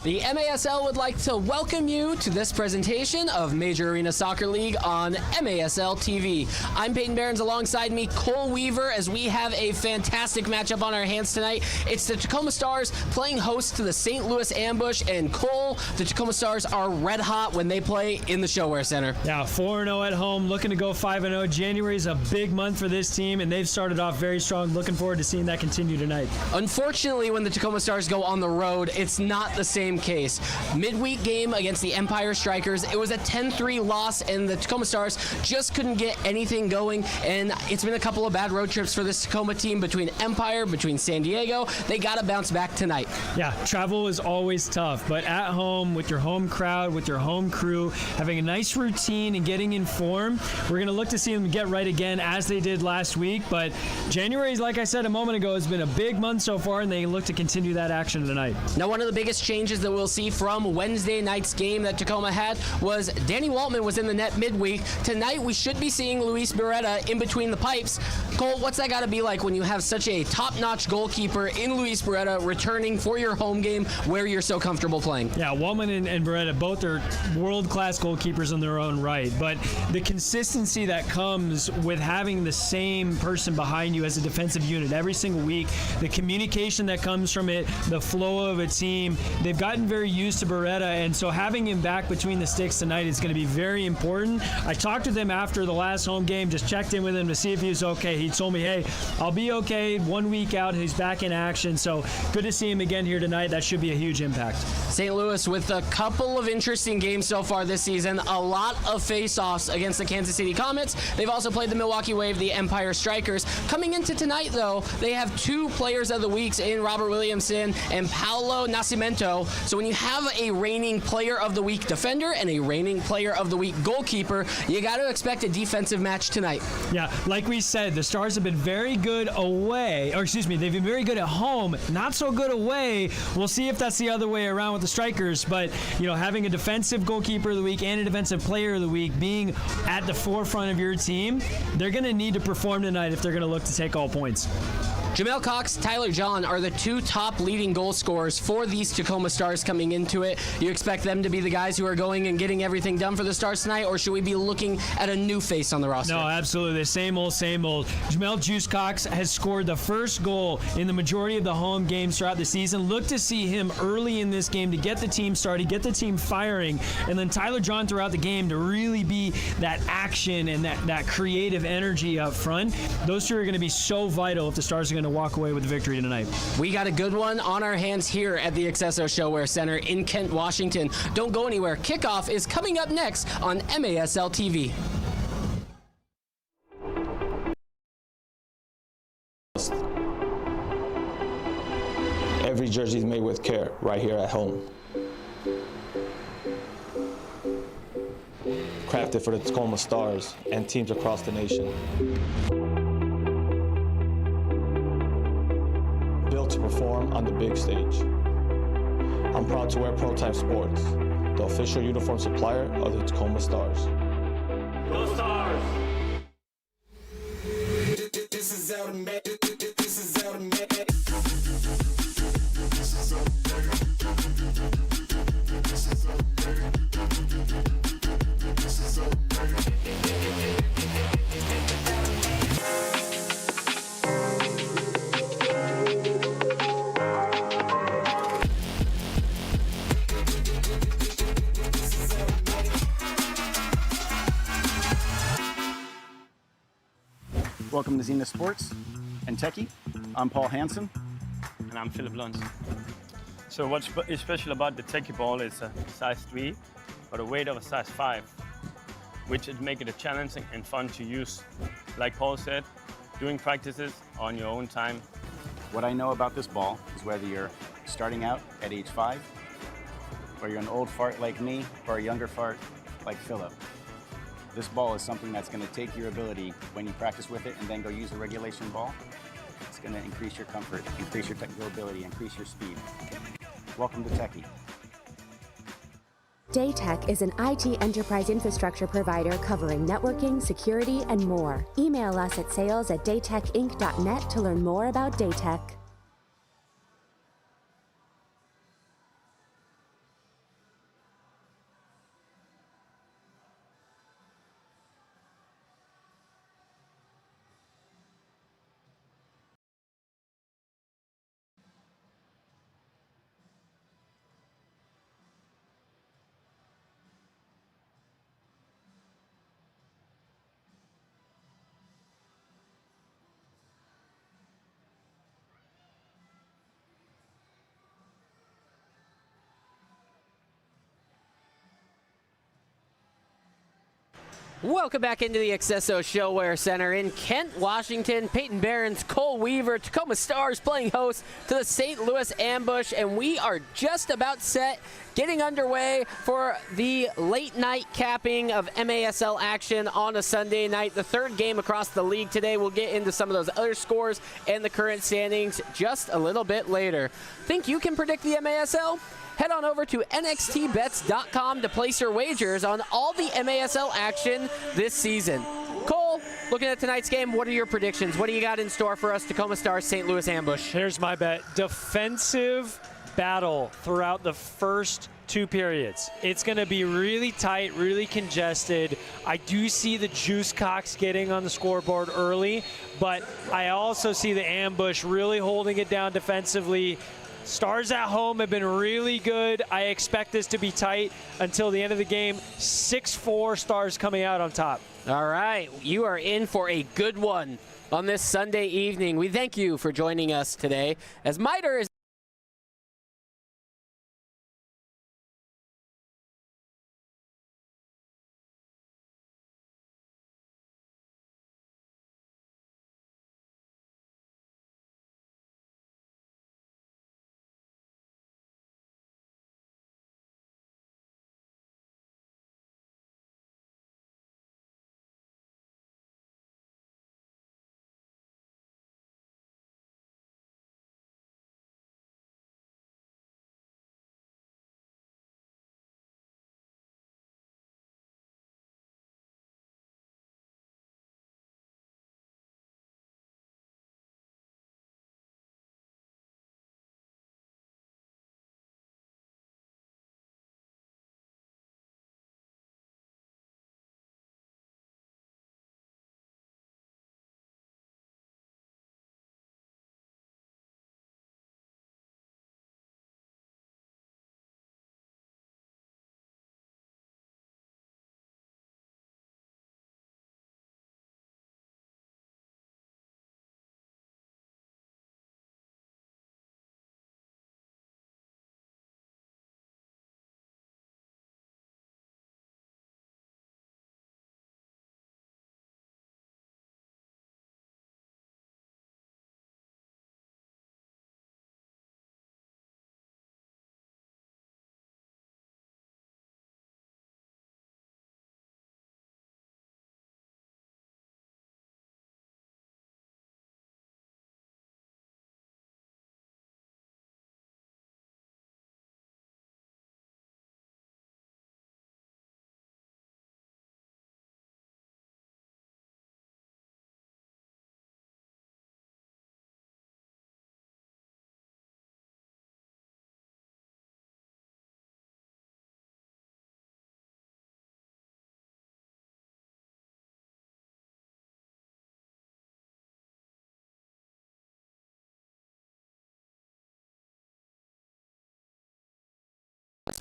The MASL would like to welcome you to this presentation of Major Arena Soccer League on MASL TV. I'm Peyton Behrens, alongside me, Cole Weaver, as we have a fantastic matchup on our hands tonight. It's the Tacoma Stars playing host to the St. Louis Ambush, and Cole, the Tacoma Stars are red hot when they play in the ShoWare Center. Yeah, 4-0 at home, looking to go 5-0. January is a big month for this team, and they've started off very strong. Looking forward to seeing that continue tonight. Unfortunately, when the Tacoma Stars go on the road, it's not the same case. Midweek game against the Empire Strikers, it was a 10-3 loss, and the Tacoma Stars just couldn't get anything going, and it's been a couple of bad road trips for this Tacoma team between Empire, between San Diego. They got to bounce back tonight. Yeah, travel is always tough, but at home, with your home crowd, with your home crew, having a nice routine and getting in form, we're going to look to see them get right again as they did last week. But January, like I said a moment ago, has been a big month so far, and they look to continue that action tonight. Now, one of the biggest changes that we'll see from Wednesday night's game that Tacoma had was Danny Waltman was in the net midweek. Tonight, we should be seeing Luis Beretta in between the pipes. Cole, what's that got to be like when you have such a top-notch goalkeeper in Luis Beretta returning for your home game where you're so comfortable playing? Yeah, Waltman and Beretta, both are world-class goalkeepers in their own right, but the consistency that comes with having the same person behind you as a defensive unit every single week, the communication that comes from it, the flow of a team, they've gotten very used to Beretta, and so having him back between the sticks tonight is going to be very important. I talked with him after the last home game, just checked in with him to see if he was okay. He told me, hey, I'll be okay. 1 week out, he's back in action, so good to see him again here tonight. That should be a huge impact. St. Louis with a couple of interesting games so far this season, a lot of face-offs against the Kansas City Comets. They've also played the Milwaukee Wave, the Empire Strikers. Coming into tonight, though, they have two players of the weeks in Robert Williamson and Paulo Nascimento. So when you have a reigning player of the week defender and a reigning player of the week goalkeeper, you got to expect a defensive match tonight. Yeah, like we said, the Stars have been very good away, or excuse me, they've been very good at home, not so good away. We'll see if that's the other way around with the Strikers, but you know, having a defensive goalkeeper of the week and a defensive player of the week being at the forefront of your team, they're going to need to perform tonight if they're going to look to take all points. Jamel Cox, Tyler John are the two top leading goal scorers for these Tacoma Stars coming into it. You expect them to be the guys who are going and getting everything done for the Stars tonight, or should we be looking at a new face on the roster? No, absolutely. Same old, same old. Jamel Juice Cox has scored the first goal in the majority of the home games throughout the season. Look to see him early in this game to get the team started, get the team firing, and then Tyler John throughout the game to really be that action and that creative energy up front. Those two are going to be so vital if the Stars are going to walk away with the victory tonight. We got a good one on our hands here at the accesso ShoWare Center in Kent, Washington. Don't go anywhere. Kickoff is coming up next on MASL TV. Every jersey is made with care right here at home. Crafted for the Tacoma Stars and teams across the nation. Built to perform on the big stage. I'm proud to wear Prototype Sports, the official uniform supplier of the Tacoma Stars. Go Stars! This is automatic. This is automatic. Welcome to Zenith Sports and Techie. I'm Paul Hansen. And I'm Philip Luntz. So what's special about the Techie ball is a size 3, but a weight of a size 5, which would make it challenging and fun to use. Like Paul said, doing practices on your own time. What I know about this ball is whether you're starting out at age 5, or you're an old fart like me, or a younger fart like Philip. This ball is something that's going to take your ability when you practice with it and then go use a regulation ball. It's going to increase your comfort, increase your technical ability, increase your speed. Welcome to Techie. Daytech is an IT enterprise infrastructure provider covering networking, security, and more. Email us at sales@daytechinc.net to learn more about Daytech. Welcome back into the accesso ShoWare Center in Kent, Washington. Peyton Barron's, Cole Weaver, Tacoma Stars playing host to the St. Louis Ambush, and we are just about set, getting underway for the late night capping of MASL action on a Sunday night. The third game across the league today. We'll get into some of those other scores and the current standings just a little bit later. Think you can predict the MASL? Head on over to nxtbets.com to place your wagers on all the MASL action this season. Cole, looking at tonight's game, what are your predictions? What do you got in store for us, Tacoma Stars, St. Louis Ambush? Here's my bet. Defensive battle throughout the first 2 periods. It's going to be really tight, really congested. I do see the Juice Cocks getting on the scoreboard early, but I also see the Ambush really holding it down defensively. Stars at home have been really good. I expect this to be tight until the end of the game. 6-4 Stars coming out on top. All right, you are in for a good one on this Sunday evening. We thank you for joining us today as Miter is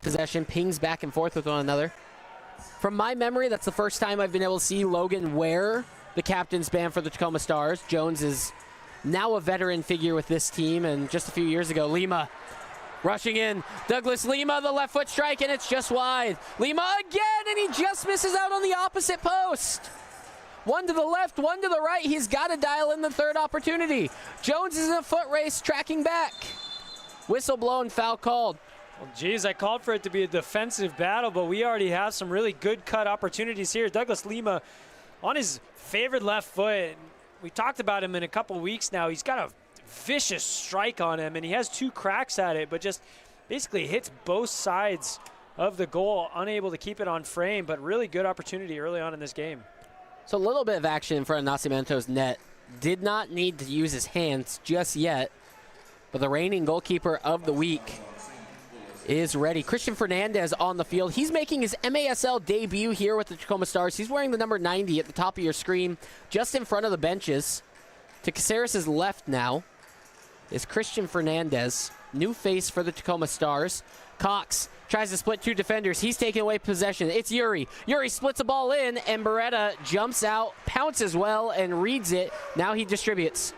possession, pings back and forth with one another. From my memory, that's the first time I've been able to see Logan wear the captain's band for the Tacoma Stars. Jones is now a veteran figure with this team, and just a few years ago, Lima rushing in. Douglas Lima, the left foot strike, and it's just wide. Lima again, and he just misses out on the opposite post. One to the left, one to the right. He's got to dial in the third opportunity. Jones is in a foot race, tracking back. Whistle blown, foul called. Well, geez, I called for it to be a defensive battle, but we already have some really good cut opportunities here. Douglas Lima on his favored left foot. We talked about him in a couple weeks now. He's got a vicious strike on him, and he has 2 cracks at it, but just basically hits both sides of the goal, unable to keep it on frame, but really good opportunity early on in this game. So a little bit of action in front of Nascimento's net. Did not need to use his hands just yet, but the reigning goalkeeper of the week is ready. Christian Fernandez on the field. He's making his MASL debut here with the Tacoma Stars. He's wearing the number 90 at the top of your screen, just in front of the benches. To Caceres' left now is Christian Fernandez, new face for the Tacoma Stars. Cox tries to split 2 defenders. He's taking away possession. It's Yuri. Yuri splits the ball in, and Beretta jumps out, pounces well, and reads it. Now he distributes.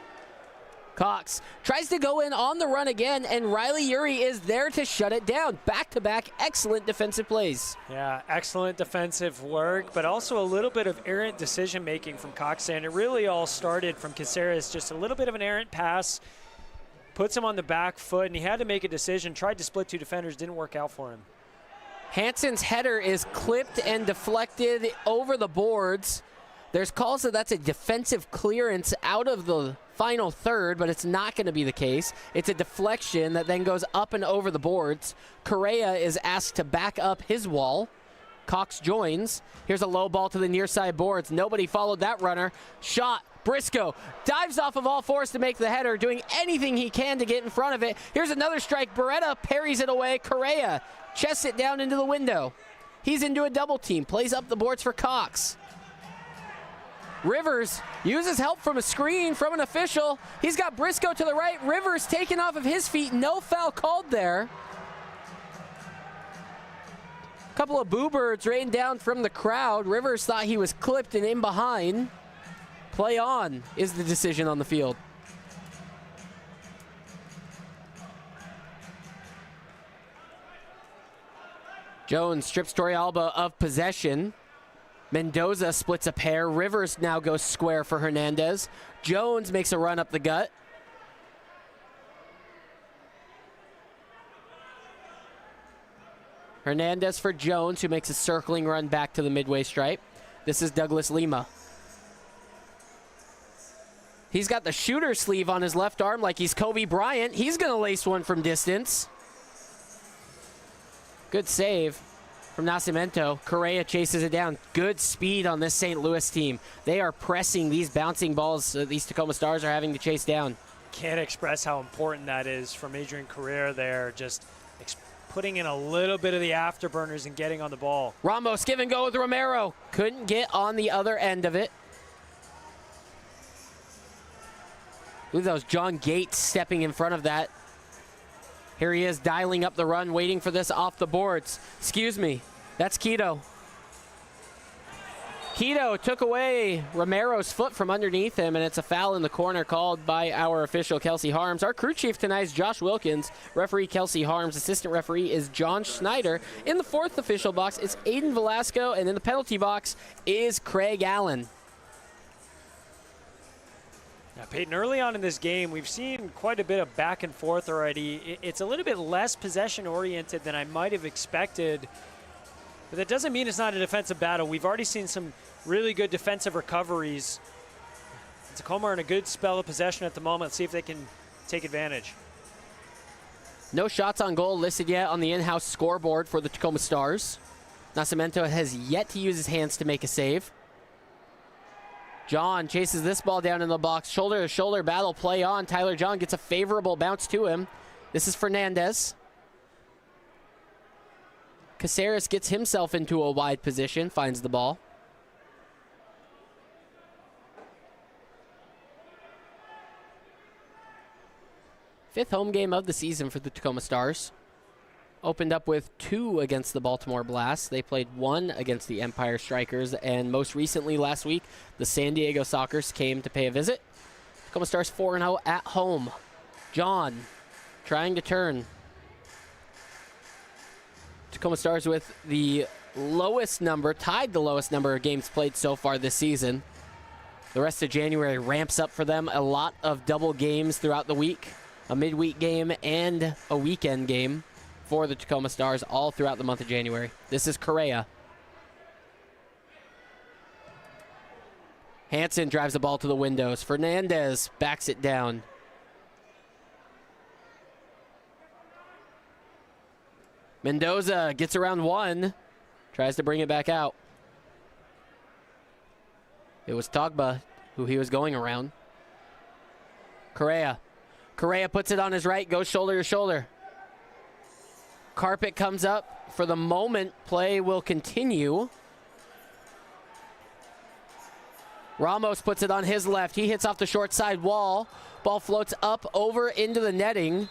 Cox tries to go in on the run again, and Riley Urey is there to shut it down. Back-to-back excellent defensive plays. Yeah, excellent defensive work, but also a little bit of errant decision-making from Cox. And it really all started from Caceres, just a little bit of an errant pass, puts him on the back foot, and he had to make a decision, tried to split two defenders, didn't work out for him. Hansen's header is clipped and deflected over the boards. There's calls that that's a defensive clearance out of the final third, but it's not going to be the case. It's a deflection that then goes up and over the boards. Correa is asked to back up his wall. Cox joins. Here's a low ball to the near side boards. Nobody followed that runner. Shot. Briscoe dives off of all fours to make the header, doing anything he can to get in front of it. Here's another strike. Beretta parries it away. Correa chests it down into the window. He's into a double team. Plays up the boards for Cox. Rivers uses help from a screen from an official. He's got Briscoe to the right. Rivers taken off of his feet. No foul called there. Couple of boo birds rained down from the crowd. Rivers thought he was clipped and in behind. Play on is the decision on the field. Jones strips Torrealba of possession. Mendoza splits a pair. Rivers now goes square for Hernandez. Jones makes a run up the gut. Hernandez for Jones, who makes a circling run back to the midway stripe. This is Douglas Lima. He's got the shooter sleeve on his left arm like he's Kobe Bryant. He's going to lace one from distance. Good save from Nascimento. Correa chases it down. Good speed on this St. Louis team. They are pressing these bouncing balls these Tacoma Stars are having to chase down. Can't express how important that is from Adrian Correa there, just putting in a little bit of the afterburners and getting on the ball. Ramos give and go with Romero. Couldn't get on the other end of it. I believe that was John Gates stepping in front of that. Here he is dialing up the run, waiting for this off the boards. Excuse me, that's Quito. Quito took away Romero's foot from underneath him, and it's a foul in the corner called by our official, Kelsey Harms. Our crew chief tonight is Josh Wilkins. Referee Kelsey Harms. Assistant referee is John Schneider. In the fourth official box, it's Aiden Velasco, and in the penalty box is Craig Allen. Now, Peyton, early on in this game, we've seen quite a bit of back and forth already. It's a little bit less possession-oriented than I might have expected, but that doesn't mean it's not a defensive battle. We've already seen some really good defensive recoveries. Tacoma are in a good spell of possession at the moment. Let's see if they can take advantage. No shots on goal listed yet on the in-house scoreboard for the Tacoma Stars. Nascimento has yet to use his hands to make a save. John chases this ball down in the box. Shoulder-to-shoulder battle, play on. Tyler John gets a favorable bounce to him. This is Fernandez. Caceres gets himself into a wide position, finds the ball. Fifth home game of the season for the Tacoma Stars. Opened up with 2 against the Baltimore Blast. They played 1 against the Empire Strikers, and most recently last week, the San Diego Sockers came to pay a visit. Tacoma Stars 4-0 at home. John trying to turn. Tacoma Stars with the lowest number, tied the lowest number of games played so far this season. The rest of January ramps up for them. A lot of double games throughout the week, a midweek game and a weekend game for the Tacoma Stars all throughout the month of January. This is Correa. Hansen drives the ball to the windows. Fernandez backs it down. Mendoza gets around one, tries to bring it back out. It was Togba who he was going around. Correa puts it on his right, goes shoulder to shoulder. Carpet comes up. For the moment, play will continue. Ramos puts it on his left. He hits off the short side wall. Ball floats up over into the netting.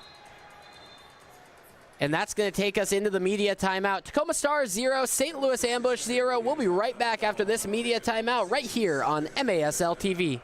And that's going to take us into the media timeout. Tacoma Stars 0, St. Louis Ambush 0. We'll be right back after this media timeout right here on MASL TV.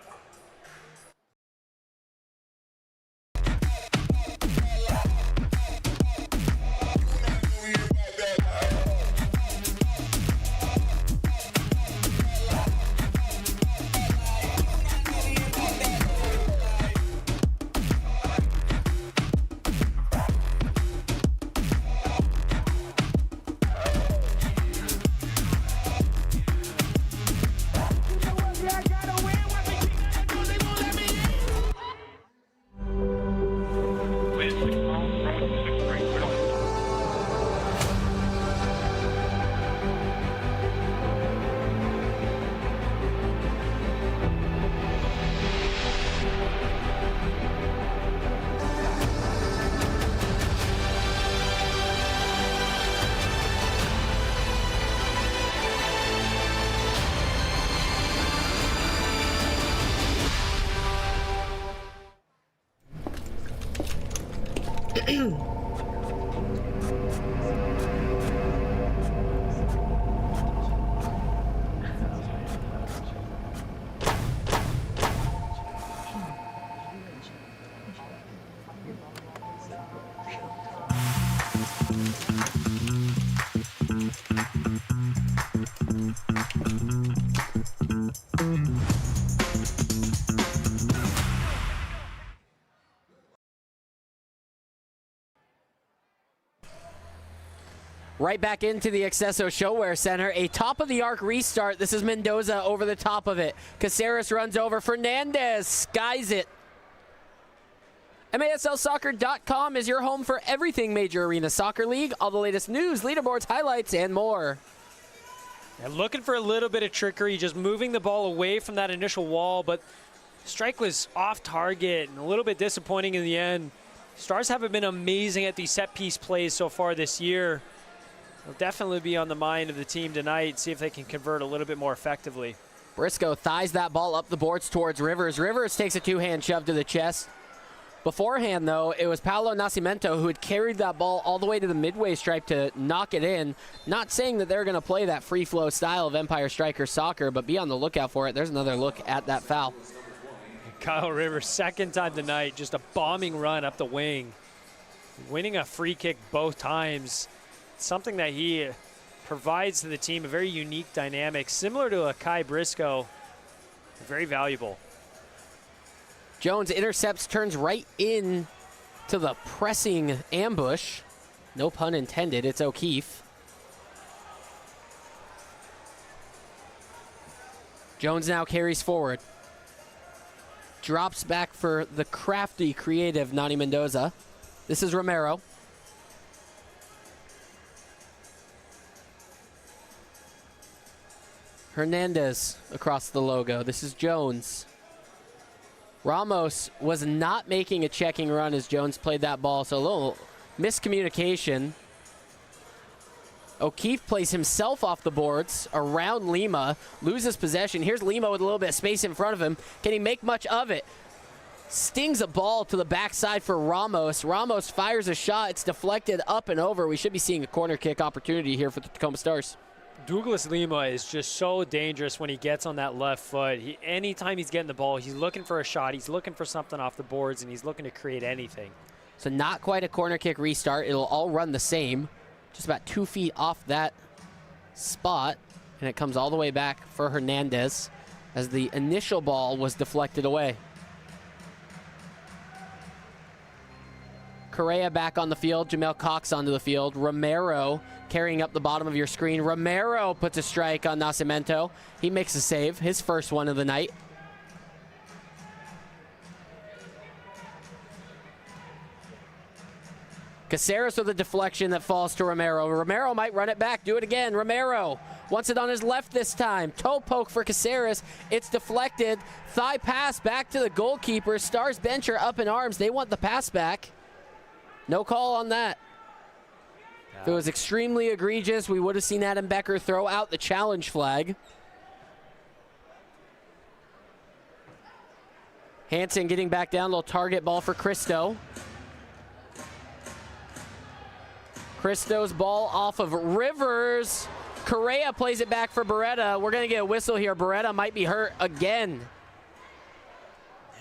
Right back into the accesso ShoWare Center. A top-of-the-arc restart. This is Mendoza over the top of it. Caceres runs over. Fernandez skies it. MASLsoccer.com is your home for everything Major Arena Soccer League. All the latest news, leaderboards, highlights, and more. And looking for a little bit of trickery, just moving the ball away from that initial wall, but strike was off target and a little bit disappointing in the end. Stars haven't been amazing at these set-piece plays so far this year. It'll definitely be on the mind of the team tonight, see if they can convert a little bit more effectively. Briscoe thighs that ball up the boards towards Rivers. Rivers takes a two-hand shove to the chest. Beforehand, though, it was Paolo Nascimento who had carried that ball all the way to the midway stripe to knock it in. Not saying that they're going to play that free-flow style of Empire Striker soccer, but be on the lookout for it. There's another look at that foul. Kyle Rivers, second time tonight, just a bombing run up the wing. Winning a free kick both times. Something that he provides to the team, a very unique dynamic, similar to a Kai Briscoe. Very valuable. Jones intercepts, turns right in to the pressing ambush. No pun intended, it's O'Keefe. Jones now carries forward. Drops back for the crafty, creative Nani Mendoza. This is Romero. Hernandez across the logo. This is Jones. Ramos was not making a checking run as Jones played that ball, so a little miscommunication. O'Keefe plays himself off the boards around Lima, loses possession. Here's Lima with a little bit of space in front of him. Can he make much of it? Stings a ball to the backside for Ramos. Ramos fires a shot. It's deflected up and over. We should be seeing a corner kick opportunity here for the Tacoma Stars. Douglas Lima is just so dangerous when he gets on that left foot. Anytime he's getting the ball, he's looking for a shot. He's looking for something off the boards, and he's looking to create anything. So not quite a corner kick restart. It'll all run the same. Just about 2 feet off that spot. And it comes all the way back for Hernandez as the initial ball was deflected away. Correa back on the field. Jamel Cox onto the field. Romero carrying up the bottom of your screen. Romero puts a strike on Nascimento. He makes a save, his first one of the night. Caceres with a deflection that falls to Romero. Romero might run it back, do it again. Romero wants it on his left this time. Toe poke for Caceres. It's deflected. Thigh pass back to the goalkeeper. Stars bench are up in arms. They want the pass back. No call on that. If it was extremely egregious, we would have seen Adam Becker throw out the challenge flag. Hansen getting back down, little target ball for Cristo. Cristo's ball off of Rivers. Correa plays it back for Beretta. We're going to get a whistle here. Beretta might be hurt again.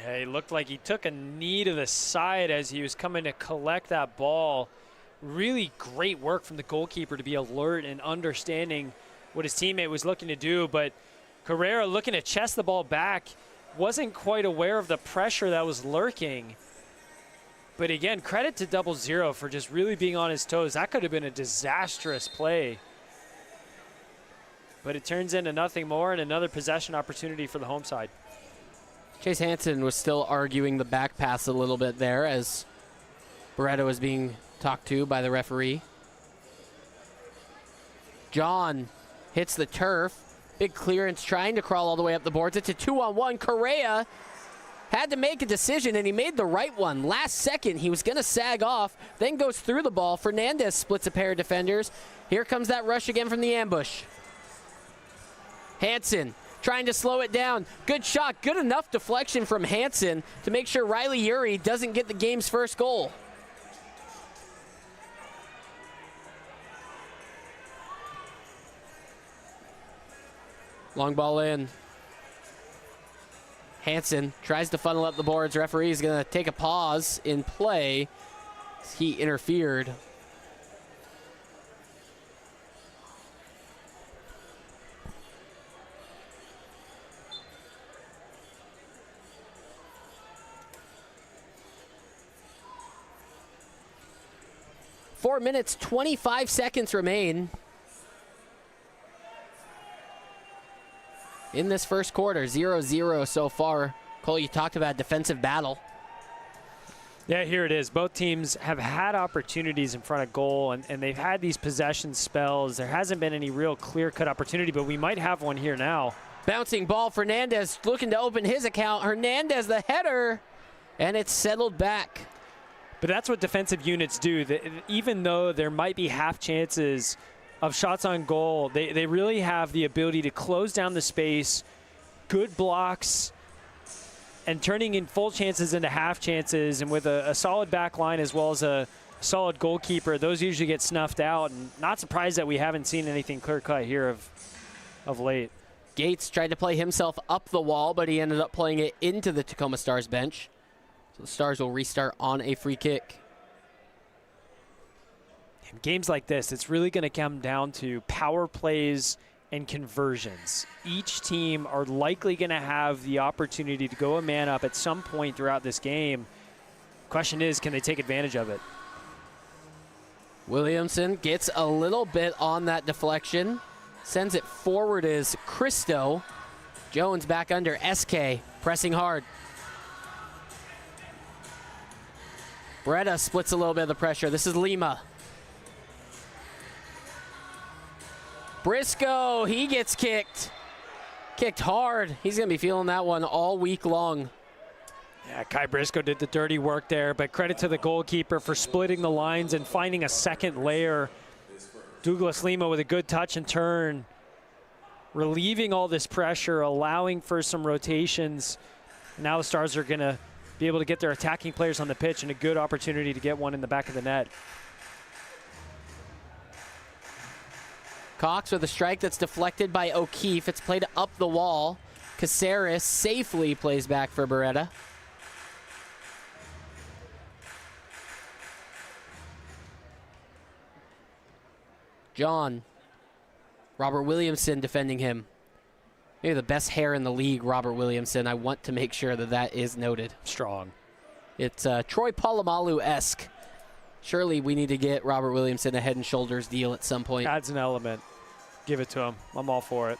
Yeah, he looked like he took a knee to the side as he was coming to collect that ball. Really great work from the goalkeeper to be alert and understanding what his teammate was looking to do. But Carrera looking to chest the ball back, wasn't quite aware of the pressure that was lurking. But again, credit to 00 for just really being on his toes. That could have been a disastrous play. But it turns into nothing more and another possession opportunity for the home side. Chase Hansen was still arguing the back pass a little bit there as Beretta was being talked to by the referee. John hits the turf. Big clearance trying to crawl all the way up the boards. It's a 2-on-1. Correa had to make a decision, and he made the right one. Last second, he was going to sag off, then goes through the ball. Fernandez splits a pair of defenders. Here comes that rush again from the ambush. Hansen trying to slow it down. Good shot. Good enough deflection from Hansen to make sure Riley Urey doesn't get the game's first goal. Long ball in. Hansen tries to funnel up the boards. Referee is going to take a pause in play. He interfered. Four minutes, 25 seconds remain in this first quarter. 0-0 so far. Cole, you talked about defensive battle. Yeah, here it is. Both teams have had opportunities in front of goal, and they've had these possession spells. There hasn't been any real clear-cut opportunity, but we might have one here now. Bouncing ball, Fernandez looking to open his account. Hernandez, the header, and it's settled back. But that's what defensive units do. Even though there might be half chances of shots on goal, they really have the ability to close down the space, good blocks, and turning in full chances into half chances. And with a solid back line as well as a solid goalkeeper, those usually get snuffed out. And not surprised that we haven't seen anything clear-cut here of late. Gates tried to play himself up the wall, but he ended up playing it into the Tacoma Stars bench. So the Stars will restart on a free kick. In games like this, it's really going to come down to power plays and conversions. Each team are likely going to have the opportunity to go a man up at some point throughout this game. Question is, can they take advantage of it? Williamson gets a little bit on that deflection. Sends it forward is Cristo. Jones back under. SK pressing hard. Beretta splits a little bit of the pressure. This is Lima. Briscoe, he gets kicked. Kicked hard. He's going to be feeling that one all week long. Yeah, Kai Briscoe did the dirty work there, but credit to the goalkeeper for splitting the lines and finding a second layer. Douglas Lima with a good touch and turn, relieving all this pressure, allowing for some rotations. Now the Stars are going to be able to get their attacking players on the pitch and a good opportunity to get one in the back of the net. Cox with a strike that's deflected by O'Keefe. It's played up the wall. Caceres safely plays back for Beretta. John. Robert Williamson defending him. Maybe the best hair in the league, Robert Williamson. I want to make sure that that is noted. Strong. It's Troy Polamalu-esque. Surely we need to get Robert Williamson a Head and Shoulders deal at some point. Adds an element. Give it to him. I'm all for it.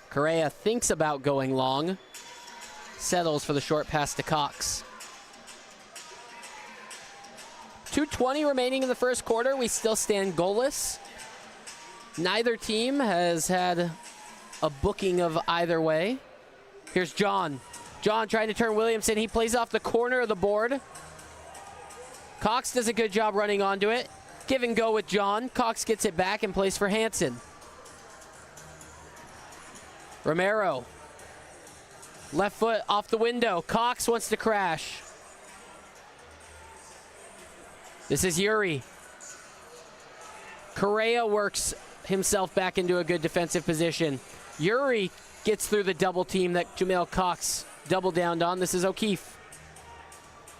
Correa thinks about going long. Settles for the short pass to Cox. 2:20 remaining in the first quarter. We still stand goalless. Neither team has had a booking of either way. Here's John. John trying to turn Williamson. He plays off the corner of the board. Cox does a good job running onto it. Give and go with John. Cox gets it back and plays for Hansen. Romero. Left foot off the window. Cox wants to crash. This is Yuri. Correa works himself back into a good defensive position. Yuri gets through the double team that Jamel Cox double downed on. This is O'Keefe.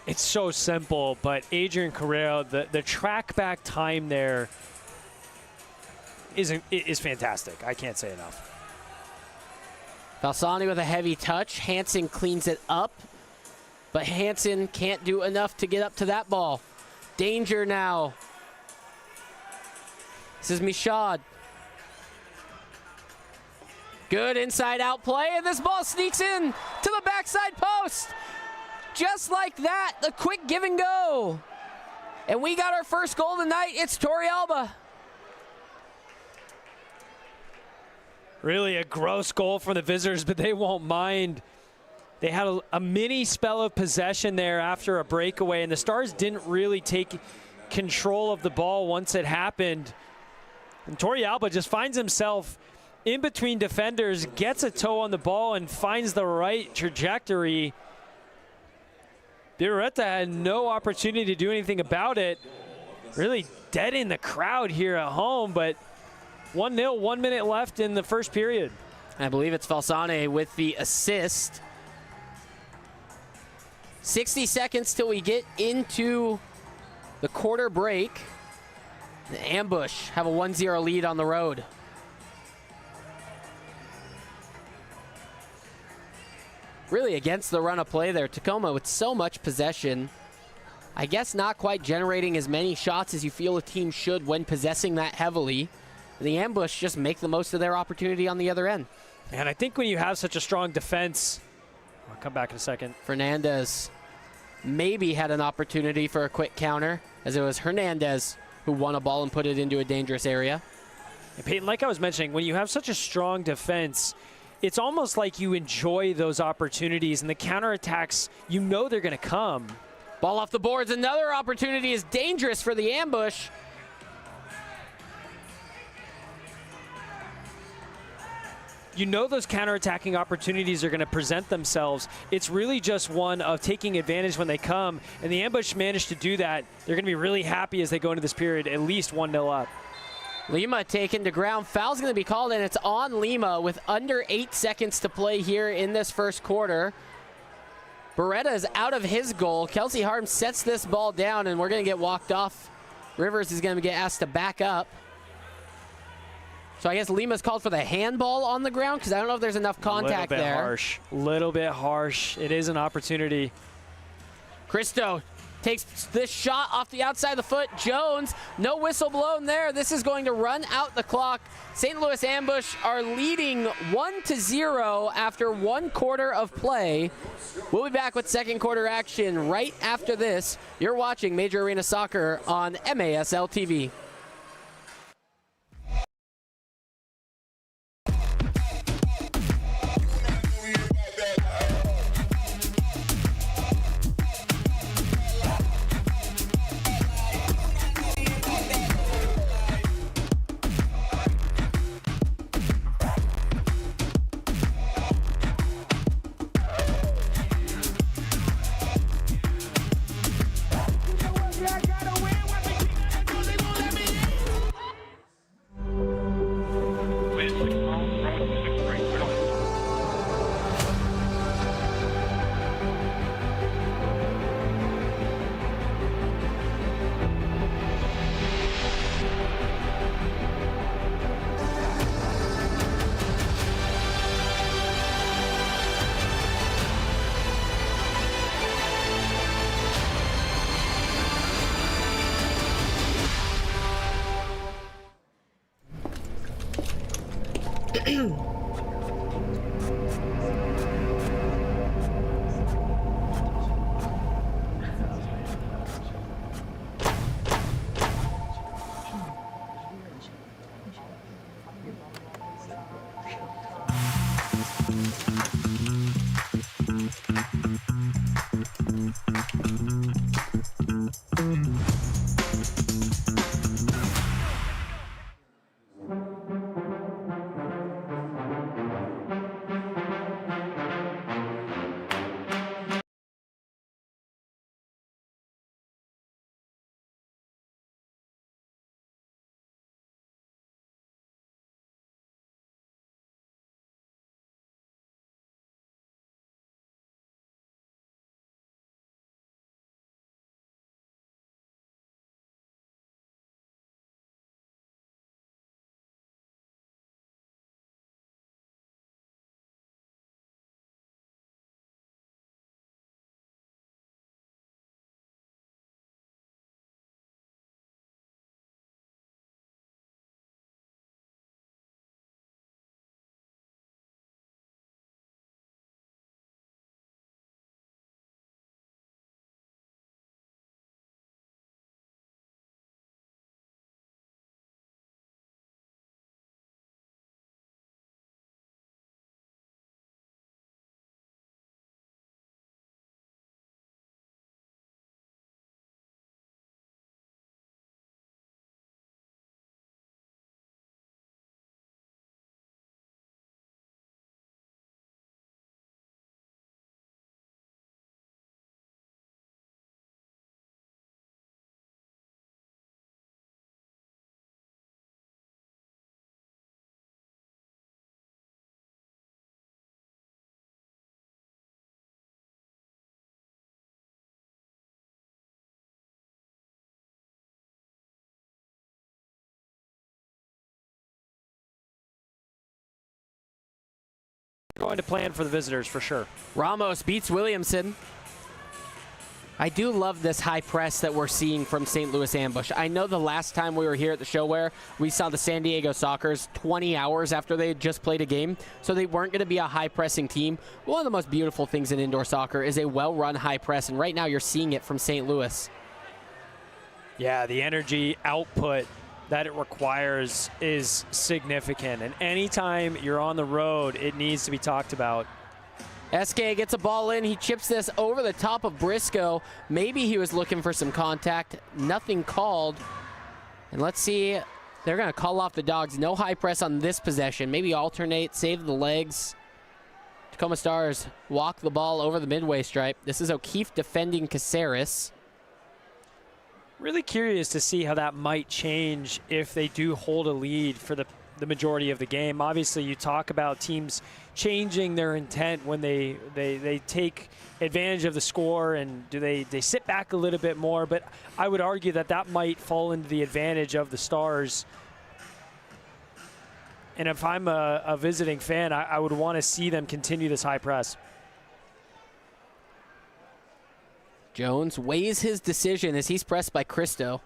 It's so simple, but Adrian Correa, the track back time there is fantastic. I can't say enough. Falsani with a heavy touch. Hansen cleans it up, but Hansen can't do enough to get up to that ball. Danger now. This is Michaud. Good inside-out play, and this ball sneaks in to the backside post. Just like that, the quick give and go. And we got our first goal tonight. It's Torrealba. Really a gross goal for the visitors, but they won't mind. They had a mini spell of possession there after a breakaway, and the Stars didn't really take control of the ball once it happened. And Torrealba just finds himself in between defenders, gets a toe on the ball, and finds the right trajectory. Birretta had no opportunity to do anything about it. Really dead in the crowd here at home, but 1-0, 1 minute left in the first period. I believe it's Falsane with the assist. 60 seconds till we get into the quarter break. The Ambush have a 1-0 lead on the road. Really against the run of play there. Tacoma with so much possession. I guess not quite generating as many shots as you feel a team should when possessing that heavily. The Ambush just make the most of their opportunity on the other end. And I think when you have such a strong defense, I'll come back in a second. Fernandez maybe had an opportunity for a quick counter, as it was Hernandez who won a ball and put it into a dangerous area. And Peyton, like I was mentioning, when you have such a strong defense, it's almost like you enjoy those opportunities, and the counterattacks, you know they're going to come. Ball off the boards. Another opportunity is dangerous for the Ambush. You know those counterattacking opportunities are going to present themselves. It's really just one of taking advantage when they come, and the Ambush managed to do that. They're going to be really happy as they go into this period, at least 1-0 up. Lima taken to ground. Foul's going to be called, and it's on Lima with under 8 seconds to play here in this first quarter. Beretta is out of his goal. Kelsey Harm sets this ball down, and we're going to get walked off. Rivers is going to get asked to back up. So I guess Lima's called for the handball on the ground, because I don't know if there's enough contact there. Little bit harsh. It is an opportunity. Cristo takes this shot off the outside of the foot. Jones, no whistle blown there. This is going to run out the clock. St. Louis Ambush are leading 1-0 after 1 quarter of play. We'll be back with second quarter action right after this. You're watching Major Arena Soccer on MASL TV. going to plan for the visitors for sure. Ramos beats Williamson. I do love this high press that we're seeing from St. Louis Ambush. I know the last time we were here at the ShoWare, we saw the San Diego Sockers 20 hours after they had just played a game, so they weren't going to be a high-pressing team. One of the most beautiful things in indoor soccer is a well-run high press, and right now you're seeing it from St. Louis. Yeah, the energy output that it requires is significant, and anytime you're on the road, it needs to be talked about. SK gets a ball in. He chips this over the top of Briscoe. Maybe he was looking for some contact. Nothing called. And let's see. They're going to call off the Dogs. No high press on this possession. Maybe alternate, save the legs. Tacoma Stars walk the ball over the midway stripe. This is O'Keefe defending Caceres. Really curious to see how that might change if they do hold a lead for the majority of the game. Obviously, you talk about teams changing their intent when they take advantage of the score, and do they sit back a little bit more, but I would argue that that might fall into the advantage of the Stars. And if I'm a visiting fan, I would want to see them continue this high press. Jones weighs his decision as he's pressed by Cristo.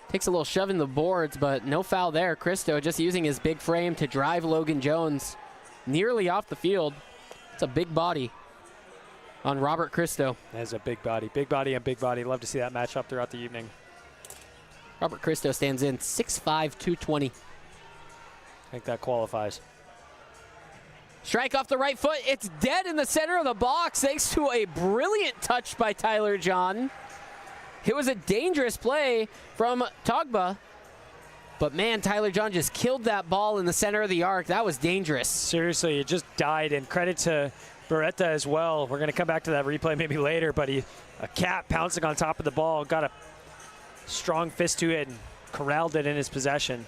Takes a little shove in the boards, but no foul there. Cristo just using his big frame to drive Logan Jones nearly off the field. It's a big body on Robert Cristo. That's a big body. Big body and big body. Love to see that match up throughout the evening. Robert Cristo stands in 6'5", 220. I think that qualifies. Strike off the right foot. It's dead in the center of the box thanks to a brilliant touch by Tyler John. It was a dangerous play from Togba. But man, Tyler John just killed that ball in the center of the arc. That was dangerous. Seriously, it just died, and credit to Beretta as well. We're going to come back to that replay maybe later, but a cat pouncing on top of the ball, got a strong fist to it and corralled it in his possession.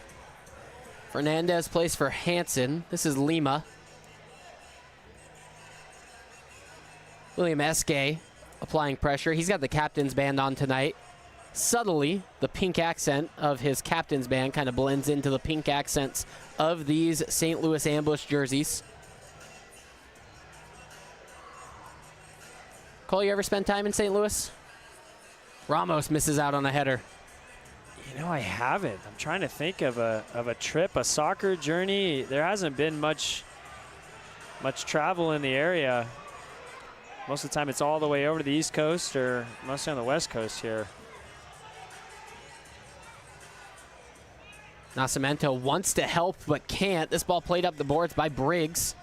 Fernandez plays for Hansen. This is Lima. William Eske applying pressure. He's got the captain's band on tonight. Subtly, the pink accent of his captain's band kind of blends into the pink accents of these St. Louis Ambush jerseys. Cole, you ever spend time in St. Louis? Ramos misses out on a header. You know, I haven't. I'm trying to think of a trip, a soccer journey. There hasn't been much travel in the area. Most of the time it's all the way over to the East Coast or mostly on the West Coast here. Nascimento wants to help but can't. This ball played up the boards by Briggs.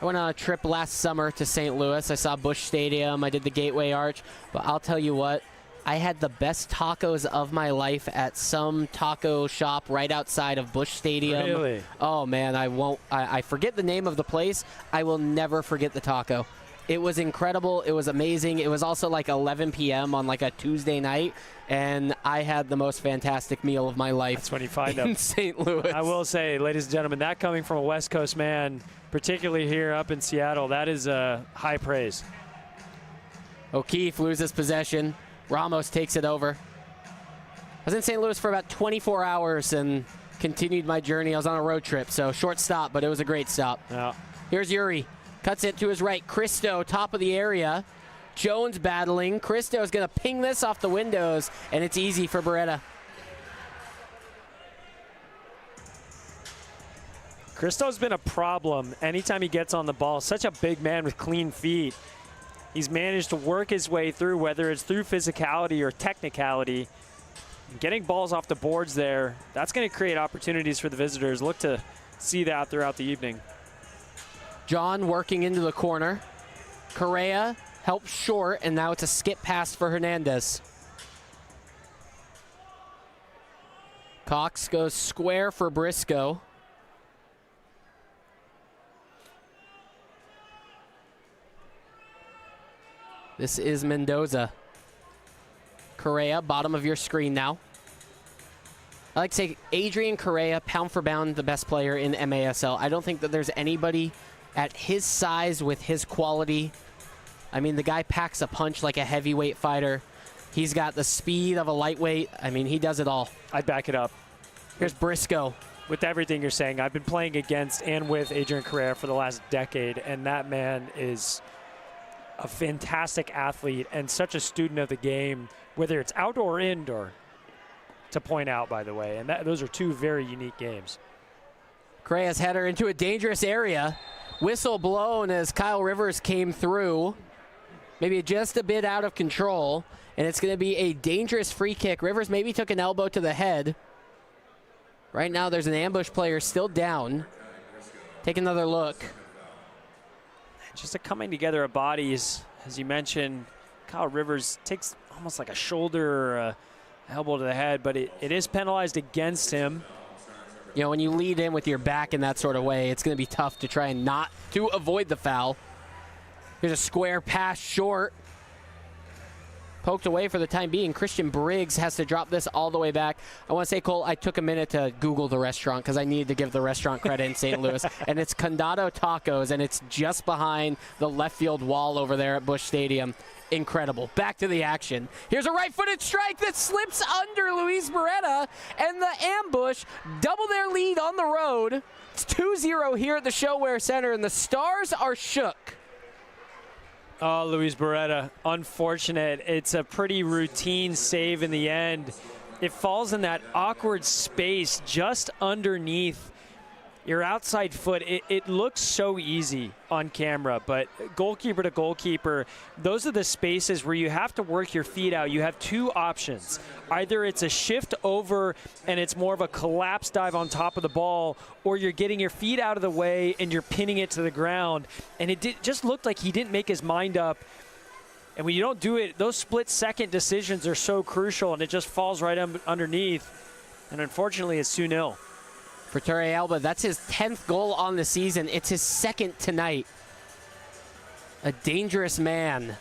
I went on a trip last summer to St. Louis. I saw Busch Stadium. I did the Gateway Arch. But I'll tell you what, I had the best tacos of my life at some taco shop right outside of Busch Stadium. Really? Oh, man, I forget the name of the place. I will never forget the taco. It was incredible. It was amazing. It was also like 11 p.m. on like a Tuesday night, and I had the most fantastic meal of my life. That's when you find in them. St. Louis. I will say, ladies and gentlemen, that coming from a West Coast man, particularly here up in Seattle, that is high praise. O'Keefe loses possession. Ramos takes it over. I was in St. Louis for about 24 hours and continued my journey. I was on a road trip, so short stop, but it was a great stop. Yeah. Here's Yuri. Cuts it to his right. Cristo, top of the area. Jones battling. Cristo is going to ping this off the windows, and it's easy for Beretta. Cristo's been a problem anytime he gets on the ball. Such a big man with clean feet. He's managed to work his way through, whether it's through physicality or technicality. Getting balls off the boards there, that's going to create opportunities for the visitors. Look to see that throughout the evening. John working into the corner. Correa helps short, and now it's a skip pass for Hernandez. Cox goes square for Briscoe. This is Mendoza. Correa, bottom of your screen now. I like to say Adrian Correa, pound for pound, the best player in MASL. I don't think that there's anybody at his size with his quality. I mean, the guy packs a punch like a heavyweight fighter. He's got the speed of a lightweight. I mean, he does it all. I'd back it up. Here's Briscoe. with everything you're saying, I've been playing against and with Adrian Correa for the last decade, and that man is a fantastic athlete and such a student of the game, whether it's outdoor or indoor, to point out, by the way. And those are two very unique games. Correa's header into a dangerous area. Whistle blown as Kyle Rivers came through. Maybe just a bit out of control, and it's going to be a dangerous free kick. Rivers maybe took an elbow to the head. Right now there's an ambush player still down. Take another look. Just a coming together of bodies. As you mentioned, Kyle Rivers takes almost like a shoulder or elbow to the head, but it is penalized against him. You know, when you lead in with your back in that sort of way, it's going to be tough to try and not to avoid the foul. Here's a square pass short. Poked away for the time being. Christian Briggs has to drop this all the way back. I want to say, Cole, I took a minute to Google the restaurant because I needed to give the restaurant credit in St. Louis. And it's Condado Tacos, and it's just behind the left field wall over there at Busch Stadium. Incredible. Back to the action. Here's a right-footed strike that slips under Luis Beretta, and the ambush double their lead on the road. It's 2-0 here at the ShoWare Center, and the Stars are shook. Oh, Luis Beretta, unfortunate. It's a pretty routine save in the end. It falls in that awkward space just underneath your outside foot. It looks so easy on camera, but goalkeeper to goalkeeper, those are the spaces where you have to work your feet out. You have two options. Either it's a shift over and it's more of a collapse dive on top of the ball, or you're getting your feet out of the way and you're pinning it to the ground. And it just looked like he didn't make his mind up. And when you don't do it, those split-second decisions are so crucial, and it just falls right underneath. And unfortunately, it's 2-0. For Turrialba, that's his 10th goal on the season. It's his second tonight. A dangerous man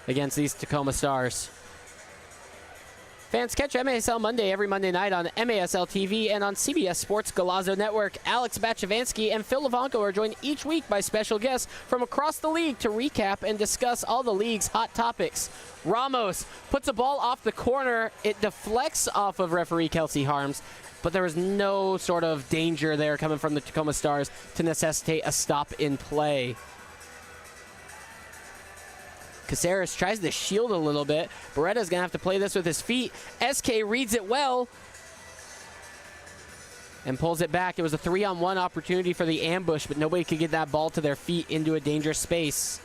against these Tacoma Stars. Fans, catch MASL Monday every Monday night on MASL TV and on CBS Sports Golazo Network. Alex Bachavansky and Phil Levanko are joined each week by special guests from across the league to recap and discuss all the league's hot topics. Ramos puts a ball off the corner. It deflects off of referee Kelsey Harms, but there was no sort of danger there coming from the Tacoma Stars to necessitate a stop in play. Caceres tries to shield a little bit. Beretta's going to have to play this with his feet. SK reads it well and pulls it back. It was a 3-on-1 opportunity for the ambush, but nobody could get that ball to their feet into a dangerous space.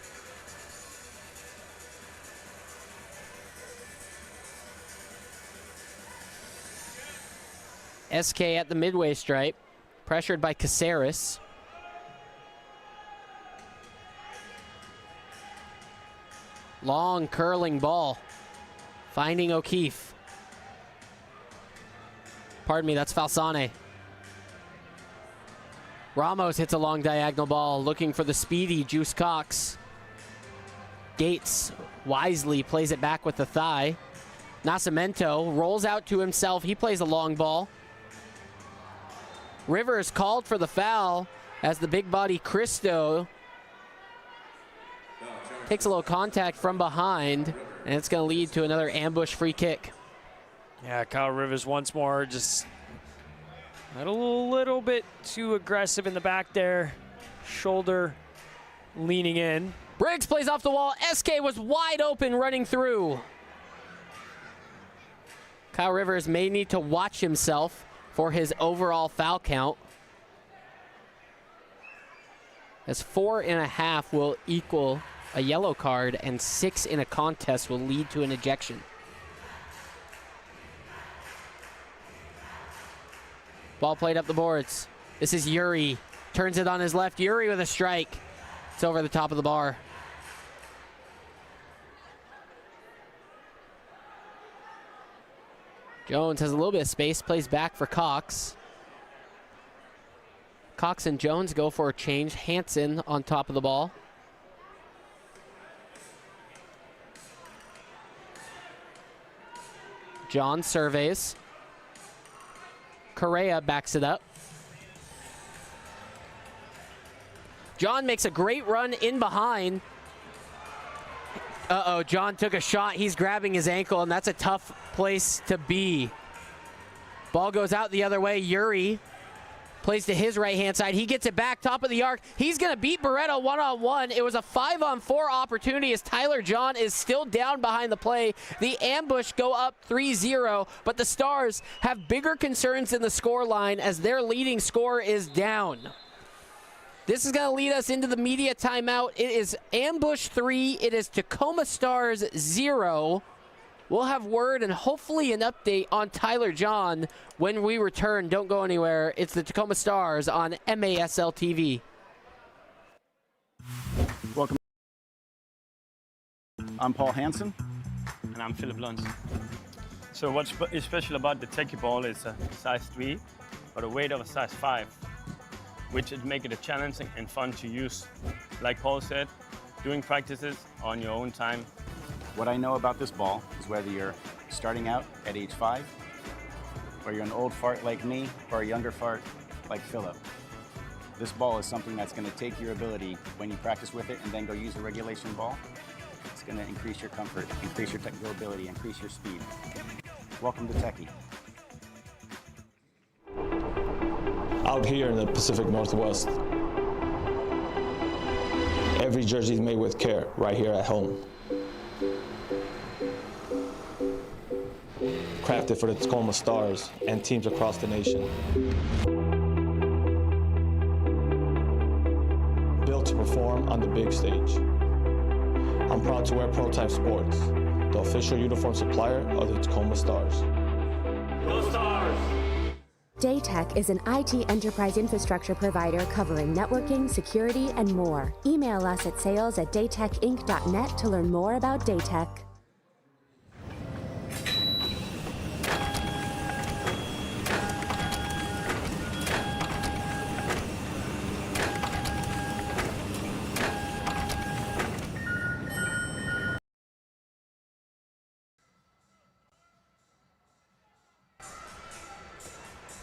SK at the midway stripe, pressured by Caceres. Long curling ball, finding O'Keefe. Pardon me, that's Falsane. Ramos hits a long diagonal ball, looking for the speedy Juice Cox. Gates wisely plays it back with the thigh. Nascimento rolls out to himself. He plays a long ball. Rivers called for the foul as the big body Cristo takes a little contact from behind, and it's going to lead to another ambush free kick. Yeah, Kyle Rivers once more just a little bit too aggressive in the back there. Shoulder leaning in. Briggs plays off the wall. SK was wide open running through. Kyle Rivers may need to watch himself for his overall foul count, as 4.5 will equal a yellow card and 6 in a contest will lead to an ejection. Ball played up the boards. This is Yuri. Turns it on his left. Yuri with a strike. It's over the top of the bar. Jones has a little bit of space. Plays back for Cox. Cox and Jones go for a change. Hansen on top of the ball. John surveys. Correa backs it up. John makes a great run in behind. Uh-oh, John took a shot. He's grabbing his ankle, and that's a tough place to be. Ball goes out the other way. Yuri Plays to his right-hand side. He gets it back, top of the arc. He's going to beat Barreto one-on-one. It was a 5-on-4 opportunity as Tyler John is still down behind the play. The ambush go up 3-0, but the Stars have bigger concerns than the scoreline as their leading scorer is down. This is going to lead us into the media timeout. It is ambush 3. It is Tacoma Stars 0. We'll have word and hopefully an update on Tyler John when we return. Don't go anywhere. It's the Tacoma Stars on MASL TV. Welcome. I'm Paul Hansen. And I'm Philip Lund. So what's special about the techie ball is a size 3, but a weight of a size 5, which would make it a challenging and fun to use. Like Paul said, doing practices on your own time. What I know about this ball is whether you're starting out at age 5, or you're an old fart like me, or a younger fart like Philip. This ball is something that's going to take your ability when you practice with it and then go use a regulation ball. It's going to increase your comfort, increase your technical ability, increase your speed. Welcome to Techie. Out here in the Pacific Northwest, every jersey is made with care right here at home. Crafted for the Tacoma Stars and teams across the nation. Built to perform on the big stage. I'm proud to wear Prototype Sports, the official uniform supplier of the Tacoma Stars. Go Stars! Daytech is an IT enterprise infrastructure provider covering networking, security, and more. Email us at sales@daytechinc.net to learn more about Daytech.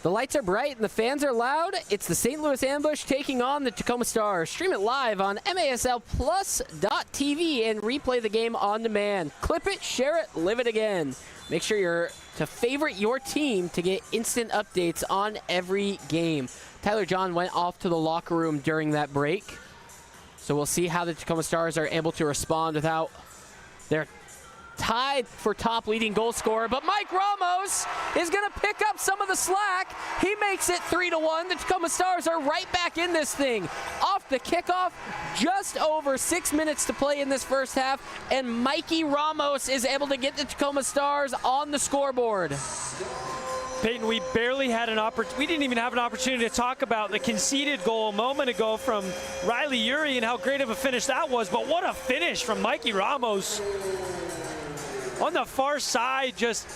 The lights are bright and the fans are loud. It's the St. Louis Ambush taking on the Tacoma Stars. Stream it live on MASLplus.tv and replay the game on demand. Clip it, share it, live it again. Make sure you're to favorite your team to get instant updates on every game. Tyler John went off to the locker room during that break. So we'll see how the Tacoma Stars are able to respond without their tied for top leading goal scorer, but Mike Ramos is going to pick up some of the slack. He makes it 3-1. The Tacoma Stars are right back in this thing. Off the kickoff, just over 6 minutes to play in this first half, and Mikey Ramos is able to get the Tacoma Stars on the scoreboard. Peyton, we barely had we didn't even have an opportunity to talk about the conceded goal a moment ago from Riley Urey and how great of a finish that was, but what a finish from Mikey Ramos. On the far side, just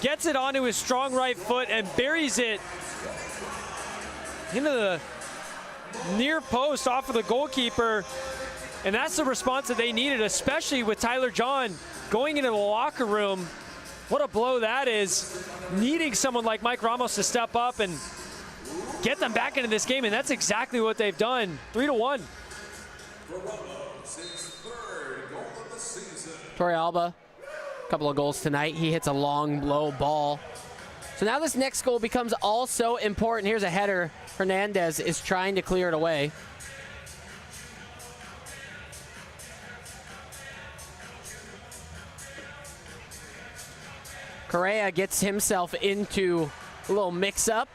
gets it onto his strong right foot and buries it into the near post off of the goalkeeper. And that's the response that they needed, especially with Tyler John going into the locker room. What a blow that is, needing someone like Mike Ramos to step up and get them back into this game, and that's exactly what they've done. 3-1. Torrey Alba, a couple of goals tonight. He hits a long, low ball. So now this next goal becomes also important. Here's a header. Hernandez is trying to clear it away. Correa gets himself into a little mix-up.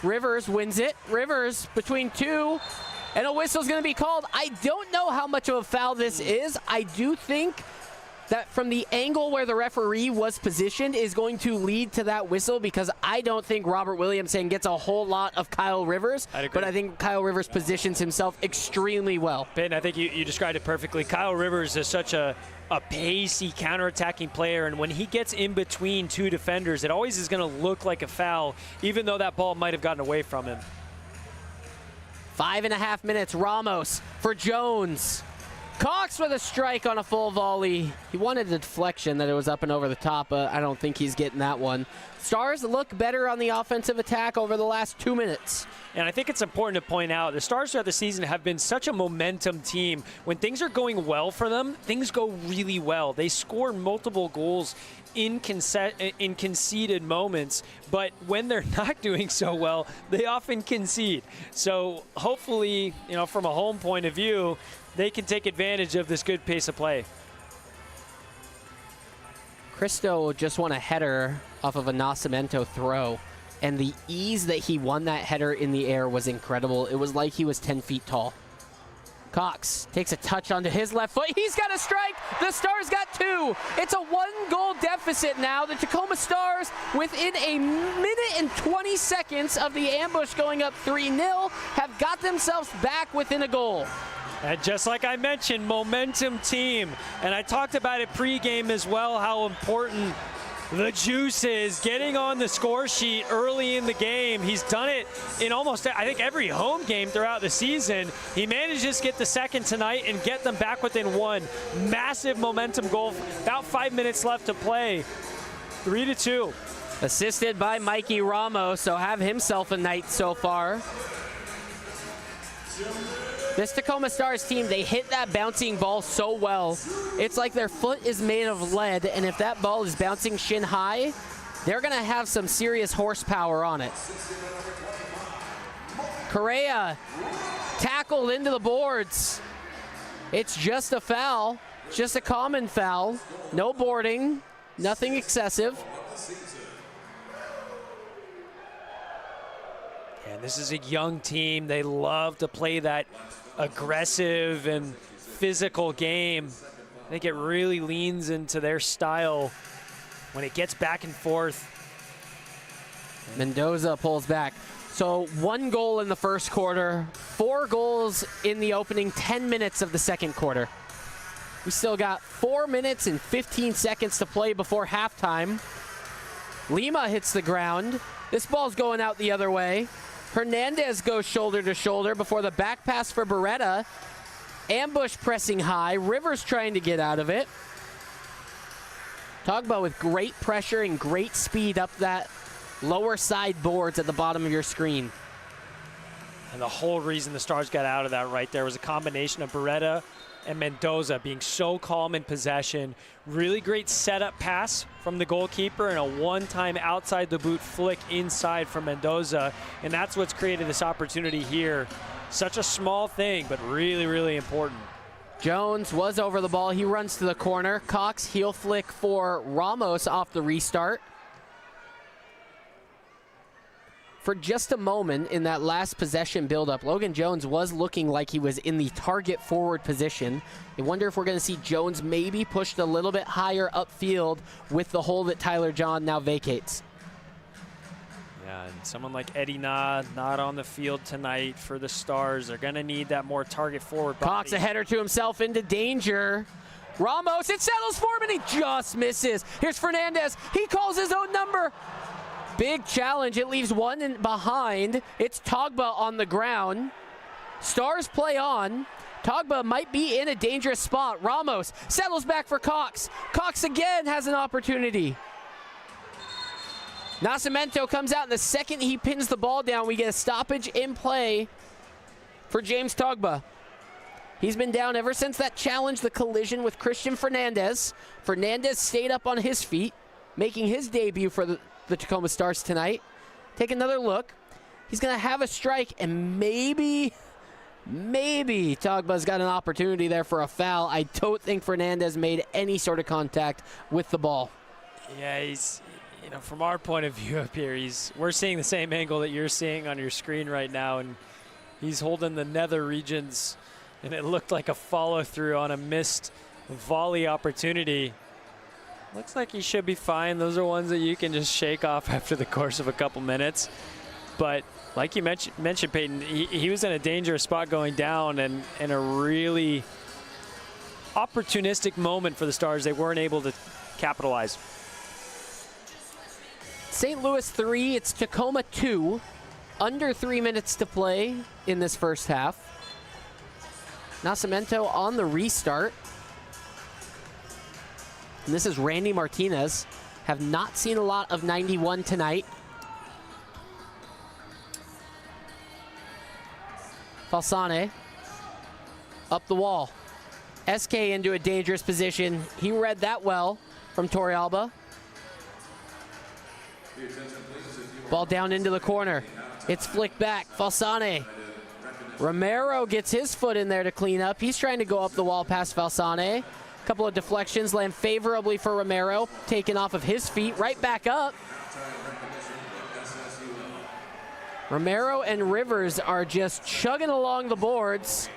Rivers wins it. Rivers between two, and a whistle's going to be called. I don't know how much of a foul this is. I do think that from the angle where the referee was positioned is going to lead to that whistle, because I don't think Robert Williamson gets a whole lot of Kyle Rivers, but I think Kyle Rivers positions himself extremely well. Ben, I think you described it perfectly. Kyle Rivers is such a pacey, counterattacking player, and when he gets in between two defenders, it always is going to look like a foul, even though that ball might have gotten away from him. 5.5 minutes. Ramos for Jones. Cox with a strike on a full volley. He wanted a deflection that it was up and over the top, but I don't think he's getting that one. Stars look better on the offensive attack over the last 2 minutes. And I think it's important to point out the Stars throughout the season have been such a momentum team. When things are going well for them, things go really well. They score multiple goals in conceded moments, but when they're not doing so well, they often concede. So hopefully, from a home point of view, they can take advantage of this good pace of play. Cristo just won a header off of a Nascimento throw, and the ease that he won that header in the air was incredible. It was like he was 10 feet tall. Cox takes a touch onto his left foot. He's got a strike. The Stars got 2. It's a 1-goal deficit now. The Tacoma Stars, within a minute and 20 seconds of the ambush going up 3-0, have got themselves back within a goal. And just like I mentioned, momentum team. And I talked about it pregame as well, how important the juice is getting on the score sheet early in the game. He's done it in almost, I think, every home game throughout the season. He manages to get the second tonight and get them back within 1. Massive momentum goal. About 5 minutes left to play. 3-2. Assisted by Mikey Ramos, so have himself a night so far. This Tacoma Stars team, they hit that bouncing ball so well. It's like their foot is made of lead, and if that ball is bouncing shin high, they're going to have some serious horsepower on it. Correa tackled into the boards. It's just a foul, just a common foul. No boarding, nothing excessive. And this is a young team. They love to play that aggressive and physical game. I think it really leans into their style when it gets back and forth. Mendoza pulls back. So 1 goal in the first quarter, 4 goals in the opening 10 minutes of the second quarter. We still got 4 minutes and 15 seconds to play before halftime. Lima hits the ground. This ball's going out the other way. Hernandez goes shoulder to shoulder before the back pass for Beretta. Ambush pressing high. Rivers trying to get out of it. Togba with great pressure and great speed up that lower side boards at the bottom of your screen. And the whole reason the Stars got out of that right there was a combination of Beretta and Mendoza being so calm in possession. Really great setup pass from the goalkeeper and a one-time outside the boot flick inside from Mendoza. And that's what's created this opportunity here. Such a small thing, but really, really important. Jones was over the ball. He runs to the corner. Cox heel flick for Ramos off the restart. For just a moment in that last possession buildup, Logan Jones was looking like he was in the target forward position. I wonder if we're going to see Jones maybe pushed a little bit higher upfield with the hole that Tyler John now vacates. Yeah, and someone like Eddie not on the field tonight for the Stars. They're going to need that more target forward body. Cox a header to himself into danger. Ramos, it settles for him and he just misses. Here's Fernandez. He calls his own number. Big challenge. It leaves one behind. It's Togba on the ground. Stars play on. Togba might be in a dangerous spot. Ramos settles back for Cox. Cox again has an opportunity. Nascimento comes out, and the second he pins the ball down, we get a stoppage in play for James Togba. He's been down ever since that challenge, the collision with Christian Fernandez. Fernandez stayed up on his feet, making his debut for the Tacoma Stars tonight. Take another look. He's going to have a strike, and maybe Togba's got an opportunity there for a foul. I don't think Fernandez made any sort of contact with the ball. Yeah, he's, from our point of view up here, we're seeing the same angle that you're seeing on your screen right now, and he's holding the nether regions, and it looked like a follow-through on a missed volley opportunity. Looks like he should be fine. Those are ones that you can just shake off after the course of a couple minutes. But like you mentioned, Peyton, he was in a dangerous spot going down, and in a really opportunistic moment for the Stars, they weren't able to capitalize. St. Louis 3, it's Tacoma 2. Under 3 minutes to play in this first half. Nascimento on the restart. And this is Randy Martinez. Have not seen a lot of 91 tonight. Falsane up the wall. SK into a dangerous position. He read that well from Torrealba. Ball down into the corner. It's flicked back. Falsane. Romero gets his foot in there to clean up. He's trying to go up the wall past Falsane. A couple of deflections land favorably for Romero. Taken off of his feet, right back up. Romero and Rivers are just chugging along the boards.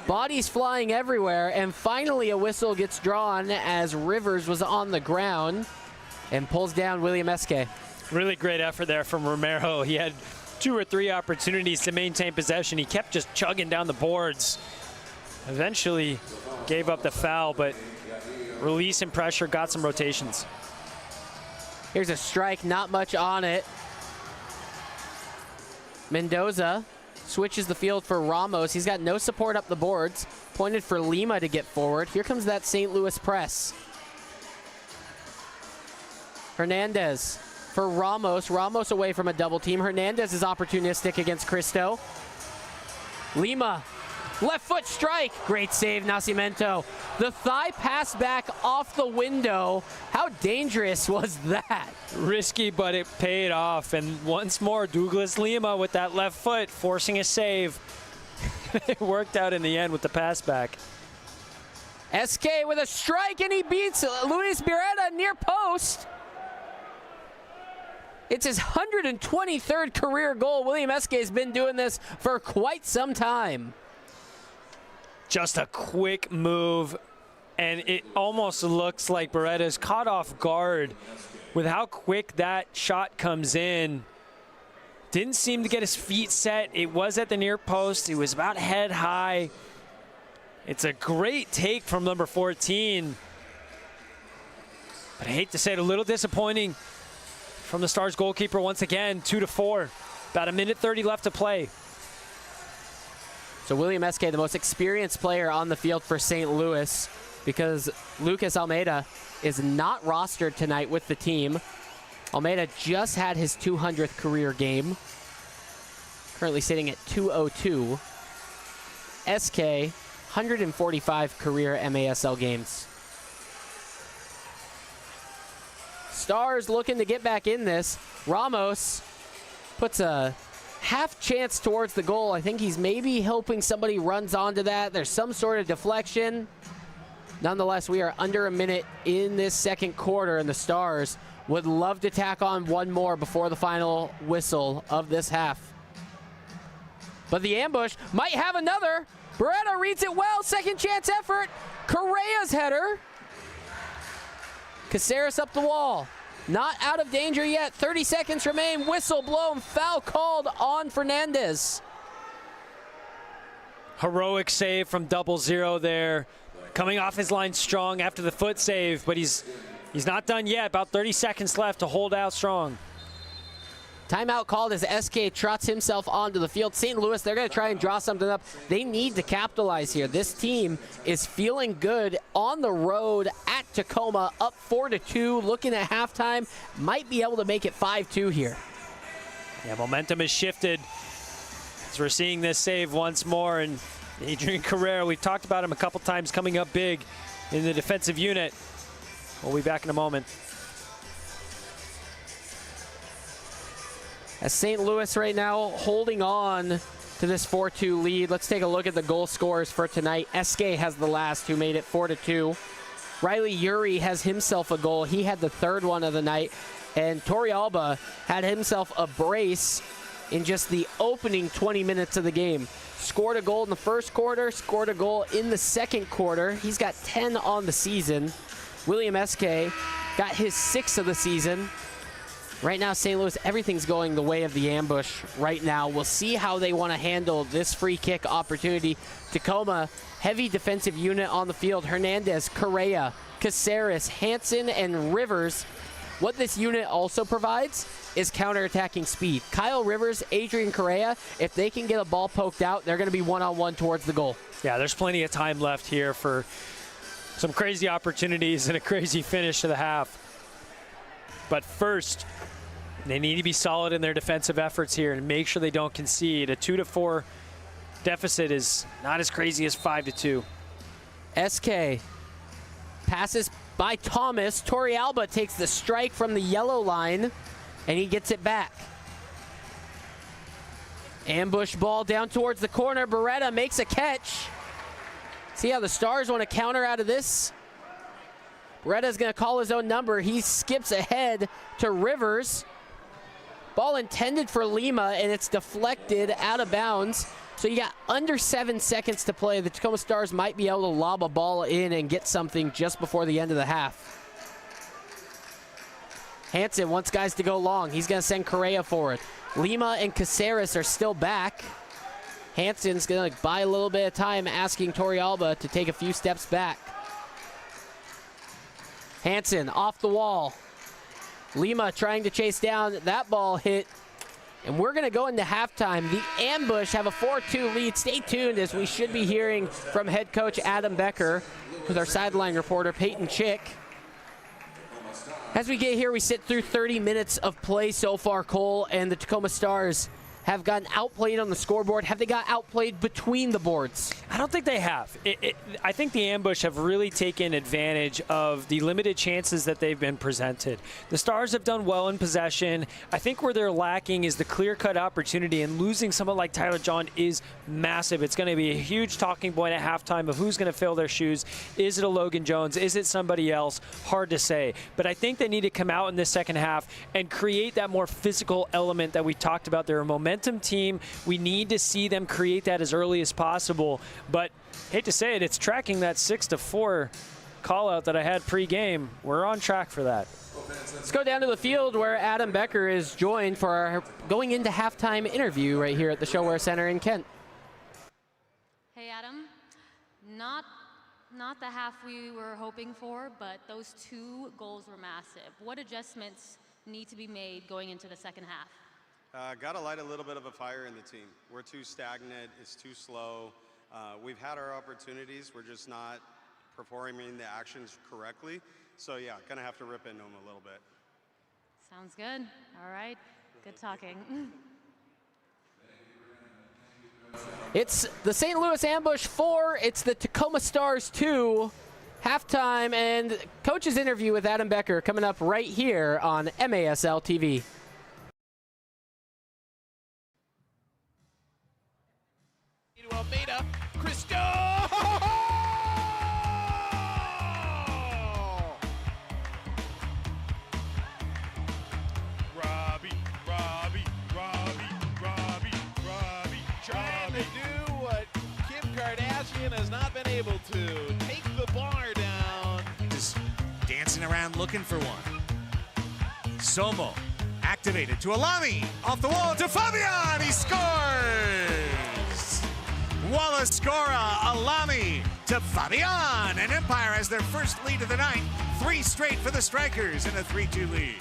Bodies flying everywhere, and finally a whistle gets drawn as Rivers was on the ground and pulls down William Eske. Really great effort there from Romero. He had 2 or 3 opportunities to maintain possession. He kept just chugging down the boards. Eventually gave up the foul, but release and pressure, got some rotations. Here's a strike, not much on it. Mendoza switches the field for Ramos. He's got no support up the boards. Pointed for Lima to get forward. Here comes that St. Louis press. Hernandez for Ramos. Ramos away from a double team. Hernandez is opportunistic against Cristo. Lima, left foot strike. Great save, Nascimento. The thigh pass back off the window. How dangerous was that? Risky, but it paid off. And once more, Douglas Lima with that left foot, forcing a save. It worked out in the end with the pass back. SK with a strike, and he beats Luis Beretta near post. It's his 123rd career goal. William SK has been doing this for quite some time. Just a quick move, and it almost looks like Beretta's caught off guard with how quick that shot comes in. Didn't seem to get his feet set. It was at the near post. It was about head high. It's a great take from number 14. But I hate to say it, a little disappointing from the Stars goalkeeper once again, 2-4. About 1:30 left to play. So William SK, the most experienced player on the field for St. Louis, because Lucas Almeida is not rostered tonight with the team. Almeida just had his 200th career game. Currently sitting at 202. SK, 145 career MASL games. Stars looking to get back in this. Ramos puts a half chance towards the goal. I think he's maybe hoping somebody runs onto that. There's some sort of deflection. Nonetheless, we are under a minute in this second quarter, and the Stars would love to tack on one more before the final whistle of this half. But the ambush might have another. Beretta reads it well. Second chance effort. Correa's header. Caceres up the wall. Not out of danger yet. 30 seconds remain. Whistle blown. Foul called on Fernandez. Heroic save from 0-0 there. Coming off his line strong after the foot save, but he's not done yet. About 30 seconds left to hold out strong. Timeout called as SK trots himself onto the field. St. Louis, they're going to try and draw something up. They need to capitalize here. This team is feeling good on the road at Tacoma, up 4-2, looking at halftime. Might be able to make it 5-2 here. Yeah, momentum has shifted as we're seeing this save once more. And Adrian Carrera, we've talked about him a couple times coming up big in the defensive unit. We'll be back in a moment. As St. Louis right now holding on to this 4-2 lead. Let's take a look at the goal scorers for tonight. SK has the last, who made it 4-2. Riley Uri has himself a goal. He had the third one of the night. And Torrealba had himself a brace in just the opening 20 minutes of the game. Scored a goal in the first quarter, scored a goal in the second quarter. He's got 10 on the season. William SK got his 6th of the season. Right now, St. Louis, everything's going the way of the ambush right now. We'll see how they want to handle this free kick opportunity. Tacoma, heavy defensive unit on the field. Hernandez, Correa, Caceres, Hansen, and Rivers. What this unit also provides is counterattacking speed. Kyle Rivers, Adrian Correa, if they can get a ball poked out, they're going to be one-on-one towards the goal. Yeah, there's plenty of time left here for Some crazy opportunities and a crazy finish to the half. But first, they need to be solid in their defensive efforts here and make sure they don't concede. A 2-4 deficit is not as crazy as 5-2. SK passes by Thomas. Torrealba takes the strike from the yellow line, and he gets it back. Ambush ball down towards the corner. Beretta makes a catch. See how the Stars want to counter out of this? Beretta's going to call his own number. He skips ahead to Rivers. Ball intended for Lima, and it's deflected out of bounds. So you got under 7 seconds to play. The Tacoma Stars might be able to lob a ball in and get something just before the end of the half. Hansen wants guys to go long. He's going to send Correa forward. Lima and Caceres are still back. Hansen's going to buy a little bit of time, asking Torrealba to take a few steps back. Hansen off the wall. Lima trying to chase down. That ball hit. And we're going to go into halftime. The Ambush have a 4-2 lead. Stay tuned as we should be hearing from head coach Adam Becker with our sideline reporter Peyton Chick. As we get here, we sit through 30 minutes of play so far, Cole, and the Tacoma Stars have gotten outplayed on the scoreboard. Have they got outplayed between the boards? I don't think they have. I think the Ambush have really taken advantage of the limited chances that they've been presented. The Stars have done well in possession. I think where they're lacking is the clear-cut opportunity, and losing someone like Tyler John is massive. It's going to be a huge talking point at halftime of who's going to fill their shoes. Is it a Logan Jones? Is it somebody else? Hard to say. But I think they need to come out in this second half and create that more physical element that we talked about. They're a momentum team. We need to see them create that as early as possible. But hate to say it, it's tracking that 6-4 call out that I had pre-game. We're on track for that. Let's go down to the field where Adam Becker is joined for our going into halftime interview right here at the ShoWare Center in Kent. Hey Adam, not the half we were hoping for, but those 2 goals were massive. What adjustments need to be made going into the second half? Got to light a little bit of a fire in the team. We're too stagnant. It's too slow. We've had our opportunities. We're just not performing the actions correctly. So, yeah, going to have to rip into them a little bit. Sounds good. All right. Good talking. It's the St. Louis Ambush 4. It's the Tacoma Stars 2. Halftime and coach's interview with Adam Becker coming up right here on MASL TV. Almeida, Cristo! Robbie, trying to do what Kim Kardashian has not been able to. Take the bar down. Just dancing around looking for one. Somo activated to Alami, off the wall to Fabian, he scores! Wallace-Scora, Alami to Fabian, and Empire has their first lead of the night. 3 straight for the Strikers in a 3-2 lead.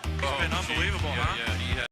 It's been unbelievable, huh? Yeah.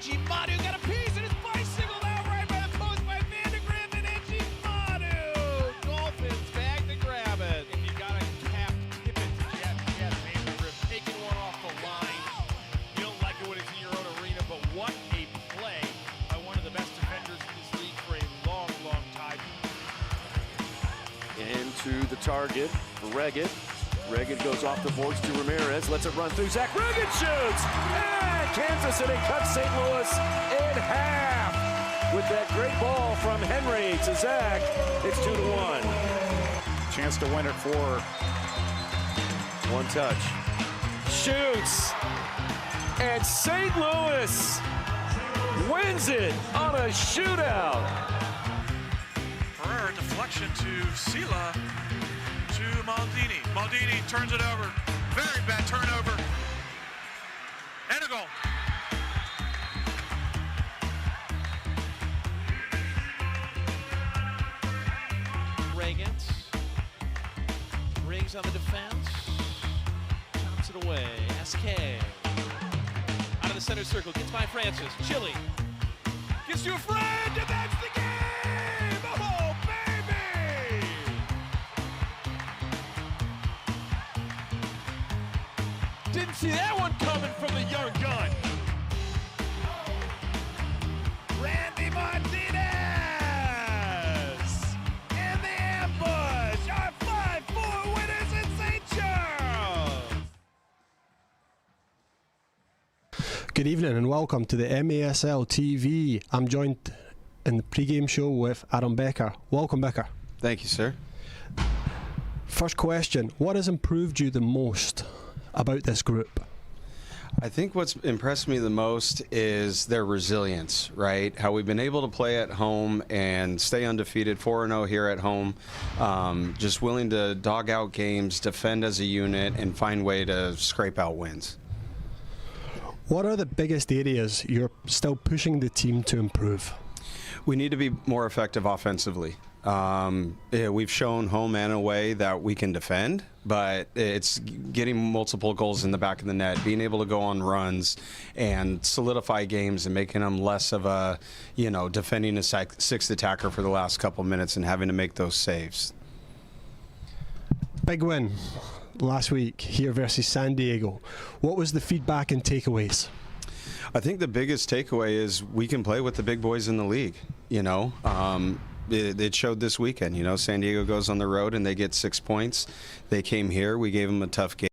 Manu got a piece and it's bicycled out right by the post by Vandegrift and Manu. Dolphins back to grab it. And you got to cap tip it to Jet Vandegrift taking one off the line. You don't like it when it's in your own arena, but what a play by one of the best defenders in this league for a long, long time. Into the target for Reggett. Reggett goes off the boards to Ramirez, lets it run through. Zach Reggett shoots! And Kansas City cuts St. Louis in half with that great ball from Henry to Zach. It's 2-1. Chance to win it for One touch. Shoots! And St. Louis wins it on a shootout. Ferrer deflection to Sila to Maldini. Maldini turns it over. Very bad turnover. And a goal. Reagan rings on the defense. Chops it away. SK. Out of the center circle. Gets by Francis. Chili. Gets to a friend, and that's the game! Oh, baby! Didn't see that one coming from the young gun. Randy Martinez! In the ambush! Our 5-4 winners in St. Charles! Good evening and welcome to the MASL TV. I'm joined in the pre-game show with Adam Becker. Welcome, Becker. Thank you, sir. First question, what has improved you the most about this group? I think what's impressed me the most is their resilience, right? How we've been able to play at home and stay undefeated, 4-0 here at home. Just willing to dog out games, defend as a unit, and find way to scrape out wins. What are the biggest areas you're still pushing the team to improve? We need to be more effective offensively. We've shown home and away that we can defend, but it's getting multiple goals in the back of the net, being able to go on runs and solidify games and making them less of a, defending a sixth attacker for the last couple minutes and having to make those saves. Big win last week here versus San Diego. What was the feedback and takeaways? I think the biggest takeaway is we can play with the big boys in the league, It showed this weekend. San Diego goes on the road and they get 6 points. They came here. We gave them a tough game.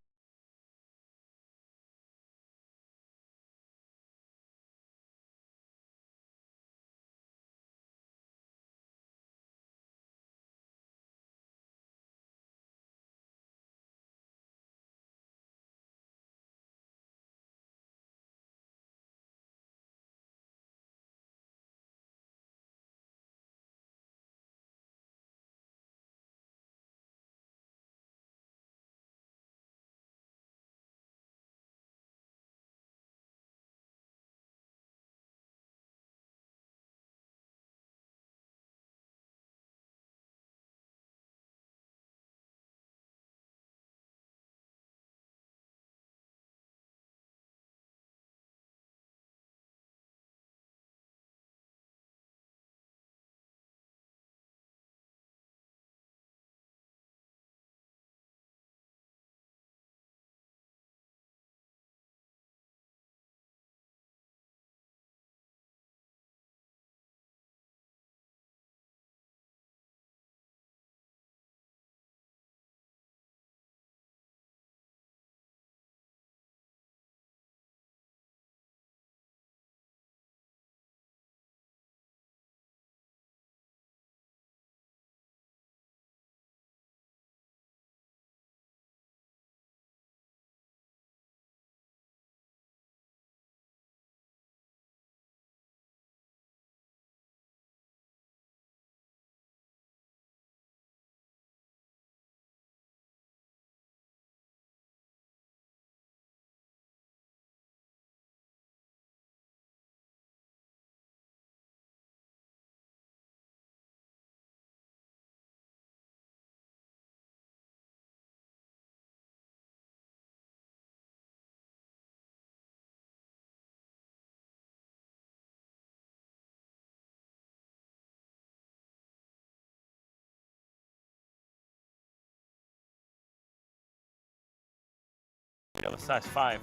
of a size 5,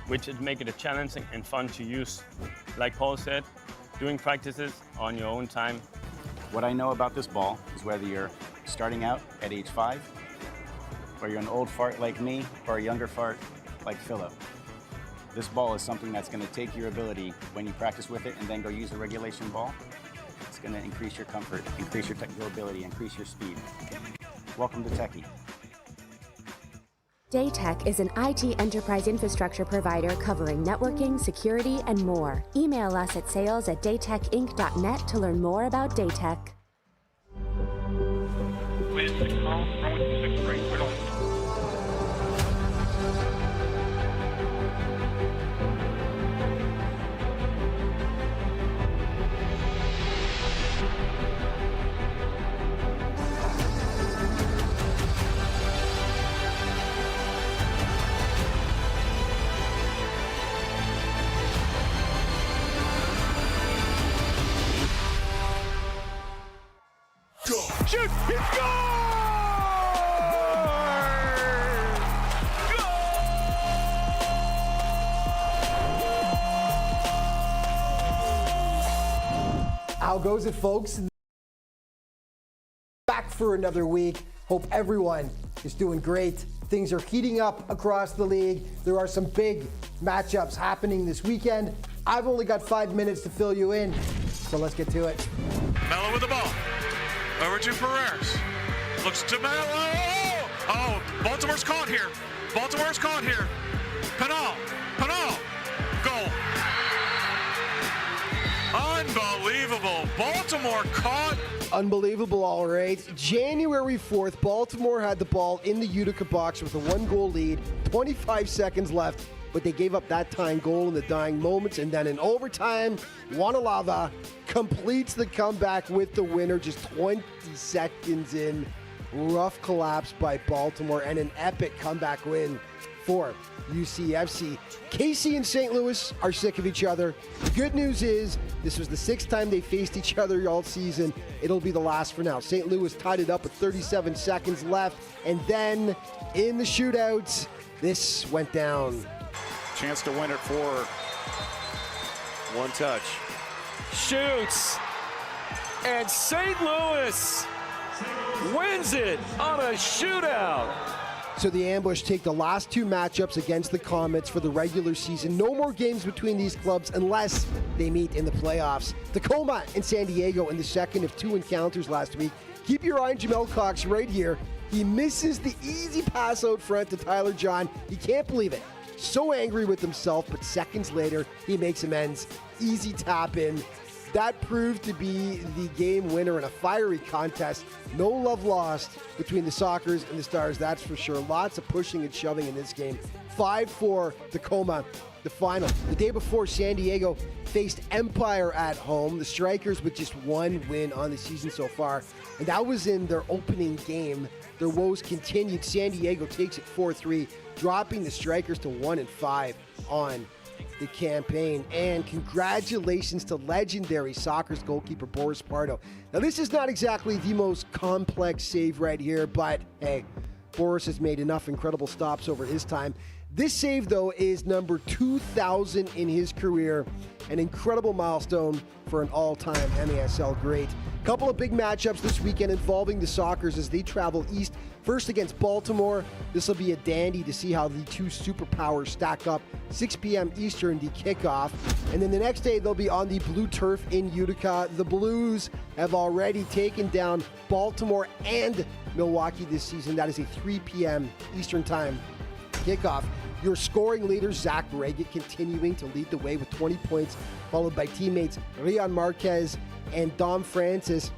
which would make it challenging and fun to use. Like Paul said, doing practices on your own time. What I know about this ball is whether you're starting out at age 5, or you're an old fart like me, or a younger fart like Philip. This ball is something that's going to take your ability when you practice with it and then go use a regulation ball. It's going to increase your comfort, increase your technical ability, increase your speed. Welcome to Techie. Daytech is an IT enterprise infrastructure provider covering networking, security, and more. Email us at sales@daytechinc.net to learn more about Daytech. Shoot! He How goes it, folks? Back for another week. Hope everyone is doing great. Things are heating up across the league. There are some big matchups happening this weekend. I've only got 5 minutes to fill you in, so let's get to it. Mello with the ball. Over to Perez. Looks to Mello. Oh, Baltimore's caught here. Baltimore's caught here. Penal. Goal. Unbelievable. Baltimore caught. Unbelievable, all right. January 4th, Baltimore had the ball in the Utica box with a 1-goal lead, 25 seconds left, but they gave up that tying goal in the dying moments, and then in overtime, Wanalava completes the comeback with the winner just 20 seconds in. Rough collapse by Baltimore and an epic comeback win for UCFC. Casey and St. Louis are sick of each other. The good news is this was the 6th time they faced each other all season. It'll be the last for now. St. Louis tied it up with 37 seconds left, and then in the shootouts, this went down. Chance to win it for one touch. Shoots, and St. Louis wins it on a shootout. So the Ambush take the last 2 matchups against the Comets for the regular season. No more games between these clubs unless they meet in the playoffs. Tacoma and San Diego in the second of 2 encounters last week. Keep your eye on Jamel Cox right here. He misses the easy pass out front to Tyler John. He can't believe it. So angry with himself, but seconds later, he makes amends. Easy tap in. That proved to be the game winner in a fiery contest. No love lost between the Sockers and the Stars, that's for sure. Lots of pushing and shoving in this game. 5-4 Tacoma, the final. The day before, San Diego faced Empire at home. The Strikers with just 1 win on the season so far, and that was in their opening game. Their woes continued. San Diego takes it 4-3, dropping the Strikers to 1-5 on the campaign. And congratulations to legendary Sockers goalkeeper Boris Pardo. Now, this is not exactly the most complex save right here, but hey, Boris has made enough incredible stops over his time. This save, though, is number 2,000 in his career, an incredible milestone for an all-time MASL great. Couple of big matchups this weekend involving the Sockers as they travel east. First against Baltimore. This will be a dandy to see how the 2 superpowers stack up. 6 p.m. Eastern, the kickoff. And then the next day, they'll be on the blue turf in Utica. The Blues have already taken down Baltimore and Milwaukee this season. That is a 3 p.m. Eastern time kickoff. Your scoring leader, Zach Reggett, continuing to lead the way with 20 points, followed by teammates Rian Marquez and Dom Francis,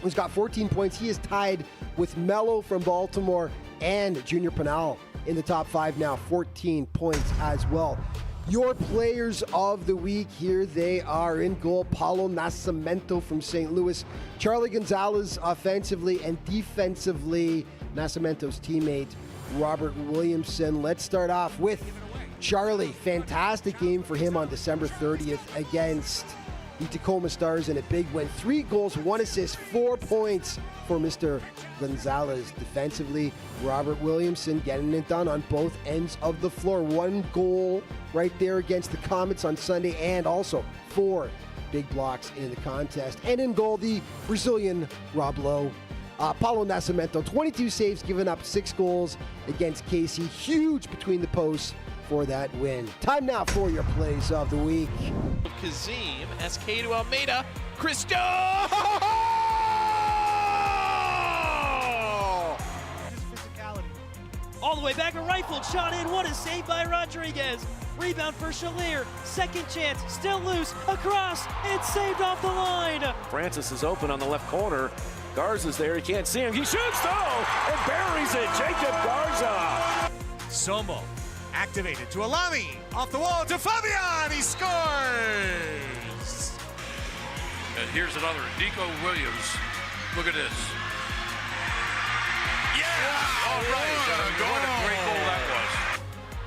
who's got 14 points. He is tied with Mello from Baltimore and Junior Penal in the top 5 now, 14 points as well. Your players of the week, here they are. In goal, Paulo Nascimento from St. Louis. Charlie Gonzalez offensively, and defensively, Nascimento's teammate, Robert Williamson. Let's start off with Charlie. Fantastic game for him on December 30th against the Tacoma Stars in a big win. 3 goals, 1 assist, 4 points for Mr. Gonzalez. Defensively, Robert Williamson getting it done on both ends of the floor. 1 goal right there against the Comets on Sunday, and also 4 big blocks in the contest. And in goal, the Brazilian Rob Lowe. Paulo Nascimento, 22 saves, giving up 6 goals against KC. Huge between the posts for that win. Time now for your plays of the week. Kazim, SK to Almeida, Cristo! All the way back, a rifled shot in. What a save by Rodriguez. Rebound for Shaleer. Second chance, still loose, across. It's saved off the line. Francis is open on the left corner. Garza's there, he can't see him. He shoots though, and buries it. Jacob Garza. Somo activated to Alami. Off the wall to Fabian. He scores. And here's another, Nico Williams. Look at this. Yeah! All right. What a great goal that was.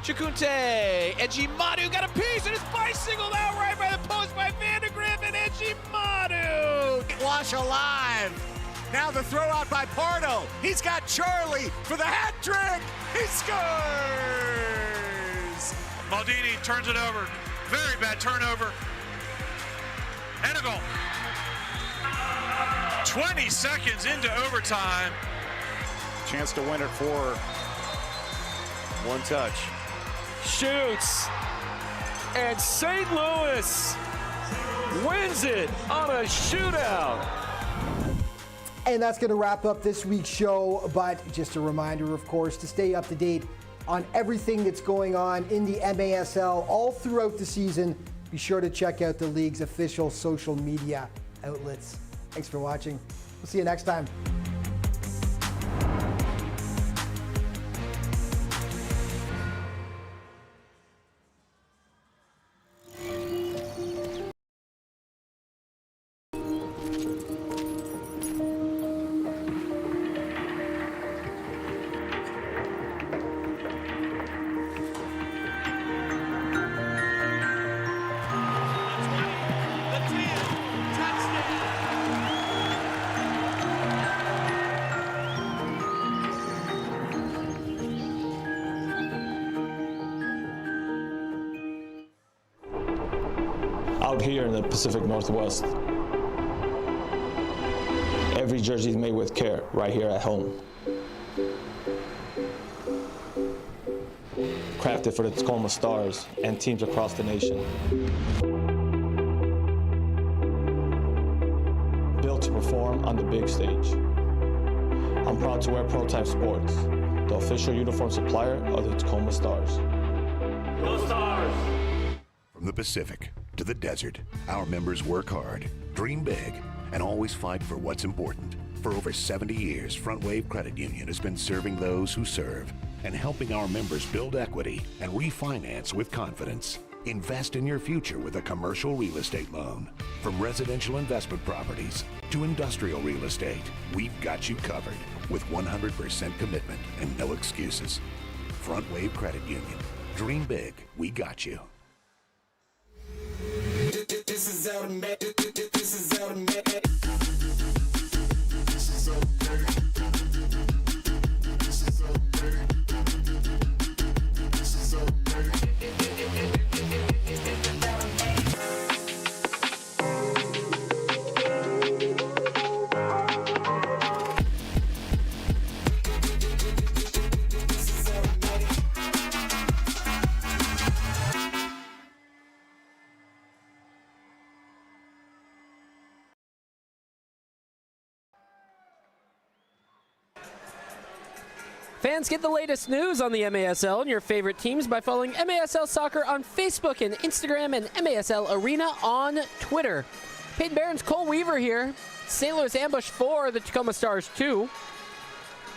Chikunte, Ejimadu got a piece, and it's bicycled out right by the post by Vandegrift, and Ejimadu. Wash alive. Now the throw out by Pardo. He's got Charlie for the hat trick. He scores. Maldini turns it over. Very bad turnover. And a goal. 20 seconds into overtime. Chance to win it for one touch. Shoots. And St. Louis wins it on a shootout. And that's going to wrap up this week's show. But just a reminder, of course, to stay up to date on everything that's going on in the MASL all throughout the season, be sure to check out the league's official social media outlets. Thanks for watching. We'll see you next time. Out here in the Pacific Northwest, every jersey is made with care right here at home. Crafted for the Tacoma Stars and teams across the nation. Built to perform on the big stage. I'm proud to wear Prototype Sports, the official uniform supplier of the Tacoma Stars. Go Stars! From the Pacific to the desert, our members work hard, dream big, and always fight for what's important. For over 70 years, Front Wave Credit Union has been serving those who serve and helping our members build equity and refinance with confidence. Invest in your future with a commercial real estate loan. From residential investment properties to industrial real estate, we've got you covered with 100% commitment and no excuses. Front Wave Credit Union. Dream big, we got you. This is automatic. This is automatic. This is Fans, get the latest news on the MASL and your favorite teams by following MASL Soccer on Facebook and Instagram and MASL Arena on Twitter. Peyton Barron's Cole Weaver here. St. Louis Ambush 4, the Tacoma Stars 2.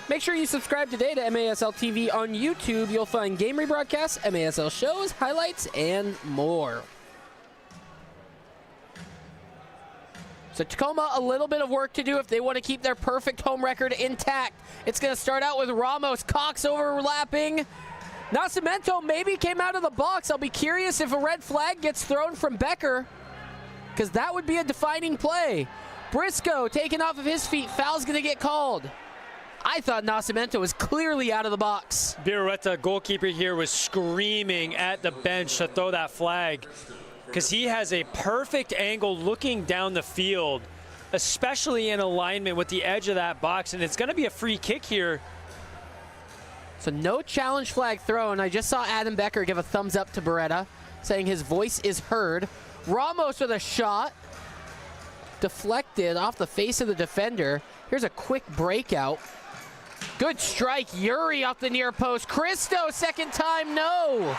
Make sure you subscribe today to MASL TV on YouTube. You'll find game rebroadcasts, MASL shows, highlights, and more. So Tacoma, a little bit of work to do if they want to keep their perfect home record intact. It's going to start out with Ramos, Cox overlapping. Nascimento maybe came out of the box. I'll be curious if a red flag gets thrown from Becker. because that would be a defining play. Briscoe taken off of his feet. Foul's going to get called. I thought Nascimento was clearly out of the box. Birrueta, goalkeeper here, was screaming at the bench to throw that flag because he has a perfect angle looking down the field, especially in alignment with the edge of that box, and it's going to be a free kick here. So no challenge flag thrown. I just saw Adam Becker give a thumbs up to Birrueta, saying his voice is heard. Ramos with a shot. Deflected off the face of the defender. Here's a quick breakout. Good strike. Yuri off the near post. Cristo, second time, no.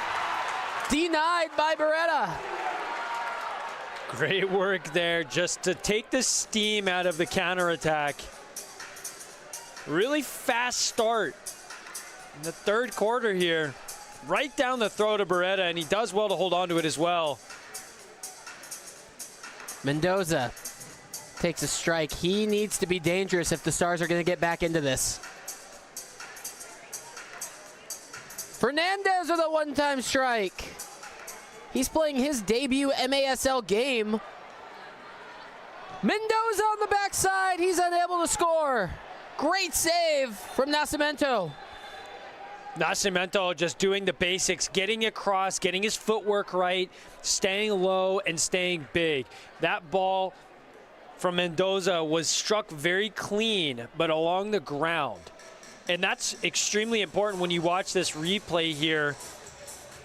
Denied by Birrueta. Great work there just to take the steam out of the counterattack. Really fast start in the third quarter here. Right down the throat of Birrueta, and he does well to hold on to it as well. Mendoza takes a strike. He needs to be dangerous if the Stars are going to get back into this. Fernandez with a one-time strike. He's playing his debut MASL game. Mendoza on the backside. He's unable to score. Great save from Nascimento. Nascimento just doing the basics, getting across, getting his footwork right, staying low and staying big. That ball from Mendoza was struck very clean, but along the ground. And that's extremely important when you watch this replay here.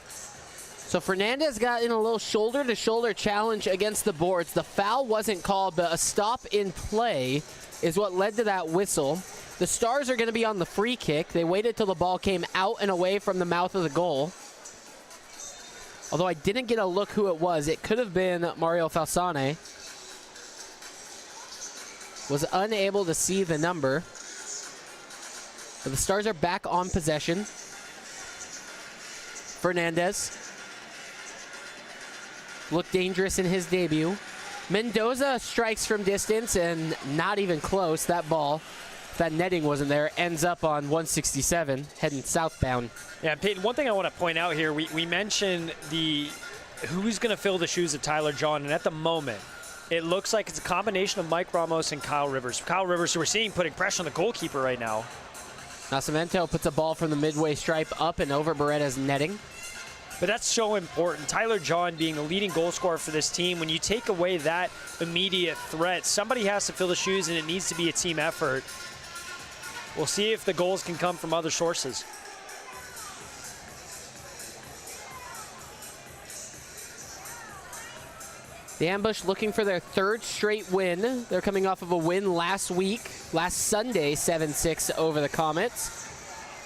So Fernandez got in a little shoulder-to-shoulder challenge against the boards. The foul wasn't called, but a stop in play is what led to that whistle. The Stars are going to be on the free kick. They waited till the ball came out and away from the mouth of the goal. Although I didn't get a look who it was. It could have been Mario Falsane. Was unable to see the number. But the Stars are back on possession. Fernandez looked dangerous in his debut. Mendoza strikes from distance and not even close. That ball, if that netting wasn't there, ends up on 167 heading southbound. Yeah, Peyton, one thing I want to point out here, we mentioned who's going to fill the shoes of Tyler John, and at the moment, it looks like it's a combination of Mike Ramos and Kyle Rivers. Kyle Rivers, who we're seeing putting pressure on the goalkeeper right now. Nascimento puts a ball from the midway stripe up and over Birrueta's netting. But that's so important. Tyler John being the leading goal scorer for this team, when you take away that immediate threat, somebody has to fill the shoes, and it needs to be a team effort. We'll see if the goals can come from other sources. The Ambush looking for their third straight win. They're coming off of a win last Sunday, 7-6 over the Comets.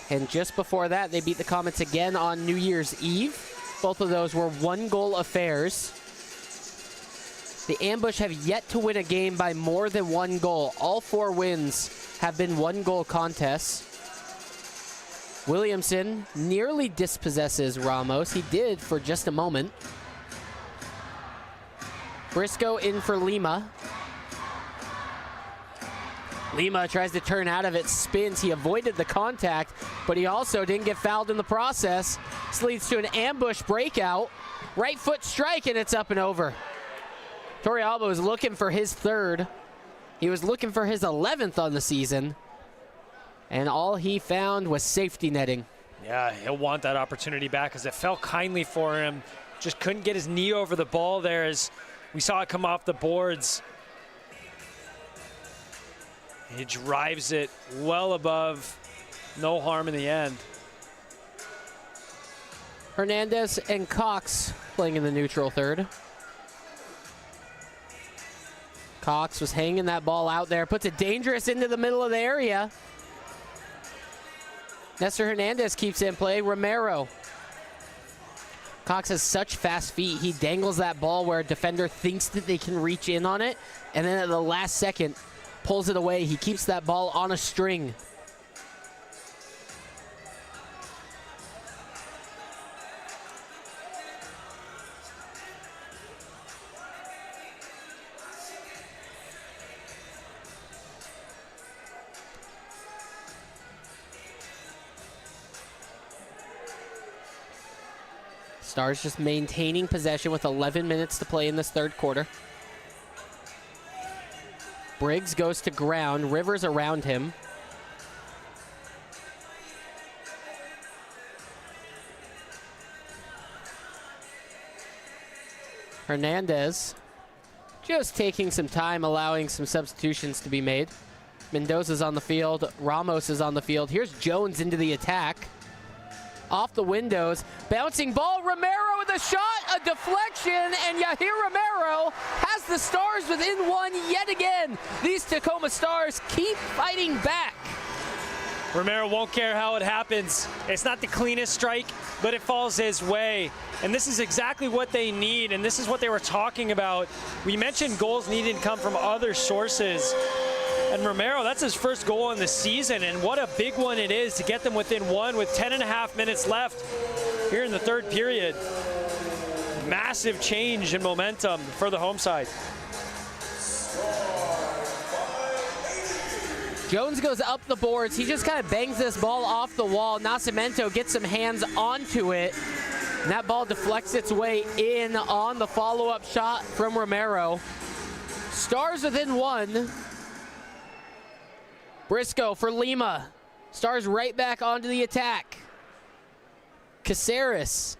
And just before that, they beat the Comets again on New Year's Eve. Both of those were one-goal affairs. The Ambush have yet to win a game by more than one goal. All 4 wins have been one-goal contests. Williamson nearly dispossesses Ramos. He did for just a moment. Briscoe in for Lima. Lima tries to turn out of it, spins. He avoided the contact, but he also didn't get fouled in the process. This leads to an Ambush breakout. Right foot strike, and it's up and over. Torrealba was looking for his third. He was looking for his 11th on the season, and all he found was safety netting. Yeah, he'll want that opportunity back because it fell kindly for him. Just couldn't get his knee over the ball there as we saw it come off the boards. He drives it well above. No harm in the end. Hernandez and Cox playing in the neutral third. Cox was hanging that ball out there, puts it dangerous into the middle of the area. Nestor Hernandez keeps it in play. Romero. Cox has such fast feet. He dangles that ball where a defender thinks that they can reach in on it, and then at the last second, pulls it away. He keeps that ball on a string. Stars just maintaining possession with 11 minutes to play in this third quarter. Briggs goes to ground. Rivers around him. Hernandez just taking some time, allowing some substitutions to be made. Mendoza's on the field. Ramos is on the field. Here's Jones into the attack. Off the windows. Bouncing ball. Romero with a shot, a deflection, and Yahir Romero has the Stars within one yet again. These Tacoma Stars keep fighting back. Romero won't care how it happens. It's not the cleanest strike, but it falls his way. And this is exactly what they need, and this is what they were talking about. We mentioned goals needed to come from other sources. And Romero, that's his first goal in the season, and what a big one it is to get them within one with 10.5 minutes left here in the third period. Massive change in momentum for the home side. Jones goes up the boards. He just kind of bangs this ball off the wall. Nascimento gets some hands onto it. And that ball deflects its way in on the follow-up shot from Romero. Stars within one. Briscoe for Lima. Stars right back onto the attack. Caceres.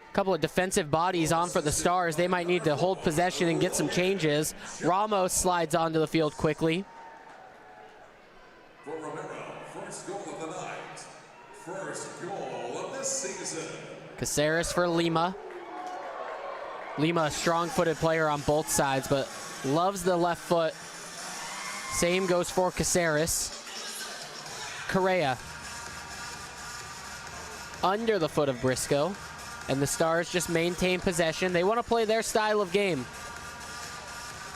A couple of defensive bodies on for the Stars. They might need to hold possession and get some changes. Ramos slides onto the field quickly. For Romero, first goal of the night. First goal of this season. Caceres for Lima. Lima, a strong-footed player on both sides, but loves the left foot. Same goes for Caceres. Correa. Under the foot of Briscoe. And the Stars just maintain possession. They want to play their style of game.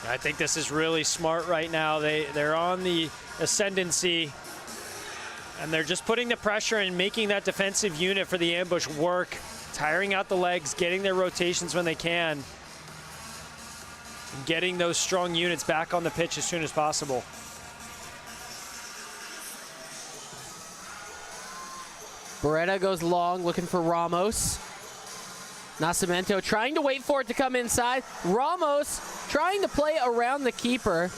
I think this is really smart right now. They're on the ascendancy, and they're just putting the pressure and making that defensive unit for the ambush work, tiring out the legs, getting their rotations when they can, and getting those strong units back on the pitch as soon as possible. Beretta goes long, looking for Ramos. Nascimento trying to wait for it to come inside. Ramos trying to play around the keeper.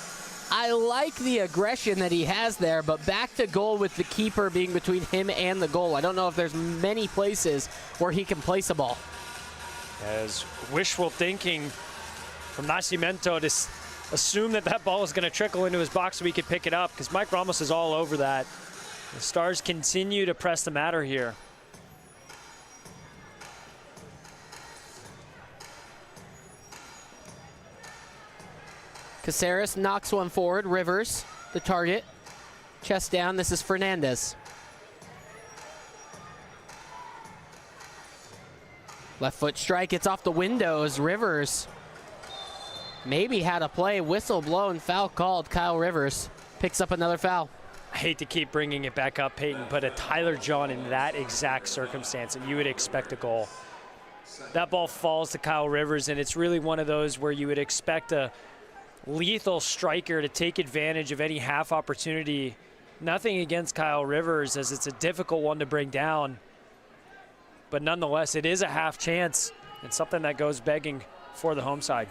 I like the aggression that he has there, but back to goal with the keeper being between him and the goal. I don't know if there's many places where he can place a ball. As wishful thinking from Nascimento to assume that that ball is going to trickle into his box so he could pick it up, because Mike Ramos is all over that. The Stars continue to press the matter here. Caceres knocks one forward. Rivers, the target. Chest down. This is Fernandez. Left foot strike. It's off the windows. Rivers maybe had a play. Whistle blown. Foul called. Kyle Rivers picks up another foul. I hate to keep bringing it back up, Peyton, but a Tyler John in that exact circumstance, and you would expect a goal. That ball falls to Kyle Rivers, and it's really one of those where you would expect a lethal striker to take advantage of any half opportunity. Nothing against Kyle Rivers, as it's a difficult one to bring down. But nonetheless, it is a half chance and something that goes begging for the home side.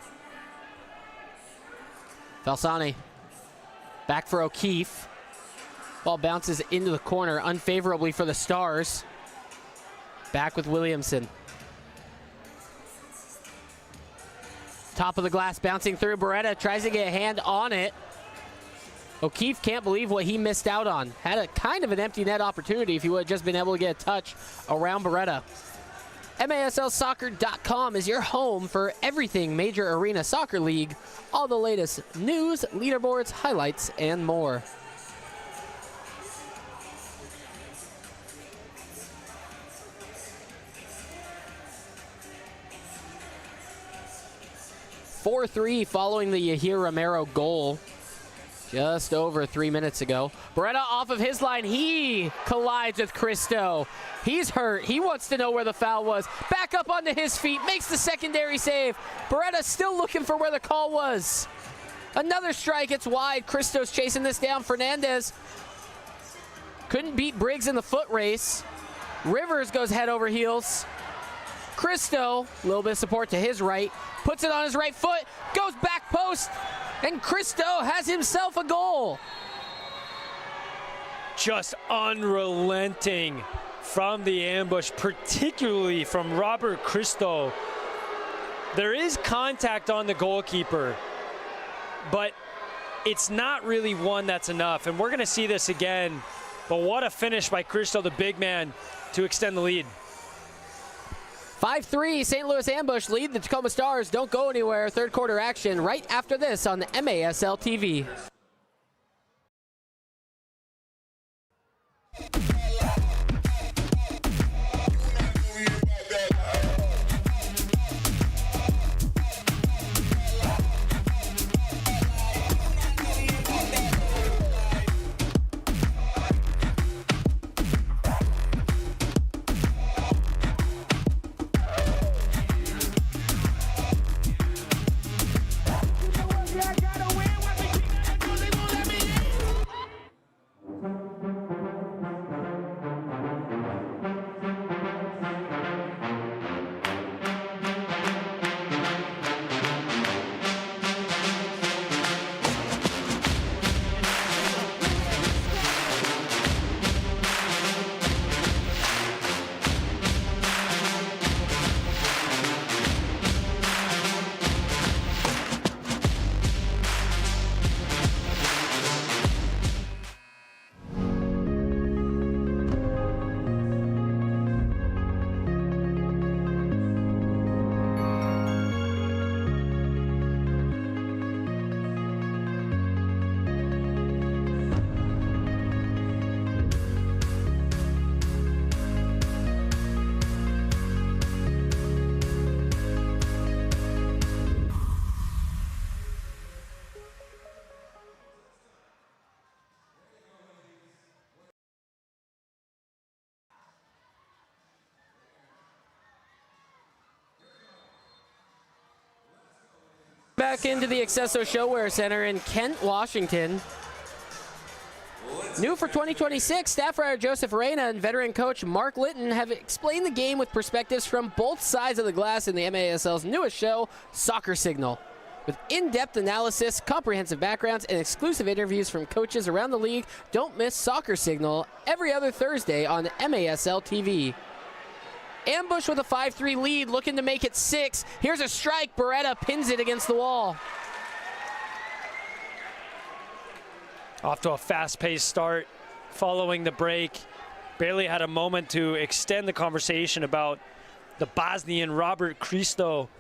Falsani back for O'Keefe. Ball bounces into the corner unfavorably for the Stars. Back with Williamson. Top of the glass bouncing through. Beretta tries to get a hand on it. O'Keefe can't believe what he missed out on. Had a kind of an empty net opportunity if he would have just been able to get a touch around Beretta. MASLsoccer.com is your home for everything Major Arena Soccer League. All the latest news, leaderboards, highlights, and more. .4-3 following the Yahir Romero goal just over 3 minutes ago. Beretta off of his line. He collides with Cristo. He's hurt. He wants to know where the foul was. Back up onto his feet. Makes the secondary save. Beretta still looking for where the call was. Another strike. It's wide. Cristo's chasing this down. Fernandez couldn't beat Briggs in the foot race. Rivers goes head over heels. Cristo, a little bit of support to his right, puts it on his right foot, goes back post, And Cristo has himself a goal. Just unrelenting from the ambush, particularly from Robert Cristo. There is contact on the goalkeeper, but it's not really one that's enough. And we're going to see this again. But what a finish by Cristo, the big man, to extend the lead. 5-3, St. Louis Ambush lead the Tacoma Stars. Don't go anywhere. Third quarter action right after this on the MASL TV. Back into the Accesso ShoWare Center in Kent, Washington. New for 2026, staff writer Joseph Reyna and veteran coach Mark Litton have explained the game with perspectives from both sides of the glass in the MASL's newest show, Soccer Signal. With in-depth analysis, comprehensive backgrounds, and exclusive interviews from coaches around the league, don't miss Soccer Signal every other Thursday on MASL TV. Ambush with a 5-3 lead, looking to make it 6. Here's a strike. Beretta pins it against the wall. Off to a fast-paced start following the break. Barely had a moment to extend the conversation about the Bosnian Robert Cristo.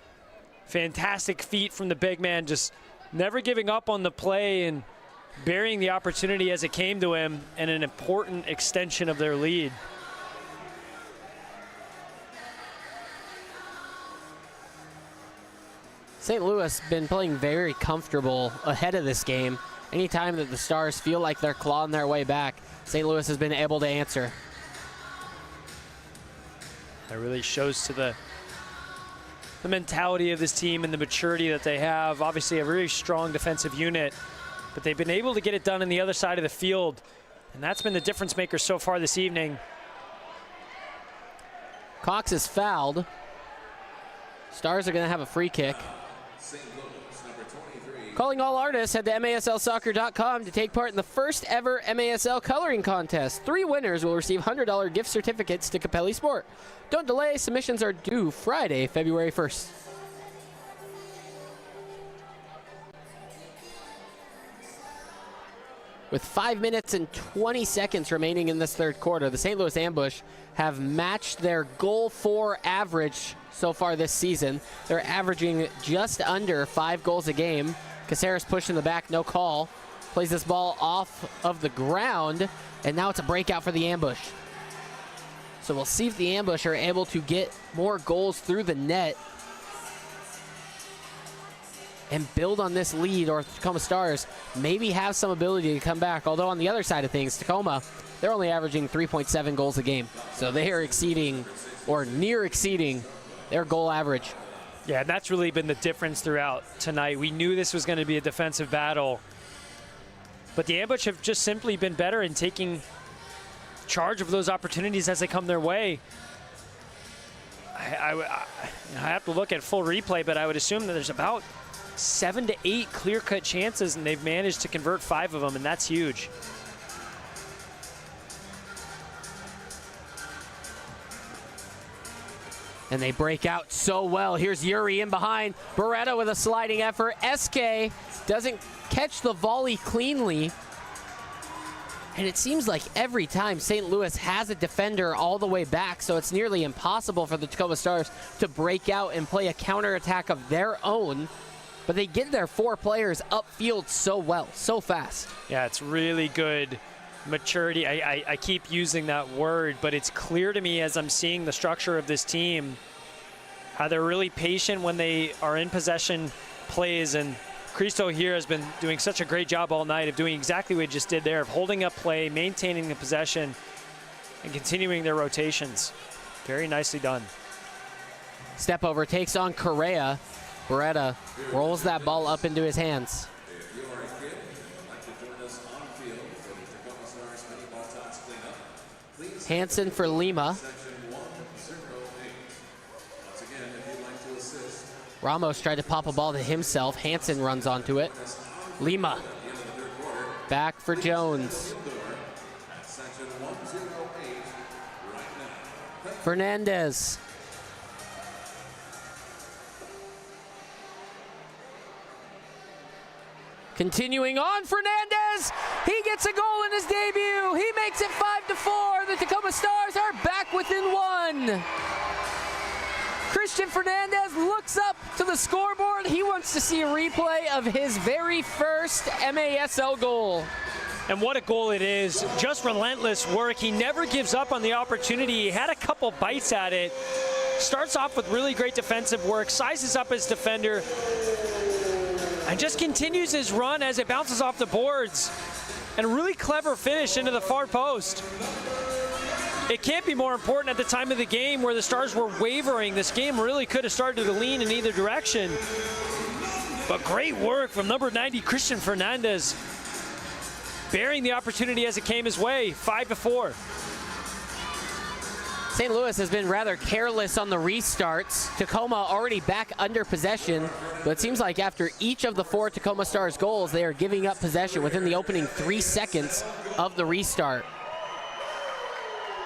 Fantastic feat from the big man, just never giving up on the play and burying the opportunity as it came to him, and an important extension of their lead. St. Louis been playing very comfortable ahead of this game. Anytime that the Stars feel like they're clawing their way back, St. Louis has been able to answer. That really shows to the mentality of this team and the maturity that they have. Obviously a very strong defensive unit, but they've been able to get it done on the other side of the field, and that's been the difference maker so far this evening. Cox is fouled. Stars are going to have a free kick. Calling all artists, head to MASLsoccer.com to take part in the first ever MASL coloring contest. 3 winners will receive $100 gift certificates to Capelli Sport. Don't delay, submissions are due Friday, February 1st. With 5 minutes and 20 seconds remaining in this third quarter, the St. Louis Ambush have matched their goal for average so far this season. They're averaging just under 5 goals a game. Caceres pushed in the back, no call. Plays this ball off of the ground, and now it's a breakout for the Ambush. So we'll see if the Ambush are able to get more goals through the net and build on this lead, or Tacoma Stars maybe have some ability to come back. Although on the other side of things, Tacoma, they're only averaging 3.7 goals a game. So they are exceeding, or near exceeding, their goal average. Yeah, that's really been the difference throughout tonight. We knew this was going to be a defensive battle, but the Ambush have just simply been better in taking charge of those opportunities as they come their way. I have to look at full replay, but I would assume that there's about 7 to 8 clear-cut chances, and they've managed to convert 5 of them, and that's huge. And they break out so well. Here's Yuri in behind. Beretta with a sliding effort. SK doesn't catch the volley cleanly. And it seems like every time St. Louis has a defender all the way back, so it's nearly impossible for the Tacoma Stars to break out and play a counterattack of their own. But they get their 4 players upfield so well, so fast. Yeah, it's really good maturity. I keep using that word, but it's clear to me as I'm seeing the structure of this team, how they're really patient when they are in possession plays. And Cristo here has been doing such a great job all night of doing exactly what he just did there, of holding up play, maintaining the possession, and continuing their rotations. Very nicely done. Step over, takes on Correa. Beretta rolls that ball up into his hands. Hansen for Lima. Ramos tried to pop a ball to himself. Hansen runs onto it. Lima. Back for Jones. Fernandez. Continuing on, Fernandez, he gets a goal in his debut. He makes it 5-4. The Tacoma Stars are back within 1. Christian Fernandez looks up to the scoreboard. He wants to see a replay of his very first MASL goal. And what a goal it is. Just relentless work. He never gives up on the opportunity. He had a couple bites at it. Starts off with really great defensive work, sizes up his defender, and just continues his run as it bounces off the boards. And a really clever finish into the far post. It can't be more important at the time of the game where the Stars were wavering. This game really could have started to lean in either direction. But great work from number 90, Christian Fernandez, bearing the opportunity as it came his way. 5-4. St. Louis has been rather careless on the restarts. Tacoma already back under possession, but it seems like after each of the 4 Tacoma Stars goals, they are giving up possession within the opening 3 seconds of the restart.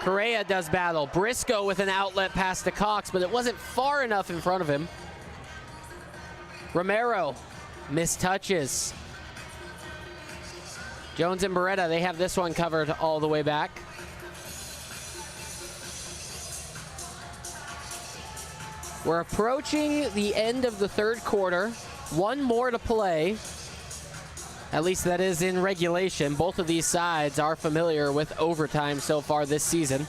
Correa does battle. Briscoe with an outlet pass to Cox, but it wasn't far enough in front of him. Romero mistouches. Jones and Beretta, they have this one covered all the way back. We're approaching the end of the 3rd quarter. 1 more to play. At least that is in regulation. Both of these sides are familiar with overtime so far this season.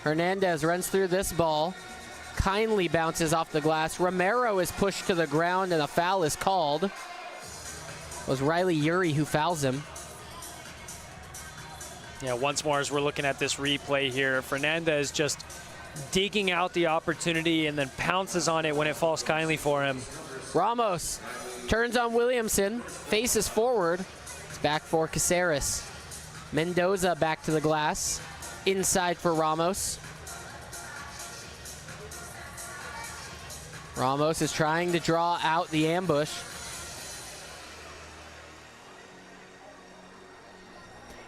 Hernandez runs through this ball. Kindly bounces off the glass. Romero is pushed to the ground and a foul is called. It was Riley Yuri who fouls him. Yeah, once more as we're looking at this replay here, Fernandez just digging out the opportunity and then pounces on it when it falls kindly for him. Ramos turns on Williamson, faces forward. It's back for Caceres. Mendoza back to the glass. Inside for Ramos. Ramos is trying to draw out the ambush.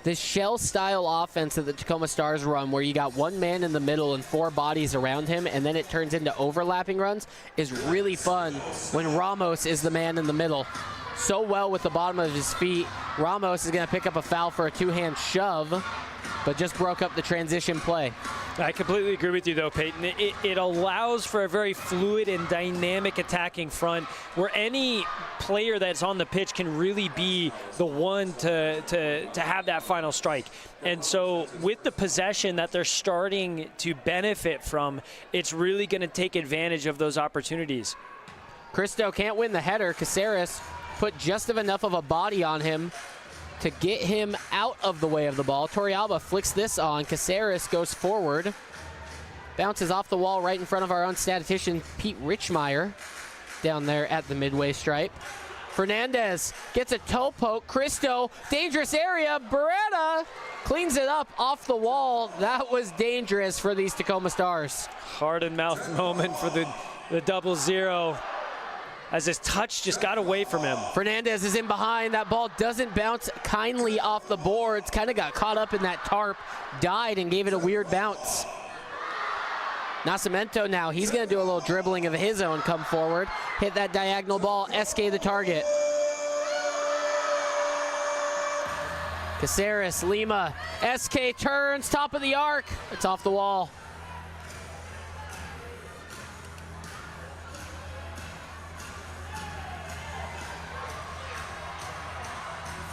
This shell-style offense that the Tacoma Stars run, where you got 1 man in the middle and 4 bodies around him, and then it turns into overlapping runs, is really fun when Ramos is the man in the middle. So well with the bottom of his feet. Ramos is going to pick up a foul for a 2-hand shove, but just broke up the transition play. I completely agree with you, though, Peyton. It allows for a very fluid and dynamic attacking front where any player that's on the pitch can really be the one to have that final strike. And so with the possession that they're starting to benefit from, it's really going to take advantage of those opportunities. Cristo can't win the header. Caceres put just enough of a body on him to get him out of the way of the ball. Torrealba flicks this on. Caceres goes forward. Bounces off the wall right in front of our own statistician, Pete Richmeyer, down there at the midway stripe. Fernandez gets a toe poke. Cristo, dangerous area. Beretta cleans it up off the wall. That was dangerous for these Tacoma Stars. Heart and mouth moment for the 0-0 as his touch just got away from him. Fernandez is in behind. That ball doesn't bounce kindly off the boards. Kind of got caught up in that tarp, died, and gave it a weird bounce. Nascimento now, he's going to do a little dribbling of his own, come forward, hit that diagonal ball, SK the target. Caceres, Lima, SK turns, top of the arc, it's off the wall.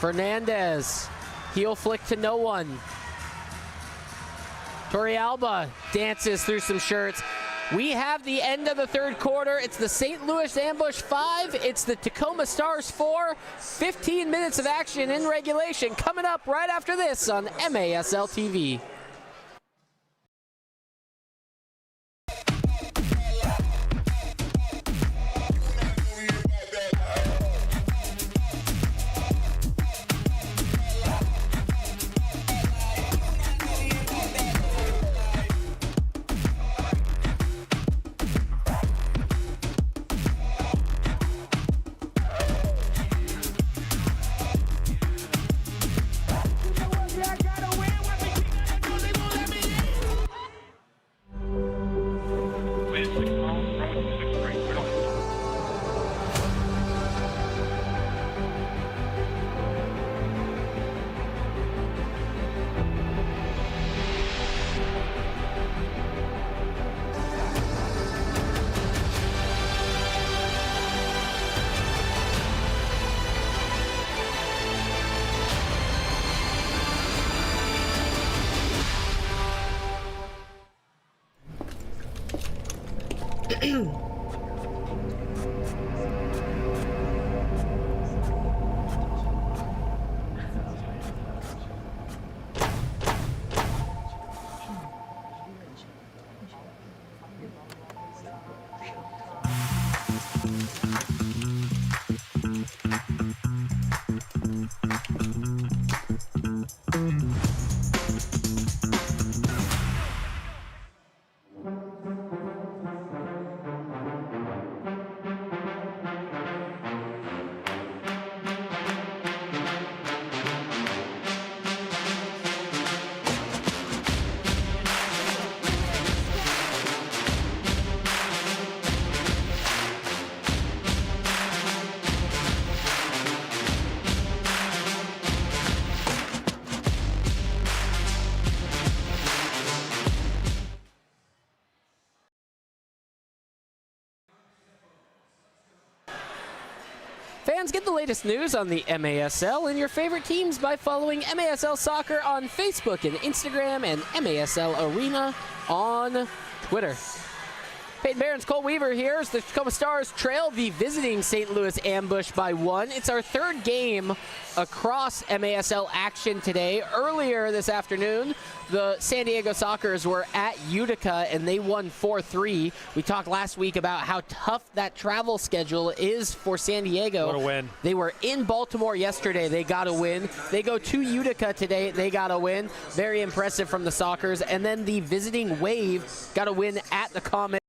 Fernandez, heel flick to no one. Torrealba dances through some shirts. We have the end of the third quarter. It's the St. Louis Ambush 5. It's the Tacoma Stars 4. 15 minutes of action in regulation coming up right after this on MASL TV. Fans, get the latest news on the MASL and your favorite teams by following MASL Soccer on Facebook and Instagram and MASL Arena on Twitter. Peyton Barron's Cole Weaver here as the Tacoma Stars trail the visiting St. Louis Ambush by 1. It's our third game across MASL action today. Earlier this afternoon, the San Diego Sockers were at Utica and they won 4-3. We talked last week about how tough that travel schedule is for San Diego. What a win. They were in Baltimore yesterday. They got a win. They go to Utica today. They got a win. Very impressive from the Sockers. And then the visiting Wave got a win at the Comet.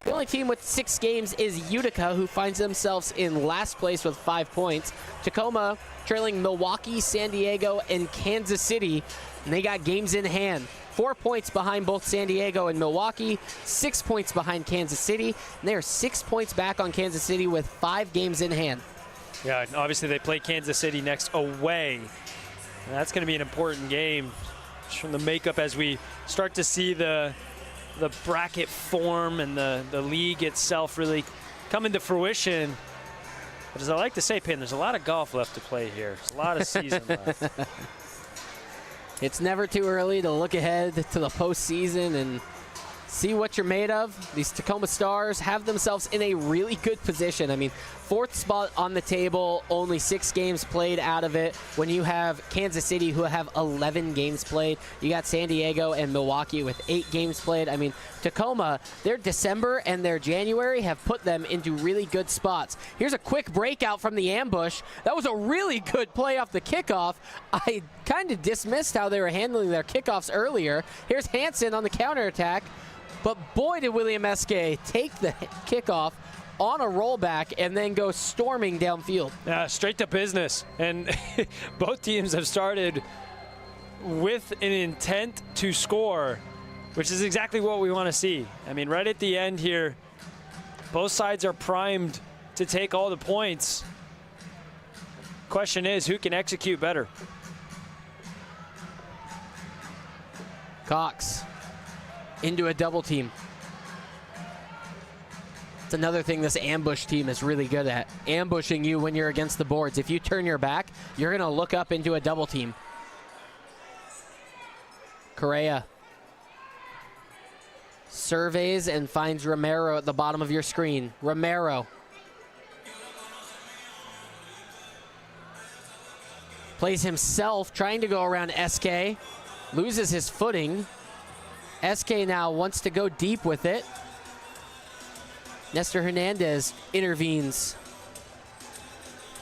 The only team with 6 games is Utica, who finds themselves in last place with 5 points. Tacoma trailing Milwaukee, San Diego, and Kansas City, and they got games in hand. 4 points behind both San Diego and Milwaukee, 6 points behind Kansas City, and they are 6 points back on Kansas City with 5 games in hand. Yeah, and obviously they play Kansas City next away. And that's going to be an important game from the makeup as we start to see the bracket form and the league itself really come into fruition. But as I like to say, Pin, there's a lot of golf left to play here. There's a lot of season left. It's never too early to look ahead to the postseason and see what you're made of. These Tacoma Stars have themselves in a really good position. I mean, 4th spot on the table, only 6 games played out of it. When you have Kansas City, who have 11 games played, you got San Diego and Milwaukee with 8 games played. I mean, Tacoma, their December and their January have put them into really good spots. Here's a quick breakout from the ambush. That was a really good play off the kickoff. I kind of dismissed how they were handling their kickoffs earlier. Here's Hansen on the counterattack. But boy, did William Esque take the kickoff on a rollback and then go storming downfield. Yeah, straight to business. And both teams have started with an intent to score, which is exactly what we want to see. I mean, right at the end here, both sides are primed to take all the points. Question is, who can execute better? Cox into a double team. It's another thing this ambush team is really good at. Ambushing you when you're against the boards. If you turn your back, you're going to look up into a double team. Correa surveys and finds Romero at the bottom of your screen. Romero plays himself, trying to go around SK. Loses his footing. SK now wants to go deep with it. Nestor Hernandez intervenes.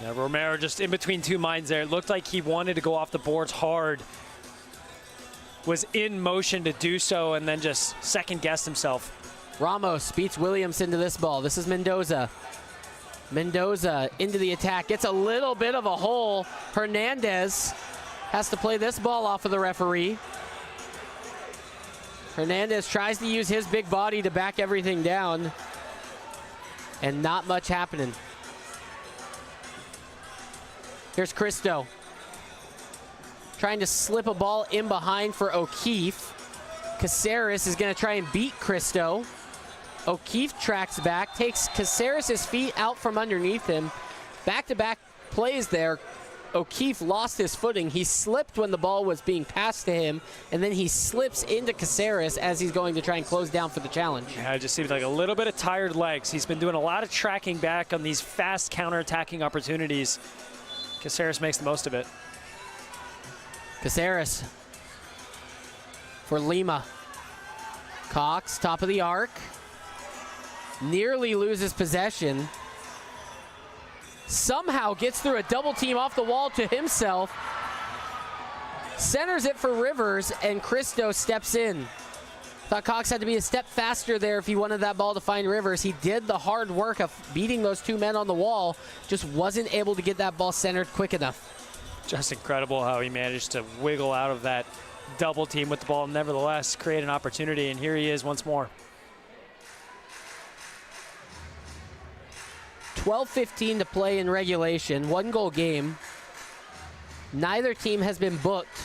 Yeah, Romero just in between 2 minds there. It looked like he wanted to go off the boards hard. Was in motion to do so and then just second-guessed himself. Ramos beats Williams into this ball. This is Mendoza. Mendoza into the attack. Gets a little bit of a hole. Hernandez has to play this ball off of the referee. Hernandez tries to use his big body to back everything down, and not much happening. Here's Cristo trying to slip a ball in behind for O'Keefe. Caceres is going to try and beat Cristo. O'Keefe tracks back, takes Caceres' feet out from underneath him. Back-to-back plays there. O'Keefe lost his footing. He slipped when the ball was being passed to him, and then he slips into Caceres as he's going to try and close down for the challenge. Yeah, it just seems like a little bit of tired legs. He's been doing a lot of tracking back on these fast counterattacking opportunities. Caceres makes the most of it. Caceres for Lima. Cox, top of the arc. Nearly loses possession. Somehow gets through a double team off the wall to himself. Centers it for Rivers, and Cristo steps in. Thought Cox had to be a step faster there if he wanted that ball to find Rivers. He did the hard work of beating those 2 men on the wall, just wasn't able to get that ball centered quick enough. Just incredible how he managed to wiggle out of that double team with the ball, nevertheless create an opportunity, and here he is once more. 12:15 to play in regulation, 1-goal game. Neither team has been booked.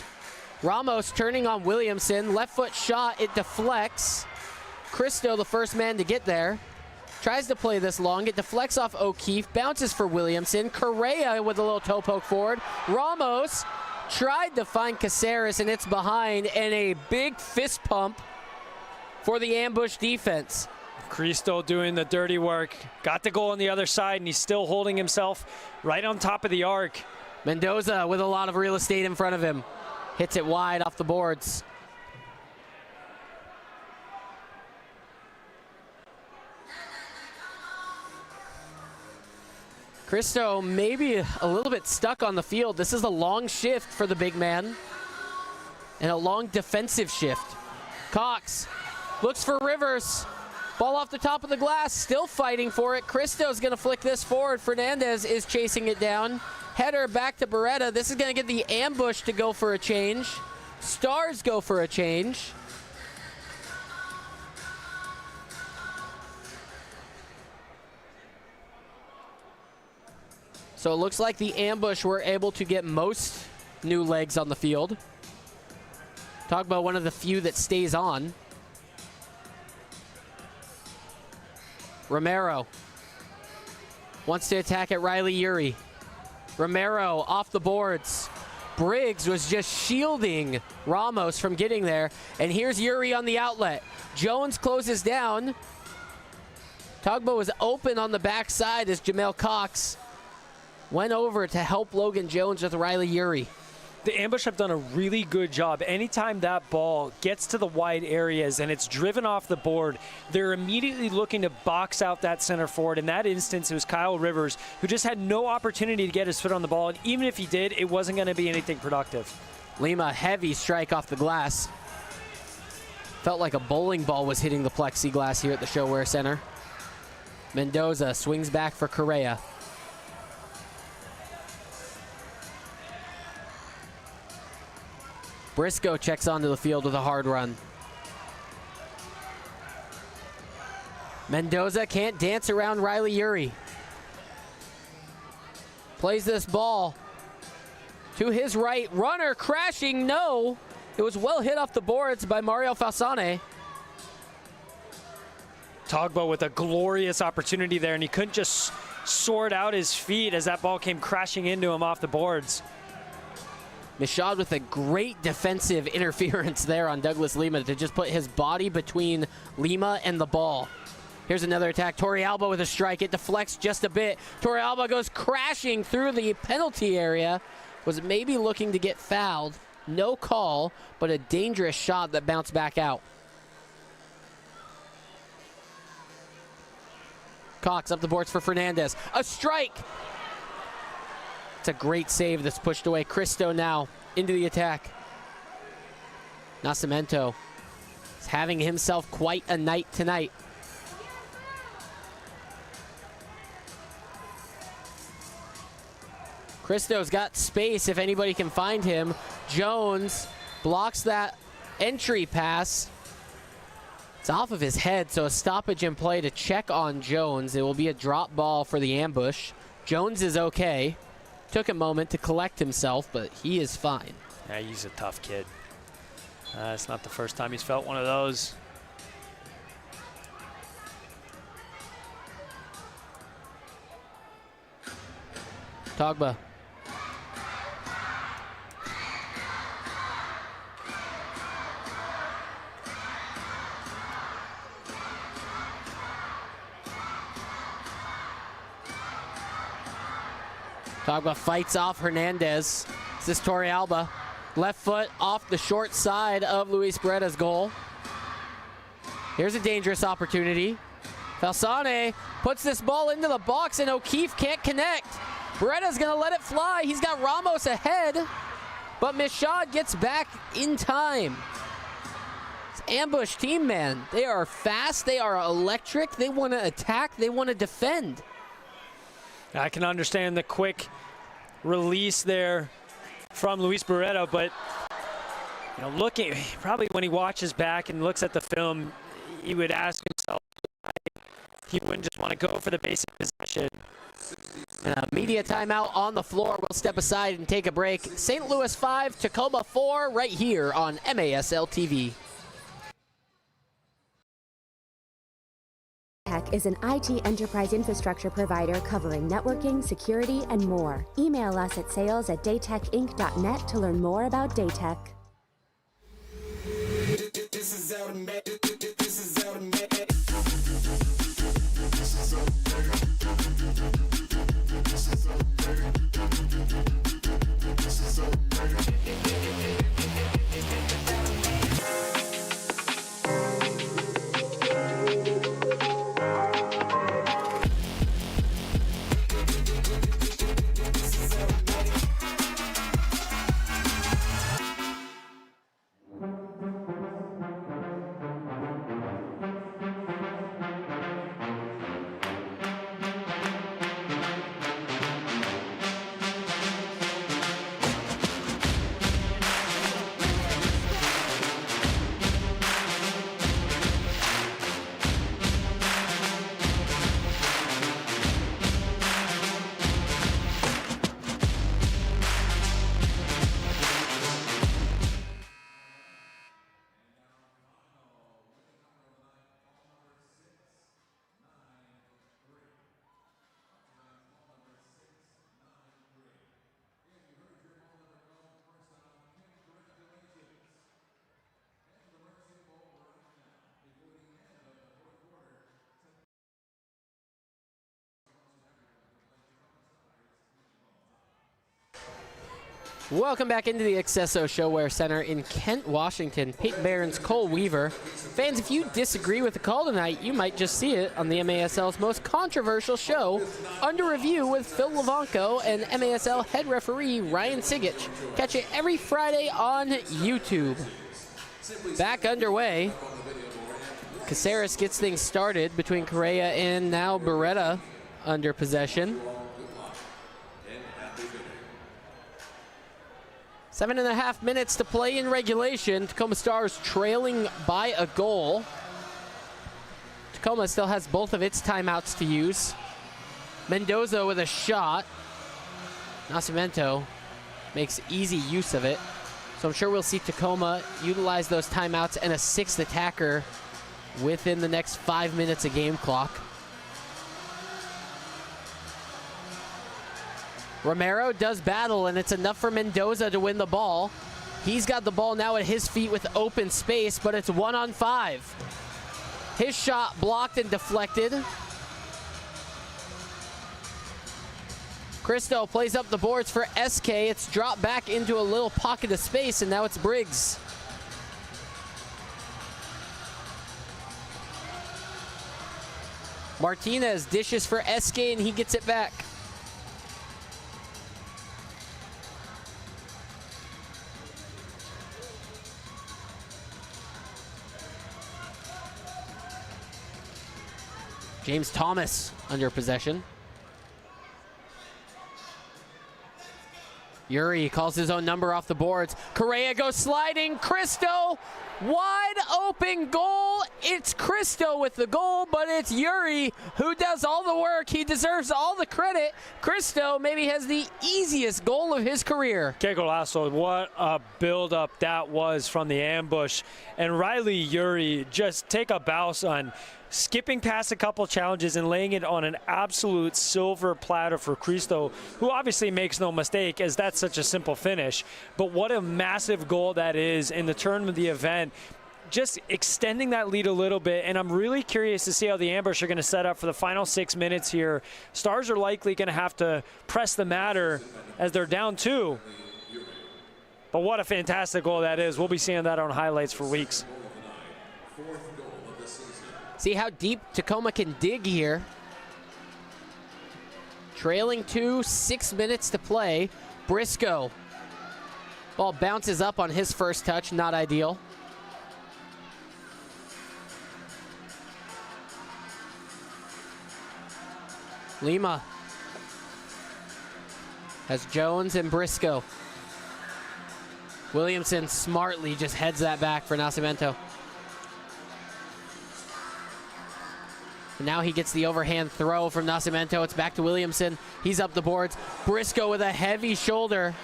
Ramos turning on Williamson, left foot shot, it deflects. Cristo, the first man to get there, tries to play this long, it deflects off O'Keefe, bounces for Williamson. Correa with a little toe poke forward. Ramos tried to find Caceres, and it's behind, and a big fist pump for the ambush defense. Cristo doing the dirty work. Got the goal on the other side, and he's still holding himself right on top of the arc. Mendoza with a lot of real estate in front of him. Hits it wide off the boards. Cristo maybe a little bit stuck on the field. This is a long shift for the big man, and a long defensive shift. Cox looks for Rivers. Ball off the top of the glass, still fighting for it. Cristo's going to flick this forward. Fernandez is chasing it down. Header back to Beretta. This is going to get the ambush to go for a change. Stars go for a change. So it looks like the ambush were able to get most new legs on the field. Talk about one of the few that stays on. Romero wants to attack at Riley Yuri. Romero off the boards. Briggs was just shielding Ramos from getting there. And here's Yuri on the outlet. Jones closes down. Togbo was open on the backside as Jamel Cox went over to help Logan Jones with Riley Yuri. The ambush have done a really good job. Anytime that ball gets to the wide areas and it's driven off the board, they're immediately looking to box out that center forward. In that instance, it was Kyle Rivers, who just had no opportunity to get his foot on the ball. And even if he did, it wasn't going to be anything productive. Lima, heavy strike off the glass. Felt like a bowling ball was hitting the plexiglass here at the ShoWare Center. Mendoza swings back for Correa. Briscoe checks onto the field with a hard run. Mendoza can't dance around Riley Yuri. Plays this ball to his right. Runner crashing, no. It was well hit off the boards by Mario Falsane. Togbo with a glorious opportunity there, and he couldn't just sort out his feet as that ball came crashing into him off the boards. Michaud with a great defensive interference there on Douglas Lima to just put his body between Lima and the ball. Here's another attack. Torrealba with a strike. It deflects just a bit. Torrealba goes crashing through the penalty area. Was maybe looking to get fouled. No call, but a dangerous shot that bounced back out. Cox up the boards for Fernandez. A strike! It's a great save that's pushed away. Cristo now into the attack. Nascimento is having himself quite a night tonight. Cristo's got space if anybody can find him. Jones blocks that entry pass. It's off of his head, so a stoppage in play to check on Jones. It will be a drop ball for the ambush. Jones is okay. Took a moment to collect himself, but he is fine. Yeah, he's a tough kid. It's not the first time he's felt one of those. Togba. Togba fights off Hernandez. This is Torrealba. Left foot off the short side of Luis Beretta's goal. Here's a dangerous opportunity. Falsane puts this ball into the box and O'Keefe can't connect. Beretta's gonna let it fly. He's got Ramos ahead, but Michaud gets back in time. It's ambush team, man. They are fast, they are electric, they wanna attack, they wanna defend. I can understand the quick release there from Luis Beretta, but you know, looking, probably when he watches back and looks at the film, he would ask himself why he wouldn't just want to go for the basic possession. Media timeout on the floor. We'll step aside and take a break. St. Louis 5, Tacoma 4, right here on MASL TV. Tech is an IT enterprise infrastructure provider covering networking, security, and more. Email us at sales@daytechinc.net to learn more about Daytech. This is automatic. This is automatic. Welcome back into the accesso ShoWare Center in Kent, Washington. Peyton Barron's Cole Weaver. Fans, if you disagree with the call tonight, you might just see it on the MASL's most controversial show, Under Review with Phil Levanco and MASL head referee Ryan Sigich. Catch it every Friday on YouTube. Back underway. Caceres gets things started between Correa and now Beretta under possession. 7.5 minutes to play in regulation. Tacoma Stars trailing by a goal. Tacoma still has both of its timeouts to use. Mendoza with a shot. Nascimento makes easy use of it. So I'm sure we'll see Tacoma utilize those timeouts and a sixth attacker within the next 5 minutes of game clock. Romero does battle, and it's enough for Mendoza to win the ball. He's got the ball now at his feet with open space, but it's 1-on-5. His shot blocked and deflected. Cristo plays up the boards for SK. It's dropped back into a little pocket of space, and now it's Briggs. Martinez dishes for SK, and he gets it back. James Thomas under possession. Yuri calls his own number off the boards. Correa goes sliding. Cristo, wide open goal. It's Cristo with the goal, but it's Yuri who does all the work. He deserves all the credit. Cristo maybe has the easiest goal of his career. Que golazo. What a build-up that was from the ambush. And Riley Yuri, just take a bow, son. Skipping past a couple challenges and laying it on an absolute silver platter for Cristo, who obviously makes no mistake, as that's such a simple finish. But what a massive goal that is in the turn of the event. Just extending that lead a little bit, and I'm really curious to see how the ambush are going to set up for the final 6 minutes here. Stars are likely going to have to press the matter as they're down 2. But what a fantastic goal that is. We'll be seeing that on highlights for weeks. See how deep Tacoma can dig here. Trailing 2, 6 minutes to play. Briscoe. Ball bounces up on his first touch, not ideal. Lima has Jones and Briscoe. Williamson smartly just heads that back for Nascimento. Now he gets the overhand throw from Nascimento. It's back to Williamson. He's up the boards. Briscoe with a heavy shoulder.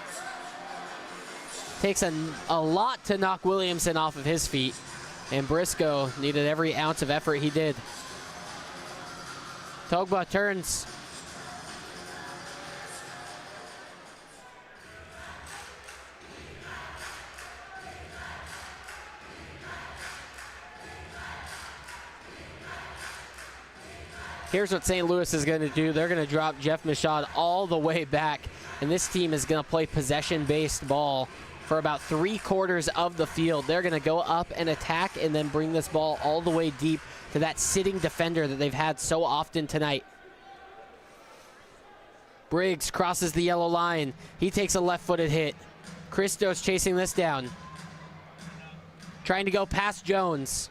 Takes a lot to knock Williamson off of his feet. And Briscoe needed every ounce of effort he did. Togba turns. Here's what St. Louis is going to do. They're going to drop Jeff Michaud all the way back, and this team is going to play possession-based ball for about 3/4 of the field. They're going to go up and attack and then bring this ball all the way deep to that sitting defender that they've had so often tonight. Briggs crosses the yellow line. He takes a left-footed hit. Cristo's chasing this down. Trying to go past Jones.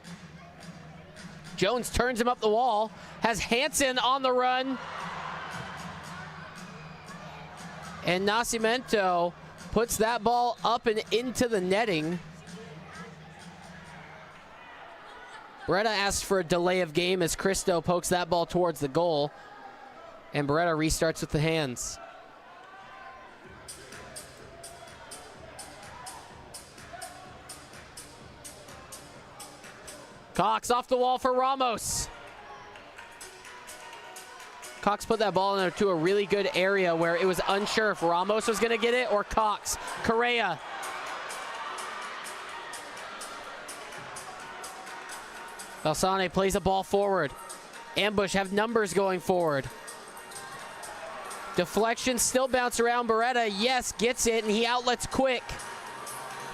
Jones turns him up the wall, has Hansen on the run. And Nascimento puts that ball up and into the netting. Beretta asks for a delay of game as Cristo pokes that ball towards the goal. And Beretta restarts with the hands. Cox off the wall for Ramos. Cox put that ball into a really good area where it was unsure if Ramos was going to get it or Cox. Correa. Balsane plays the ball forward. Ambush have numbers going forward. Deflection still bounce around. Beretta, yes, gets it, and he outlets quick.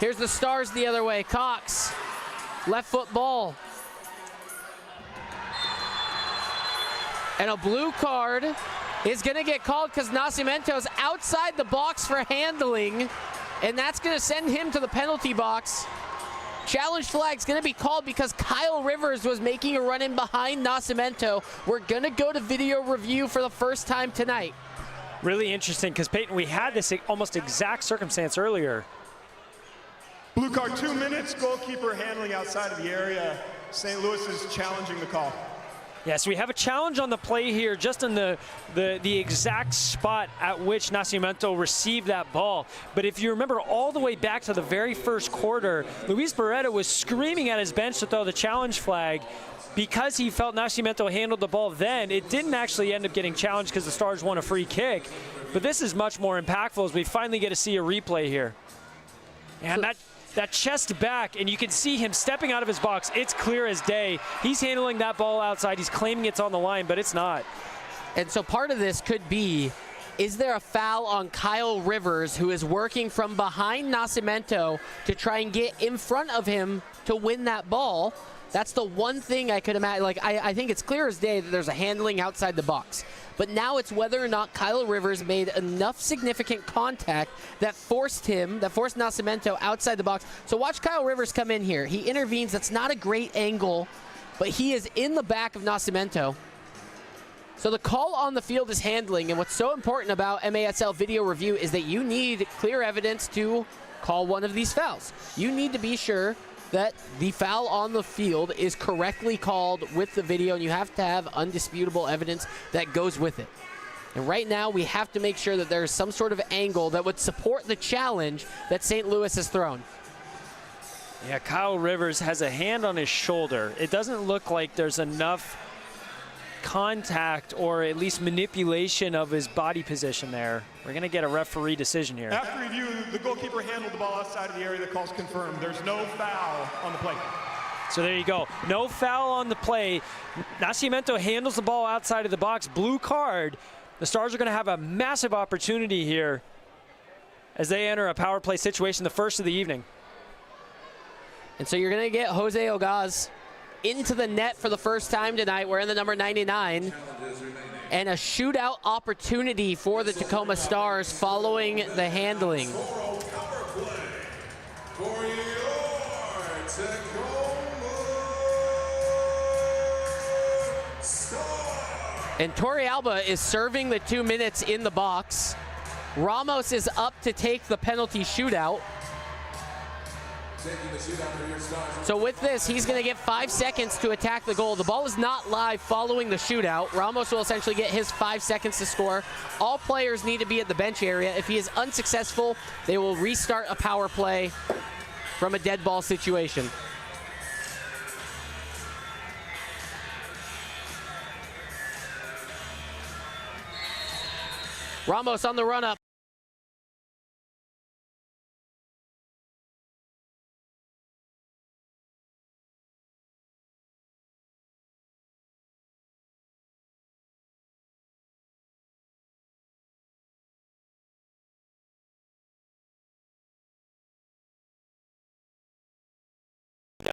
Here's the Stars the other way. Cox, left foot ball. And a blue card is going to get called because Nascimento's outside the box for handling, and that's going to send him to the penalty box. Challenge flag's going to be called because Kyle Rivers was making a run in behind Nascimento. We're going to go to video review for the first time tonight. Really interesting because, Peyton, we had this almost exact circumstance earlier. Blue card, 2 minutes, goalkeeper handling outside of the area. St. Louis is challenging the call. Yes, we have a challenge on the play here, just in the exact spot at which Nascimento received that ball. But if you remember all the way back to the very first quarter, Luis Beretta was screaming at his bench to throw the challenge flag. Because he felt Nascimento handled the ball then, it didn't actually end up getting challenged because the Stars won a free kick. But this is much more impactful as we finally get to see a replay here. And that chest back, and you can see him stepping out of his box. It's clear as day. He's handling that ball outside. He's claiming it's on the line, but it's not. And so part of this could be, is there a foul on Kyle Rivers, who is working from behind Nascimento to try and get in front of him to win that ball? That's the one thing I could imagine. Like, I think it's clear as day that there's a handling outside the box. But now it's whether or not Kyle Rivers made enough significant contact that forced Nascimento outside the box. So watch Kyle Rivers come in here. He intervenes. That's not a great angle, but he is in the back of Nascimento. So the call on the field is handling, and what's so important about MASL video review is that you need clear evidence to call one of these fouls. You need to be sure that the foul on the field is correctly called with the video, and you have to have undisputable evidence that goes with it. And right now, we have to make sure that there's some sort of angle that would support the challenge that St. Louis has thrown. Yeah, Kyle Rivers has a hand on his shoulder. It doesn't look like there's enough contact or at least manipulation of his body position there. We're going to get a referee decision here. After review, the goalkeeper handled the ball outside of the area. The call's confirmed. There's no foul on the play. So there you go. No foul on the play. Nascimento handles the ball outside of the box. Blue card. The Stars are going to have a massive opportunity here as they enter a power play situation, the first of the evening. And so you're going to get Jose Ogaz into the net for the first time tonight, wearing the number 99. And a shootout opportunity for the Tacoma Stars following the handling. And Torrealba is serving the 2 minutes in the box. Ramos is up to take the penalty shootout. So with this, he's going to get 5 seconds to attack the goal. The ball is not live following the shootout. Ramos will essentially get his 5 seconds to score. All players need to be at the bench area. If he is unsuccessful, they will restart a power play from a dead ball situation. Ramos on the run-up.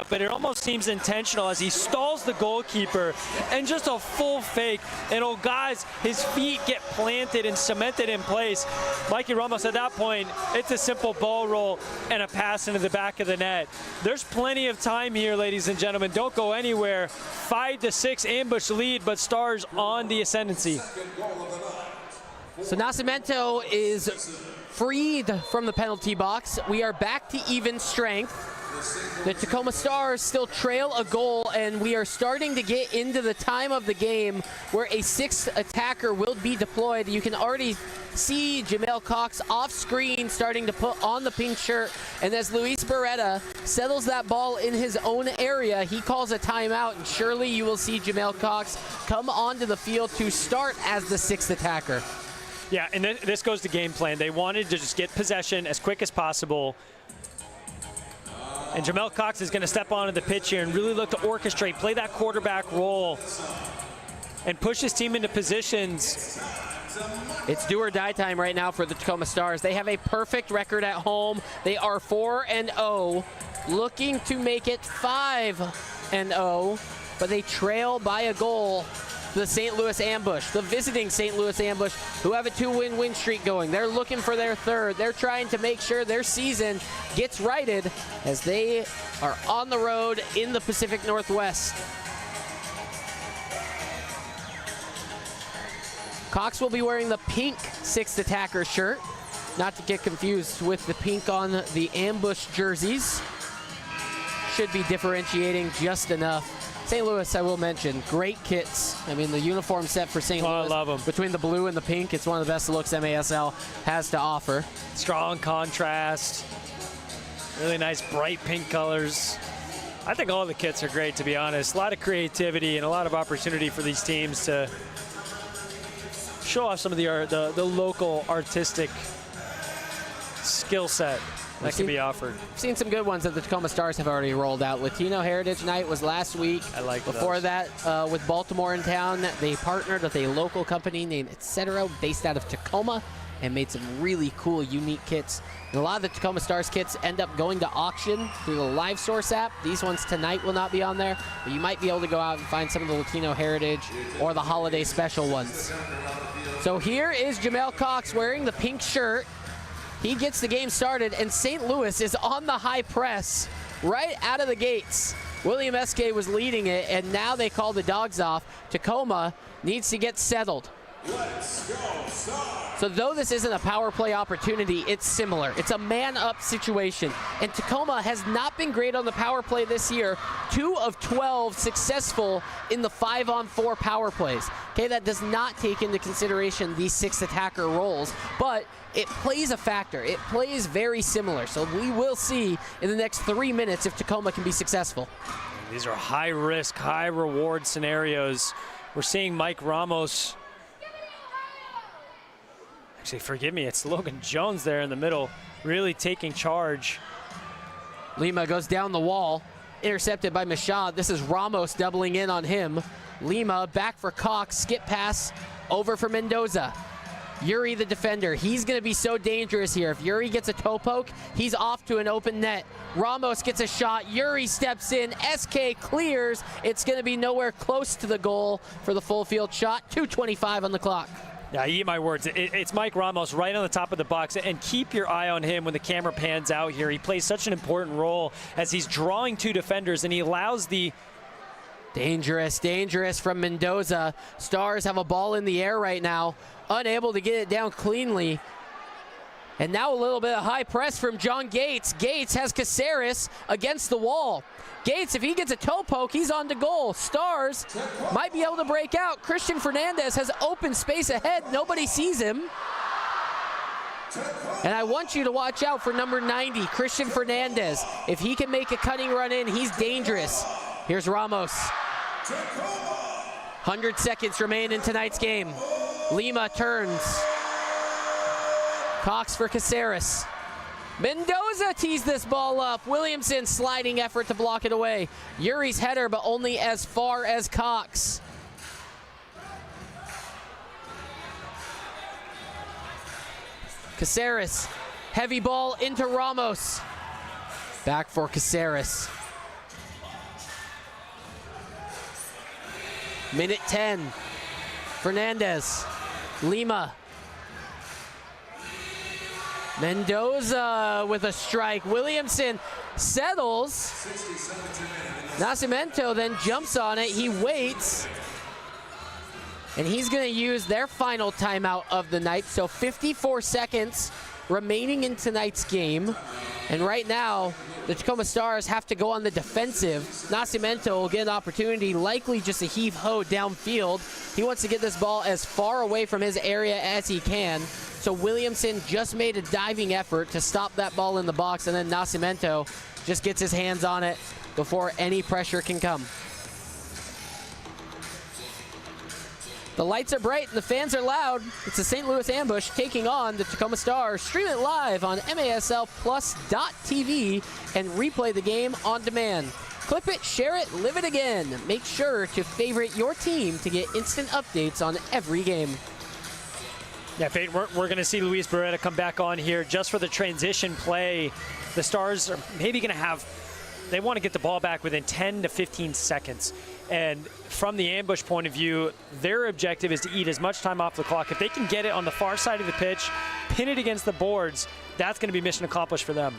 But it almost seems intentional as he stalls the goalkeeper and just a full fake. And oh guys, his feet get planted and cemented in place. Mikey Ramos at that point, it's a simple ball roll and a pass into the back of the net. There's plenty of time here, ladies and gentlemen. Don't go anywhere. 5-6 ambush lead, but Stars on the ascendancy. So Nascimento is freed from the penalty box. We are back to even strength. The Tacoma Stars still trail a goal, and we are starting to get into the time of the game where a sixth attacker will be deployed. You can already see Jamel Cox off screen starting to put on the pink shirt, and as Luis Beretta settles that ball in his own area, he calls a timeout, and surely you will see Jamel Cox come onto the field to start as the sixth attacker. Yeah, and then this goes to game plan. They wanted to just get possession as quick as possible. And Jamel Cox is going to step onto the pitch here and really look to orchestrate, play that quarterback role, and push his team into positions It's do or die time right now for the Tacoma Stars. They have a perfect record at home. They are 4-0, looking to make it 5-0, but they trail by a goal. The St. Louis Ambush, the visiting St. Louis Ambush, who have a 2-win streak going. They're looking for their third. They're trying to make sure their season gets righted as they are on the road in the Pacific Northwest. Cox will be wearing the pink 6th attacker shirt, not to get confused with the pink on the Ambush jerseys. Should be differentiating just enough. St. Louis, I will mention, great kits. I mean, the uniform set for St. Louis, I love them. Between the blue and the pink, it's one of the best looks MASL has to offer. Strong contrast, really nice bright pink colors. I think all the kits are great, to be honest. A lot of creativity and a lot of opportunity for these teams to show off some of the local artistic skill set that can be offered. I've seen some good ones that the Tacoma Stars have already rolled out. Latino Heritage Night was last week. I like Before those. that, with Baltimore in town, they partnered with a local company named Accesso, based out of Tacoma, and made some really cool, unique kits. And a lot of the Tacoma Stars kits end up going to auction through the Live Source app. These ones tonight will not be on there, but you might be able to go out and find some of the Latino Heritage or the holiday special ones. So here is Jamel Cox wearing the pink shirt. He gets the game started, and St. Louis is on the high press right out of the gates. William Eskay was leading it, and now they call the dogs off. Tacoma needs to get settled. Let's go, Stars! So though this isn't a power play opportunity, it's similar. It's a man-up situation, and Tacoma has not been great on the power play this year. 2 of 12 successful in the 5-on-4 power plays. Okay, that does not take into consideration these 6 attacker roles, but it plays a factor. It plays very similar. So we will see in the next 3 minutes if Tacoma can be successful. These are high-risk, high-reward scenarios. We're seeing Mike Ramos. Actually, forgive me, it's Logan Jones there in the middle, really taking charge. Lima goes down the wall, intercepted by Mashad. This is Ramos doubling in on him. Lima back for Cox, skip pass over for Mendoza. Yuri, the defender, he's going to be so dangerous here. If Yuri gets a toe poke, he's off to an open net. Ramos gets a shot. Yuri steps in. SK clears. It's going to be nowhere close to the goal for the full field shot. 2:25 on the clock. Yeah, eat my words. It's Mike Ramos right on the top of the box, and keep your eye on him when the camera pans out here. He plays such an important role as he's drawing 2 defenders, and he allows the... Dangerous from Mendoza. Stars have a ball in the air right now, unable to get it down cleanly. And now a little bit of high press from John Gates. Gates has Caceres against the wall. Gates, if he gets a toe poke, he's on to goal. Stars might be able to break out. Christian Fernandez has open space ahead. Nobody sees him. And I want you to watch out for number 90, Christian Fernandez. If he can make a cutting run in, he's dangerous. Here's Ramos. 100 seconds remain in tonight's game. Lima turns. Cox for Caceres. Mendoza tees this ball up. Williamson sliding effort to block it away. Yuri's header, but only as far as Cox. Caceres, heavy ball into Ramos. Back for Caceres. Minute 10. Fernandez. Lima. Mendoza with a strike. Williamson settles. Nascimento then jumps on it. He waits. And he's going to use their final timeout of the night. So 54 seconds remaining in tonight's game. And right now, the Tacoma Stars have to go on the defensive. Nascimento will get an opportunity, likely just a heave-ho downfield. He wants to get this ball as far away from his area as he can. So Williamson just made a diving effort to stop that ball in the box, and then Nascimento just gets his hands on it before any pressure can come. The lights are bright and the fans are loud. It's the St. Louis Ambush taking on the Tacoma Stars. Stream it live on MASLplus.tv and replay the game on demand. Clip it, share it, live it again. Make sure to favorite your team to get instant updates on every game. Yeah, Peyton, we're going to see Luis Beretta come back on here just for the transition play. The Stars are maybe going to they want to get the ball back within 10 to 15 seconds. And from the ambush point of view, their objective is to eat as much time off the clock. If they can get it on the far side of the pitch, pin it against the boards, that's going to be mission accomplished for them.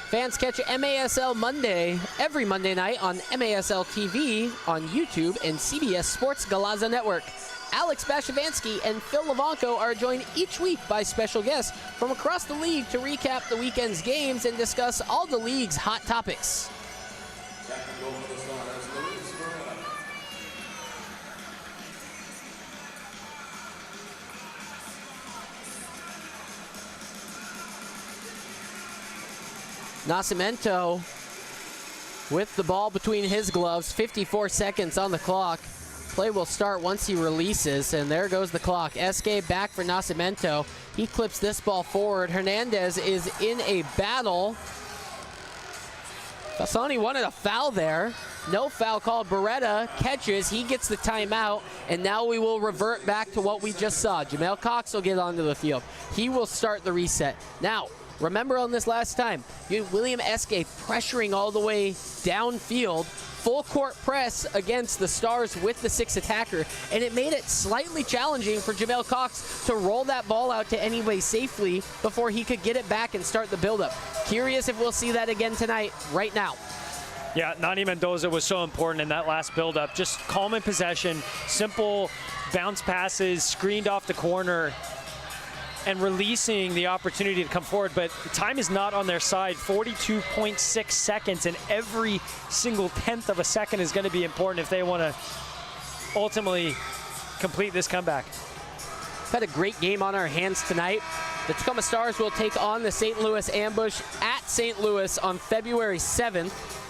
Fans catch MASL Monday every Monday night on MASL TV, on YouTube, and CBS Sports Galaza Network. Alex Bashavansky and Phil Levanko are joined each week by special guests from across the league to recap the weekend's games and discuss all the league's hot topics. Nascimento with the ball between his gloves, 54 seconds on the clock. Play will start once he releases, and there goes the clock. Esque back for Nascimento. He clips this ball forward. Hernandez is in a battle. Fasani wanted a foul there. No foul called. Beretta catches. He gets the timeout, and now we will revert back to what we just saw. Jamel Cox will get onto the field. He will start the reset. Now, remember on this last time, you had William Esque pressuring all the way downfield. Full court press against the Stars with the 6 attacker, and it made it slightly challenging for Jamel Cox to roll that ball out to anybody safely before he could get it back and start the buildup. Curious if we'll see that again tonight, right now. Yeah, Nani Mendoza was so important in that last buildup. Just calm in possession, simple bounce passes, screened off the corner, and releasing the opportunity to come forward, but time is not on their side. 42.6 seconds, and every single tenth of a second is going to be important if they want to ultimately complete this comeback. We've had a great game on our hands tonight. The Tacoma Stars will take on the St. Louis Ambush at St. Louis on February 7th.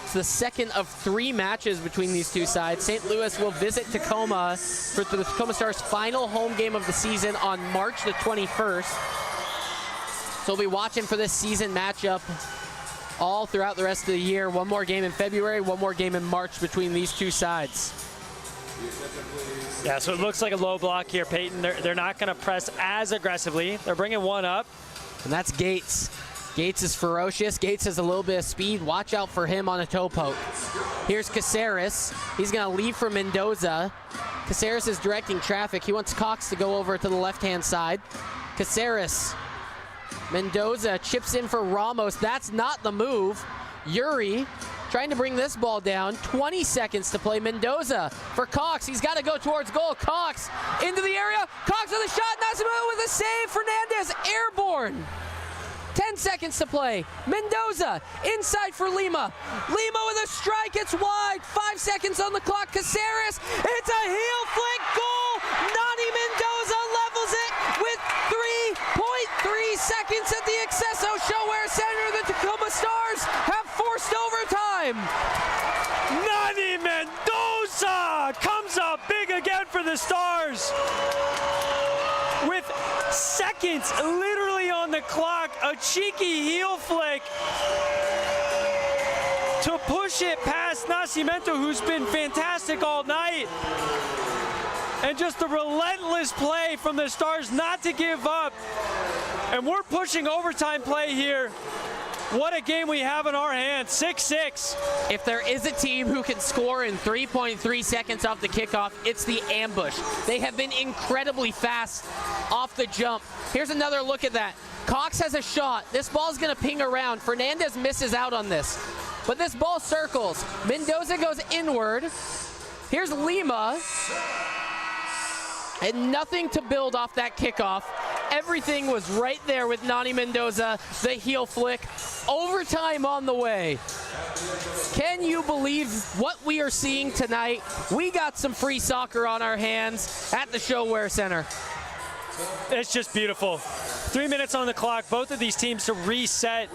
It's the second of 3 matches between these two sides. St. Louis will visit Tacoma for the Tacoma Stars' final home game of the season on March the 21st. So we'll be watching for this season matchup all throughout the rest of the year. One more game in February, one more game in March between these two sides. Yeah, so it looks like a low block here, Peyton. They're not going to press as aggressively. They're bringing one up. And that's Gates. Gates is ferocious. Gates has a little bit of speed. Watch out for him on a toe poke. Here's Caceres. He's going to leave for Mendoza. Caceres is directing traffic. He wants Cox to go over to the left-hand side. Caceres. Mendoza chips in for Ramos. That's not the move. Yuri trying to bring this ball down. 20 seconds to play. Mendoza for Cox. He's got to go towards goal. Cox into the area. Cox with a shot. Nascimento with a save. Fernandez airborne. 10 seconds to play. Mendoza inside for Lima. Lima with a strike. It's wide. 5 seconds on the clock. Caceres. It's a heel flick goal. Nani Mendoza levels it with 3.3 seconds at the accesso ShoWare Center. The Tacoma Stars have forced overtime. Nani Mendoza comes up big again for the Stars. With seconds literally on the clock, a cheeky heel flick to push it past Nascimento, who's been fantastic all night. And just the relentless play from the Stars not to give up. And we're pushing overtime play here. What a game we have in our hands, 6-6. If there is a team who can score in 3.3 seconds off the kickoff, it's the Ambush. They have been incredibly fast off the jump. Here's another look at that. Cox has a shot. This ball's gonna ping around. Fernandez misses out on this, but this ball circles. Mendoza goes inward. Here's Lima. And nothing to build off that kickoff. Everything was right there with Nani Mendoza, the heel flick. Overtime on the way. Can you believe what we are seeing tonight? We got some free soccer on our hands at the ShoWare Center. It's just beautiful. 3 minutes on the clock, both of these teams to reset.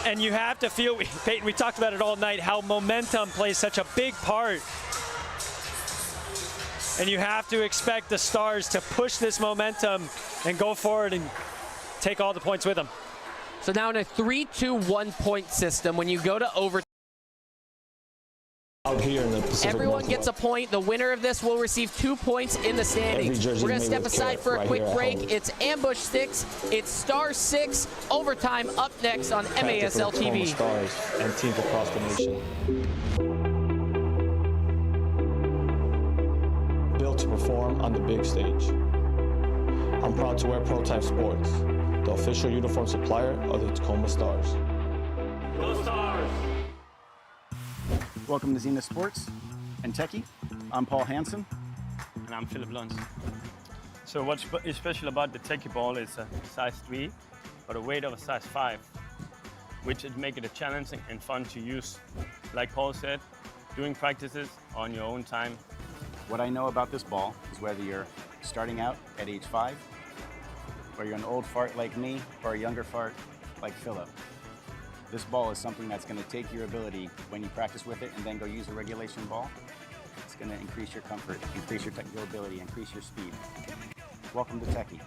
And you have to feel, Peyton, we talked about it all night, how momentum plays such a big part. And you have to expect the Stars to push this momentum and go forward and take all the points with them. So now in a 3-2-1 point system, when you go to overtime, Out here in the Pacific Everyone gets a point. The winner of this will receive 2 points in the standings. We're going to step aside for a quick break. It's Ambush 6. It's Stars 6. Overtime up next on MASL TV. Tacoma Stars and teams across the nation. Built to perform on the big stage. I'm proud to wear Prototype Sports, the official uniform supplier of the Tacoma Stars. Go Stars! Welcome to Zenith Sports and Techie. I'm Paul Hansen. And I'm Philip Luns. So what's special about the Techie ball is a size 3, but a weight of a size 5, which would make it a challenging and fun to use. Like Paul said, doing practices on your own time. What I know about this ball is whether you're starting out at age 5, or you're an old fart like me, or a younger fart like Philip. This ball is something that's going to take your ability when you practice with it and then go use a regulation ball. It's going to increase your comfort, increase your technical ability, increase your speed. Welcome to Techie.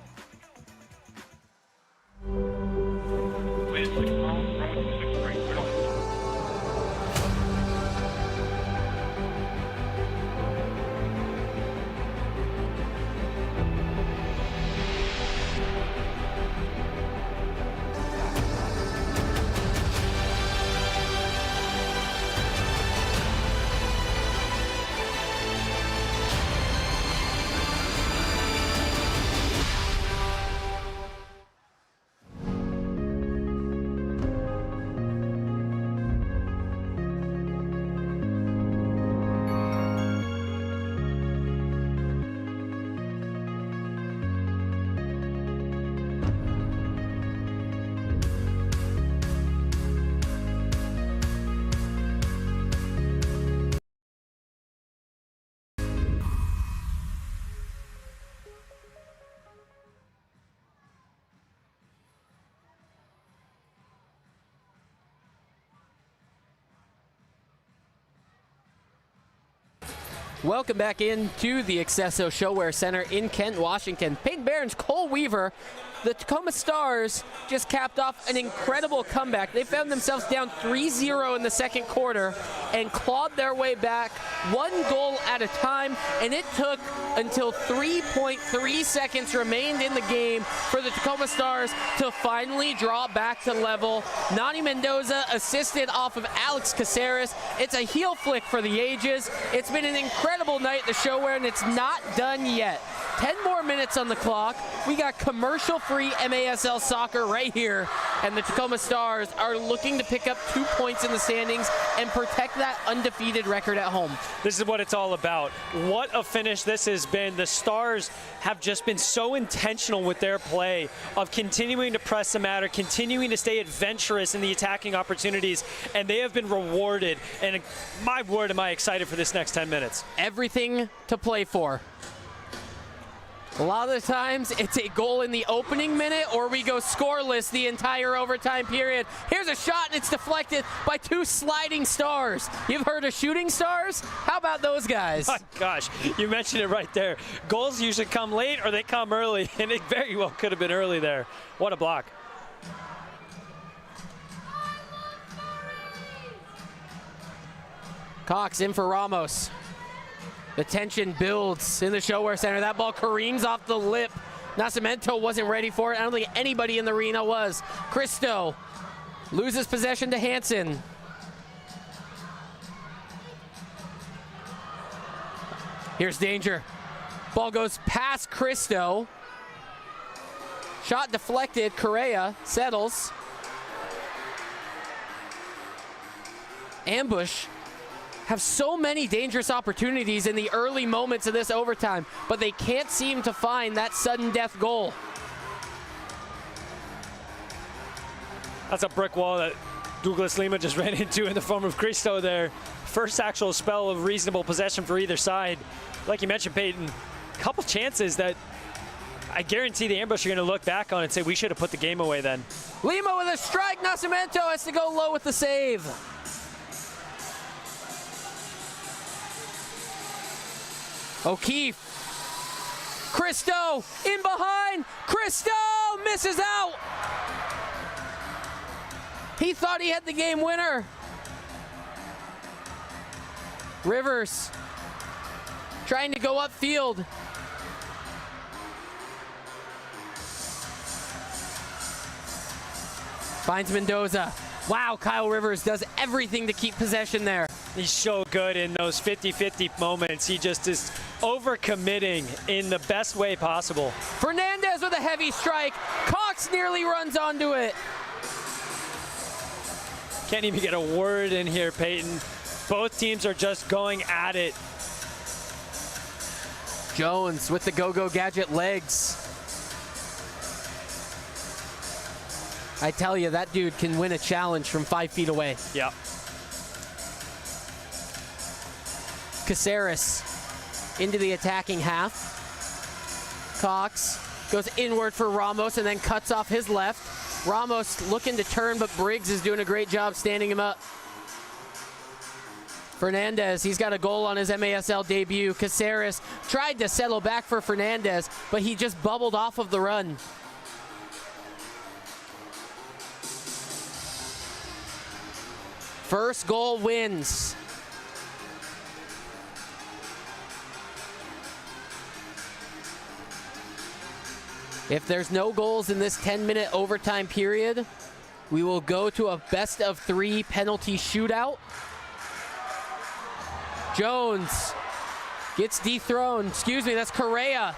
Welcome back into the accesso ShoWare Center in Kent, Washington. Peyton Barron's Cole Weaver. The Tacoma Stars just capped off an incredible comeback. They found themselves down 3-0 in the second quarter and clawed their way back 1 goal at a time, and it took until 3.3 seconds remained in the game for the Tacoma Stars to finally draw back to level. Nani Mendoza assisted off of Alex Caceres. It's a heel flick for the ages. It's been an incredible night at the ShoWare, and it's not done yet. 10 more minutes on the clock. We got commercial-free MASL soccer right here, and the Tacoma Stars are looking to pick up 2 points in the standings and protect that undefeated record at home. This is what it's all about. What a finish this has been. The Stars have just been so intentional with their play of continuing to press the matter, continuing to stay adventurous in the attacking opportunities, and they have been rewarded. And my word, am I excited for this next 10 minutes. Everything to play for. A lot of the times, it's a goal in the opening minute, or we go scoreless the entire overtime period. Here's a shot, and it's deflected by 2 sliding stars. You've heard of shooting stars? How about those guys? Oh, gosh, you mentioned it right there. Goals usually come late, or they come early, and it very well could have been early there. What a block. Cox in for Ramos. The tension builds in the ShoWare Center. That ball careens off the lip. Nascimento wasn't ready for it. I don't think anybody in the arena was. Cristo loses possession to Hansen. Here's danger. Ball goes past Cristo. Shot deflected. Correa settles. Ambush have so many dangerous opportunities in the early moments of this overtime, but they can't seem to find that sudden death goal. That's a brick wall that Douglas Lima just ran into in the form of Cristo there. First actual spell of reasonable possession for either side. Like you mentioned, Peyton, a couple chances that I guarantee the Ambush are going to look back on and say, we should have put the game away then. Lima with a strike. Nascimento has to go low with the save. O'Keefe. Cristo in behind. Cristo misses out. He thought he had the game winner. Rivers trying to go upfield. Finds Mendoza. Wow, Kyle Rivers does everything to keep possession there. He's so good in those 50-50 moments. He just is overcommitting in the best way possible. Fernandez with a heavy strike. Cox nearly runs onto it. Can't even get a word in here, Peyton. Both teams are just going at it. Jones with the go-go gadget legs. I tell you, that dude can win a challenge from 5 feet away. Yeah. Caceres into the attacking half. Cox goes inward for Ramos and then cuts off his left. Ramos looking to turn, but Briggs is doing a great job standing him up. Fernandez, he's got a goal on his MASL debut. Caceres tried to settle back for Fernandez, but he just bubbled off of the run. First goal wins. If there's no goals in this 10-minute overtime period, we will go to a best-of-3 penalty shootout. Jones gets dethroned. Excuse me, that's Correa.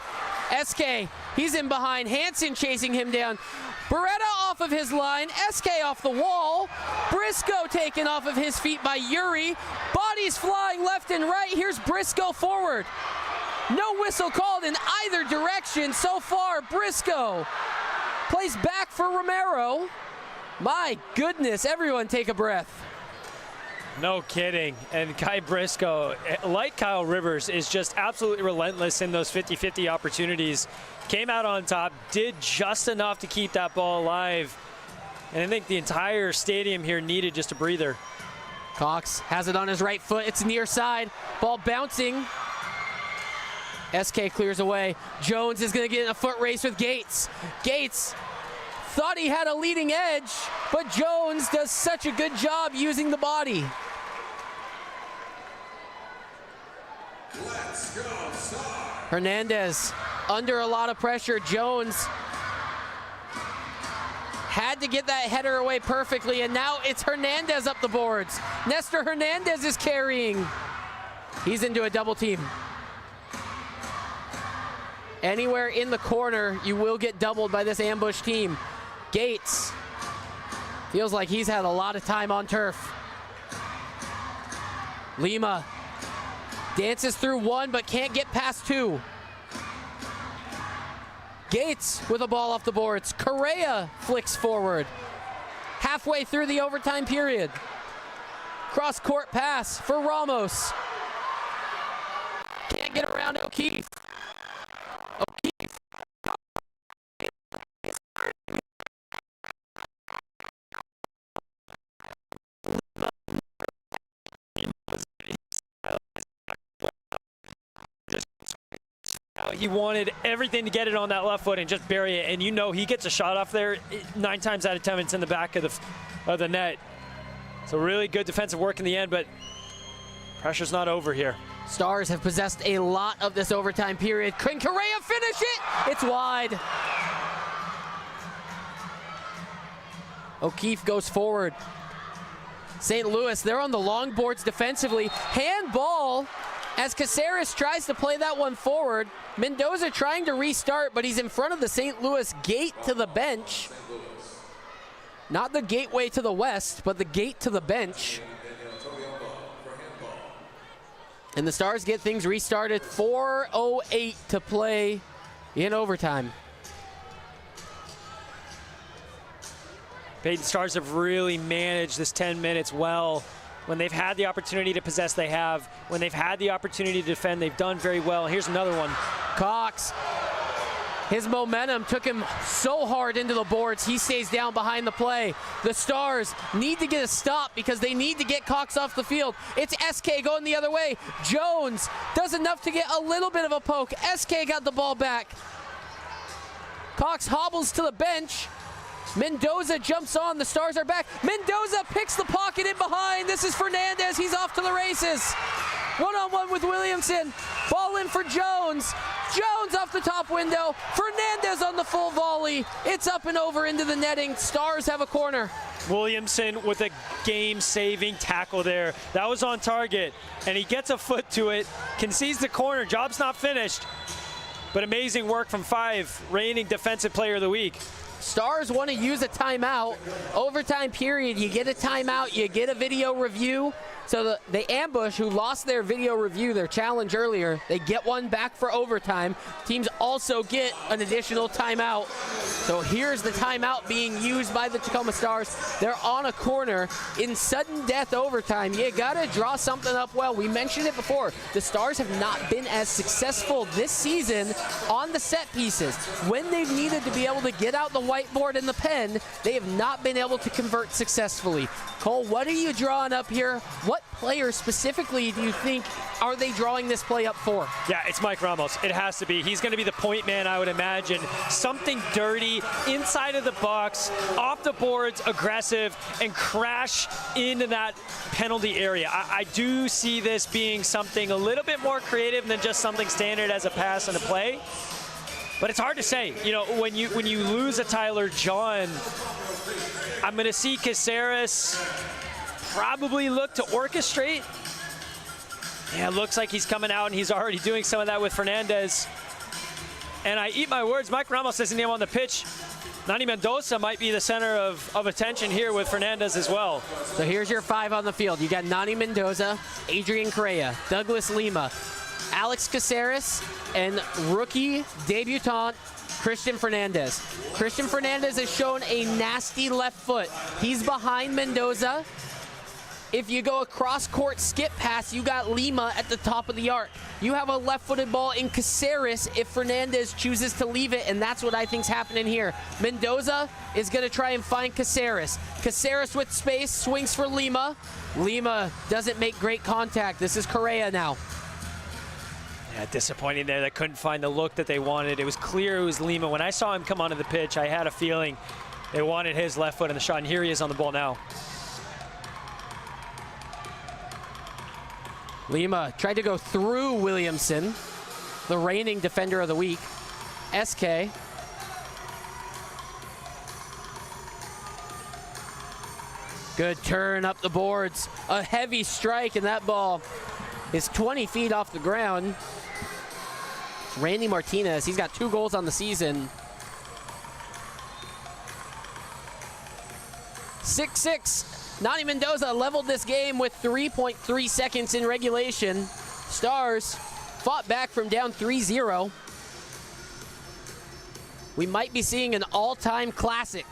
SK, he's in behind. Hansen chasing him down. Beretta off of his line. SK off the wall. Briscoe taken off of his feet by Yuri. Bodies flying left and right. Here's Briscoe forward. No whistle called in either direction so far. Briscoe plays back for Romero. My goodness, everyone take a breath. No kidding. And Kai Briscoe, like Kyle Rivers, is just absolutely relentless in those 50-50 opportunities. Came out on top, did just enough to keep that ball alive. And I think the entire stadium here needed just a breather. Cox has it on his right foot. It's near side. Ball bouncing. SK clears away. Jones is going to get in a foot race with Gates. Gates thought he had a leading edge, but Jones does such a good job using the body. Let's go, Stars. Hernandez under a lot of pressure. Jones had to get that header away perfectly, and now it's Hernandez up the boards. Nestor Hernandez is carrying. He's into a double team. Anywhere in the corner, you will get doubled by this ambush team. Gates feels like he's had a lot of time on turf. Lima dances through one, but can't get past two. Gates with a ball off the boards. Correa flicks forward. Halfway through the overtime period. Cross-court pass for Ramos. Can't get around O'Keefe. O'Keefe. He wanted everything to get it on that left foot and just bury it. And you know he gets a shot off there 9 times out of 10. It's in the back of the net. So really good defensive work in the end, but pressure's not over here. Stars have possessed a lot of this overtime period. Can Correa finish it? It's wide. O'Keefe goes forward. St. Louis, they're on the long boards defensively. Handball as Caceres tries to play that one forward. Mendoza trying to restart, but he's in front of the St. Louis gate to the bench. Not the gateway to the west, but the gate to the bench. And the Stars get things restarted. 4:08 to play in overtime. Peyton Stars have really managed this 10 minutes well. When they've had the opportunity to possess, they have. When they've had the opportunity to defend, they've done very well. Here's another one. Cox, his momentum took him so hard into the boards, he stays down behind the play. The Stars need to get a stop because they need to get Cox off the field. It's SK going the other way. Jones does enough to get a little bit of a poke. SK got the ball back. Cox hobbles to the bench. Mendoza jumps on. The Stars are back. Mendoza picks the pocket in behind. This is Fernandez. He's off to the races. One-on-one with Williamson. Ball in for Jones. Jones off the top window. Fernandez on the full volley. It's up and over into the netting. Stars have a corner. Williamson with a game-saving tackle there. That was on target, and he gets a foot to it, concedes the corner. Job's not finished, but amazing work from 5, reigning Defensive Player of the Week. Stars want to use a timeout. Overtime period, you get a timeout, you get a video review. So the Ambush, who lost their video review, their challenge earlier, they get one back for overtime. Teams also get an additional timeout. So here's the timeout being used by the Tacoma Stars. They're on a corner in sudden death overtime. You got to draw something up well. We mentioned it before. The Stars have not been as successful this season on the set pieces. When they've needed to be able to get out the whiteboard and the pen, they have not been able to convert successfully. Cole, what are you drawing up here? What player specifically do you think are they drawing this play up for? Yeah, it's Mike Ramos. It has to be. He's going to be the point man, I would imagine. Something dirty inside of the box, off the boards, aggressive, and crash into that penalty area. I do see this being something a little bit more creative than just something standard as a pass and a play. But it's hard to say. You know, when you lose a Tyler John, I'm going to see Caceres probably look to orchestrate. Yeah, it looks like he's coming out, and he's already doing some of that with Fernandez. And I eat my words, Mike Ramos isn't even on the pitch. Nani Mendoza might be the center of attention here with Fernandez as well. So here's your 5 on the field. You got Nani Mendoza, Adrian Correa, Douglas Lima, Alex Caceres, and rookie debutant Christian Fernandez. Christian Fernandez has shown a nasty left foot. He's behind Mendoza. If you go across court skip pass, you got Lima at the top of the arc. You have a left-footed ball in Caceres if Fernandez chooses to leave it, and that's what I think's happening here. Mendoza is going to try and find Caceres. Caceres with space, swings for Lima. Lima doesn't make great contact. This is Correa now. Yeah, disappointing there. They couldn't find the look that they wanted. It was clear it was Lima. When I saw him come onto the pitch, I had a feeling they wanted his left foot in the shot, and here he is on the ball now. Lima tried to go through Williamson, the reigning Defender of the Week. SK. Good turn up the boards. A heavy strike, and that ball is 20 feet off the ground. Randy Martinez, he's got 2 goals on the season. 6-6. Nani Mendoza leveled this game with 3.3 seconds in regulation. Stars fought back from down 3-0. We might be seeing an all-time classic.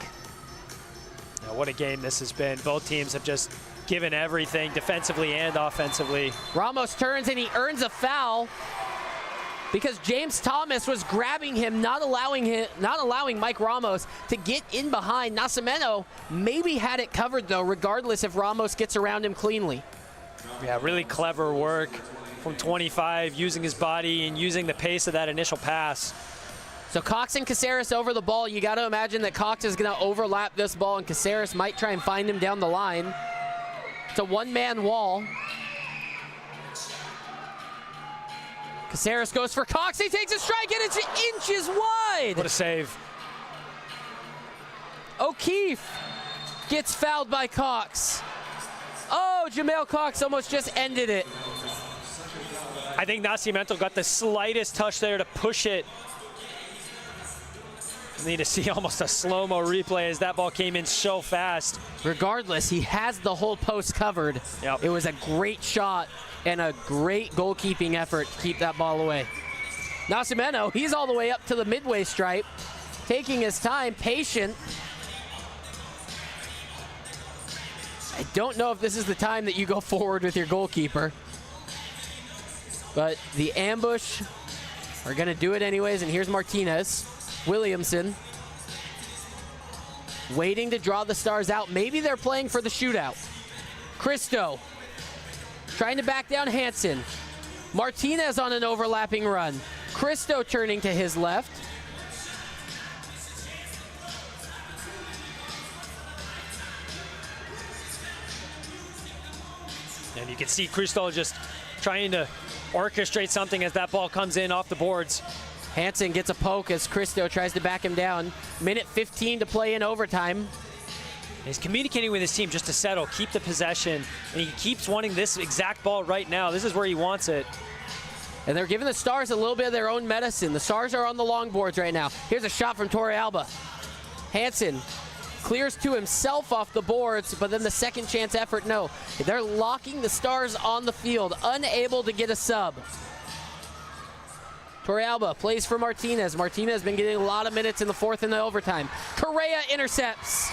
Now, what a game this has been. Both teams have just given everything defensively and offensively. Ramos turns and he earns a foul because James Thomas was grabbing him, not allowing Mike Ramos to get in behind. Nascimento maybe had it covered though, regardless if Ramos gets around him cleanly. Yeah, really clever work from 25, using his body and using the pace of that initial pass. So Cox and Caceres over the ball. You got to imagine that Cox is going to overlap this ball, and Caceres might try and find him down the line. It's a one-man wall. Caceres goes for Cox. He takes a strike, and it's inches wide. What a save. O'Keefe gets fouled by Cox. Oh, Jamel Cox almost just ended it. I think Nascimento got the slightest touch there to push it. Need to see almost a slow-mo replay as that ball came in so fast. Regardless, he has the whole post covered. Yep. It was a great shot and a great goalkeeping effort to keep that ball away. Nascimento, he's all the way up to the midway stripe, taking his time, patient. I don't know if this is the time that you go forward with your goalkeeper, but the Ambush are going to do it anyways, and here's Martinez. Williamson waiting to draw the Stars out. Maybe they're playing for the shootout. Cristo trying to back down Hansen. Martinez on an overlapping run. Cristo turning to his left. And you can see Cristo just trying to orchestrate something as that ball comes in off the boards. Hansen gets a poke as Cristo tries to back him down. Minute 15 to play in overtime. He's communicating with his team just to settle, keep the possession, and he keeps wanting this exact ball right now. This is where he wants it. And they're giving the Stars a little bit of their own medicine. The Stars are on the long boards right now. Here's a shot from Torrealba. Hansen clears to himself off the boards, but then the second chance effort, no. They're locking the Stars on the field, unable to get a sub. Torrealba plays for Martinez. Martinez has been getting a lot of minutes in the fourth and the overtime. Correa intercepts.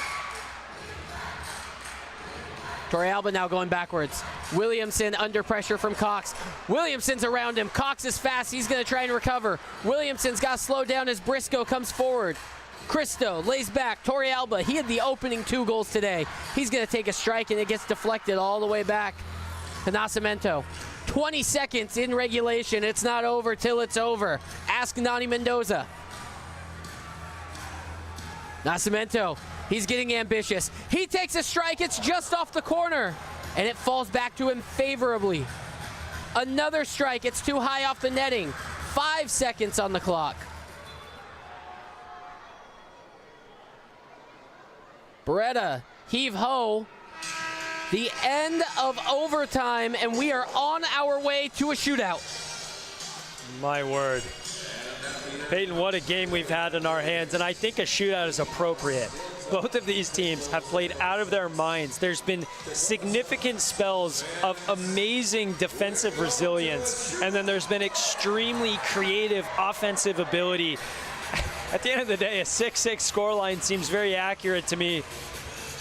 Torrealba now going backwards. Williamson under pressure from Cox. Williamson's around him. Cox is fast. He's going to try and recover. Williamson's got to slow down as Briscoe comes forward. Cristo lays back. Torrealba, he had the opening 2 goals today. He's going to take a strike, and it gets deflected all the way back to Nascimento. 20 seconds in regulation. It's not over till it's over. Ask Nani Mendoza. Nascimento, he's getting ambitious. He takes a strike. It's just off the corner, and it falls back to him favorably. Another strike. It's too high off the netting. 5 seconds on the clock. Beretta, heave-ho. The end of overtime, and we are on our way to a shootout. My word. Peyton, what a game we've had in our hands, and I think a shootout is appropriate. Both of these teams have played out of their minds. There's been significant spells of amazing defensive resilience, and then there's been extremely creative offensive ability. At the end of the day, a 6-6 scoreline seems very accurate to me,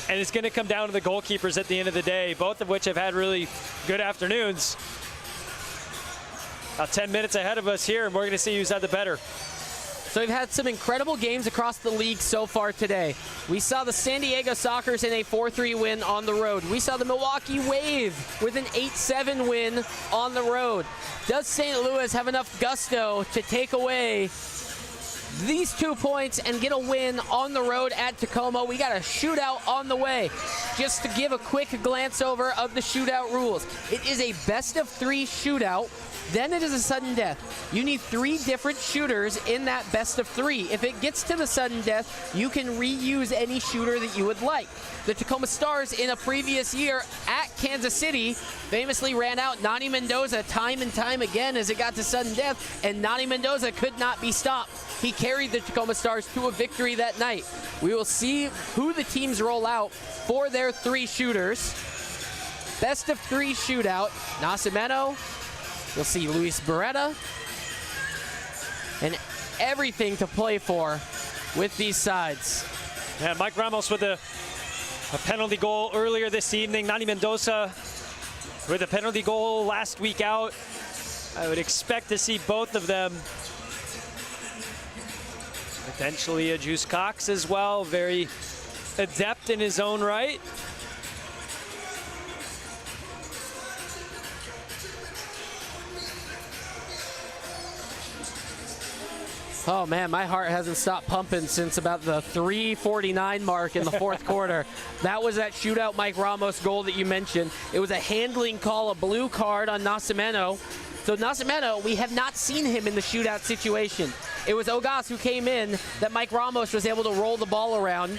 and it's going to come down to the goalkeepers at the end of the day, both of which have had really good afternoons. About 10 minutes ahead of us here, and we're going to see who's had the better. So we've had some incredible games across the league so far today. We saw the San Diego Sockers in a 4-3 win on the road. We saw the Milwaukee Wave with an 8-7 win on the road. Does St. Louis have enough gusto to take away these 2 points and get a win on the road at Tacoma? We got a shootout on the way. Just to give a quick glance over of the shootout rules. It is a best-of-3 shootout. Then it is a sudden death. You need 3 different shooters in that best of 3. If it gets to the sudden death, you can reuse any shooter that you would like. The Tacoma Stars in a previous year at Kansas City famously ran out Nani Mendoza time and time again as it got to sudden death, and Nani Mendoza could not be stopped. He carried the Tacoma Stars to a victory that night. We will see who the teams roll out for their 3 shooters. Best of 3 shootout. Nascimento. You'll see Luis Beretta, and everything to play for with these sides. Yeah, Mike Ramos with a penalty goal earlier this evening. Nani Mendoza with a penalty goal last week out. I would expect to see both of them. Potentially a Juice Cox as well, very adept in his own right. Oh man, my heart hasn't stopped pumping since about the 3:49 mark in the fourth quarter. That was that shootout Mike Ramos goal that you mentioned. It was a handling call, a blue card on Nascimento. So Nascimento, we have not seen him in the shootout situation. It was Ogas who came in that Mike Ramos was able to roll the ball around.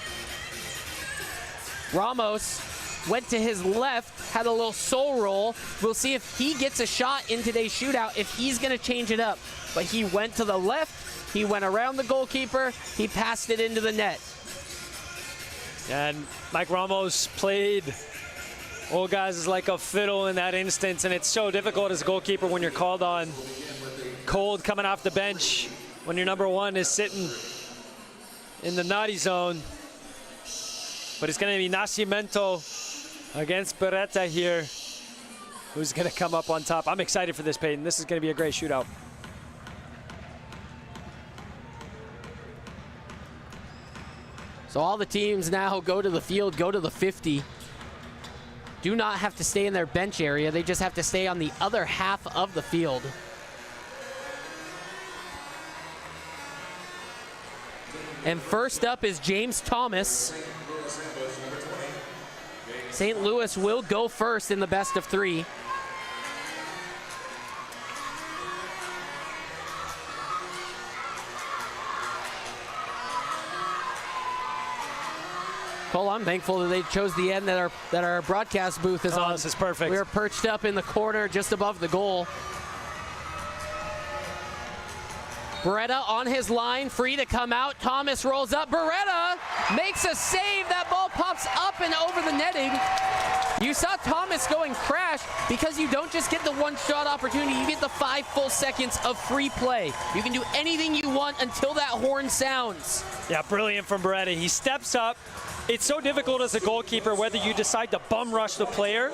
Ramos went to his left, had a little soul roll. We'll see if he gets a shot in today's shootout, if he's going to change it up. But he went to the left. He went around the goalkeeper. He passed it into the net. And Mike Ramos played Ogas like a fiddle in that instance, and it's so difficult as a goalkeeper when you're called on cold coming off the bench, when your number 1 is sitting in the naughty zone. But it's going to be Nascimento against Beretta here, who's going to come up on top. I'm excited for this, Peyton. This is going to be a great shootout. So all the teams now go to the field, go to the 50. Do not have to stay in their bench area. They just have to stay on the other half of the field. And first up is James Thomas. St. Louis will go first in the best of 3. Cole, I'm thankful that they chose the end that our broadcast booth is on. This is perfect. We are perched up in the corner just above the goal. Beretta on his line, free to come out. Thomas rolls up. Beretta makes a save. That ball pops up and over the netting. You saw Thomas going crash because you don't just get the one shot opportunity, you get the 5 full seconds of free play. You can do anything you want until that horn sounds. Yeah, brilliant from Beretta. He steps up. It's so difficult as a goalkeeper whether you decide to bum rush the player,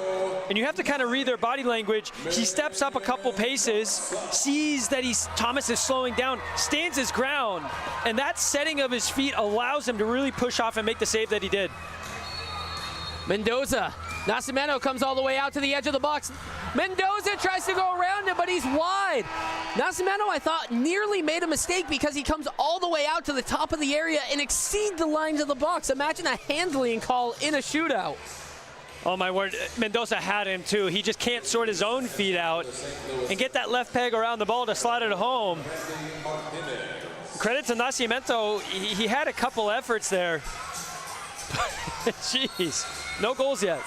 and you have to kind of read their body language. He steps up a couple paces, sees that Thomas is slowing down, stands his ground, and that setting of his feet allows him to really push off and make the save that he did. Mendoza. Nascimento comes all the way out to the edge of the box. Mendoza tries to go around him, but he's wide. Nascimento, I thought, nearly made a mistake because he comes all the way out to the top of the area and exceeds the lines of the box. Imagine a handling call in a shootout. Oh my word, Mendoza had him too. He just can't sort his own feet out and get that left peg around the ball to slide it home. Credit to Nascimento, he had a couple efforts there. Jeez, no goals yet.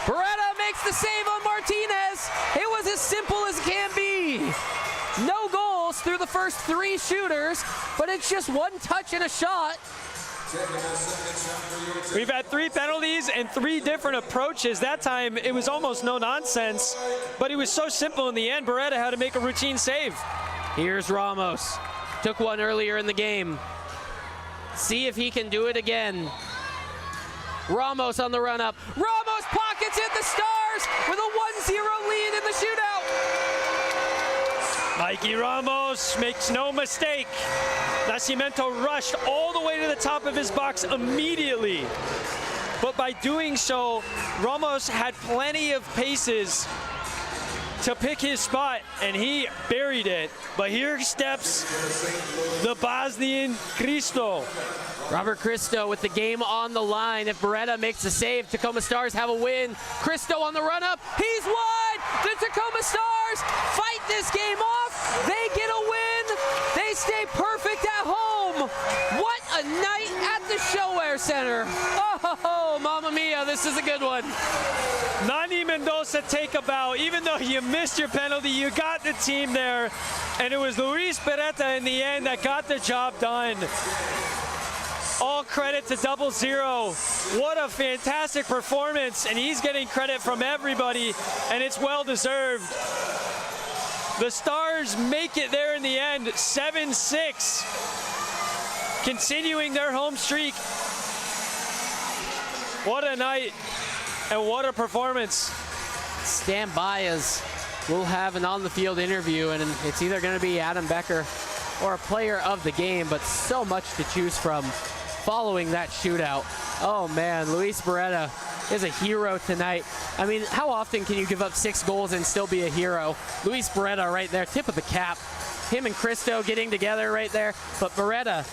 Beretta makes the save on Martinez. It was as simple as it can be. No goals through the first 3 shooters, but it's just one touch and a shot. We've had 3 penalties and 3 different approaches. That time it was almost no nonsense, but it was so simple in the end. Beretta had to make a routine save. Here's Ramos. Took one earlier in the game. See if he can do it again. Ramos on the run up. Ramos pockets it, the Stars with a 1-0 lead in the shootout. Mikey Ramos makes no mistake. Nascimento rushed all the way to the top of his box immediately. But by doing so, Ramos had plenty of paces to pick his spot, and he buried it. But here steps the Bosnian Cristo. Robert Cristo with the game on the line. If Beretta makes the save, Tacoma Stars have a win. Cristo on the run up. He's wide. The Tacoma Stars fight this game off. They get a win. They stay perfect at home. What a night at the ShoWare Center. Oh, mamma mia, this is a good one. Nani Mendoza take a bow. Even though you missed your penalty, you got the team there. And it was Luis Beretta in the end that got the job done. All credit to 00. What a fantastic performance, and he's getting credit from everybody, and it's well deserved. The Stars make it there in the end, 7-6, continuing their home streak. What a night, and what a performance. Stand by as we'll have an on-the-field interview, and it's either going to be Adam Becker or a player of the game, but so much to choose from following that shootout. Oh man, Luis Beretta is a hero tonight. I mean, how often can you give up 6 goals and still be a hero? Luis Beretta right there, tip of the cap. Him and Cristo getting together right there. But Beretta,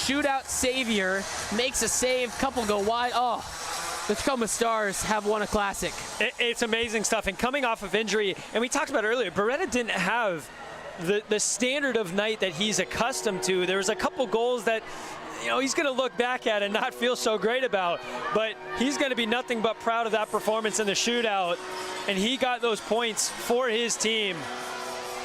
shootout savior, makes a save, couple go wide. Oh, the Tacoma Stars have won a classic. It's amazing stuff, and coming off of injury, and we talked about earlier, Beretta didn't have the standard of night that he's accustomed to. There was a couple goals that he's going to look back at and not feel so great about, but he's going to be nothing but proud of that performance in the shootout, and he got those points for his team.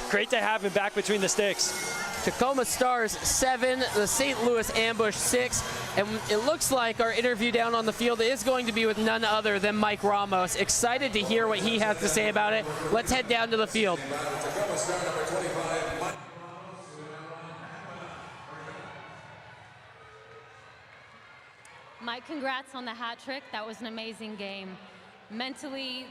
Great to have him back between the sticks. Tacoma Stars 7, the St. Louis Ambush 6, and it looks like our interview down on the field is going to be with none other than Mike Ramos. Excited to hear what he has to say about it. Let's head down to the field. Mike, congrats on the hat trick. That was an amazing game. Mentally,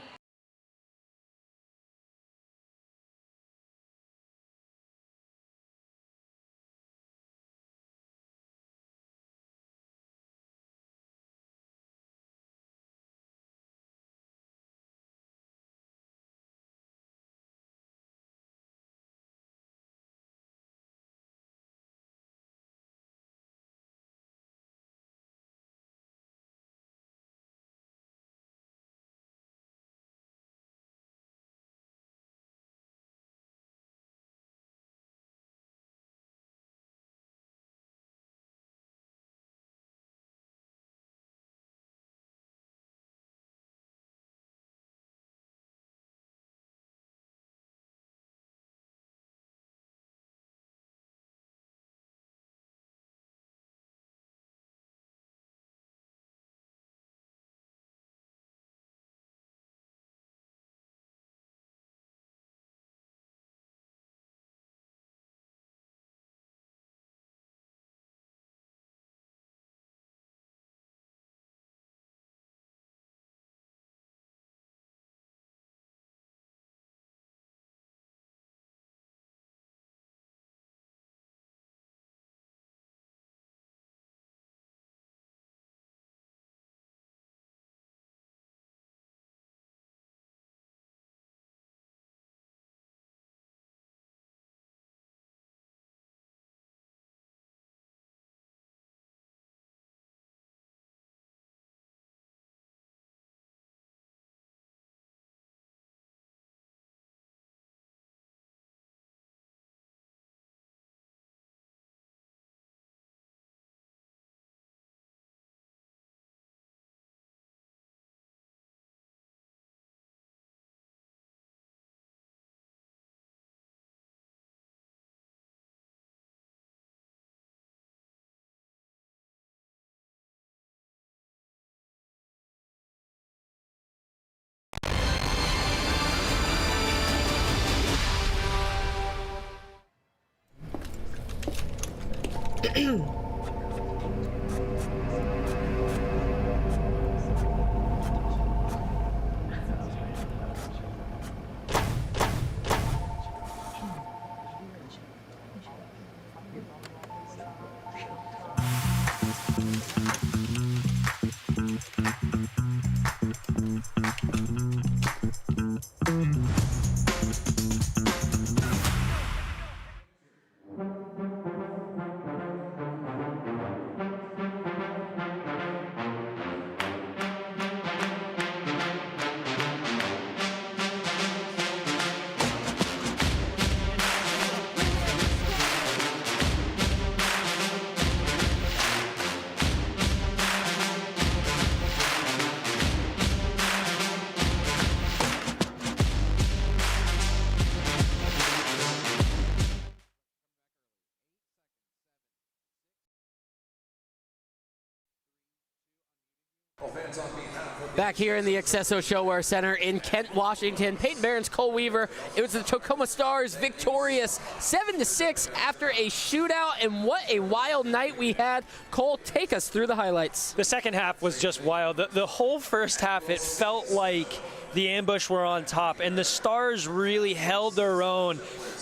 Back here in the Accesso ShoWare Center in Kent, Washington, Peyton Barron's Cole Weaver. It was the Tacoma Stars victorious 7-6 after a shootout, and what a wild night we had. Cole, take us through the highlights. The second half was just wild. The whole first half, it felt like the Ambush were on top, and the Stars really held their own.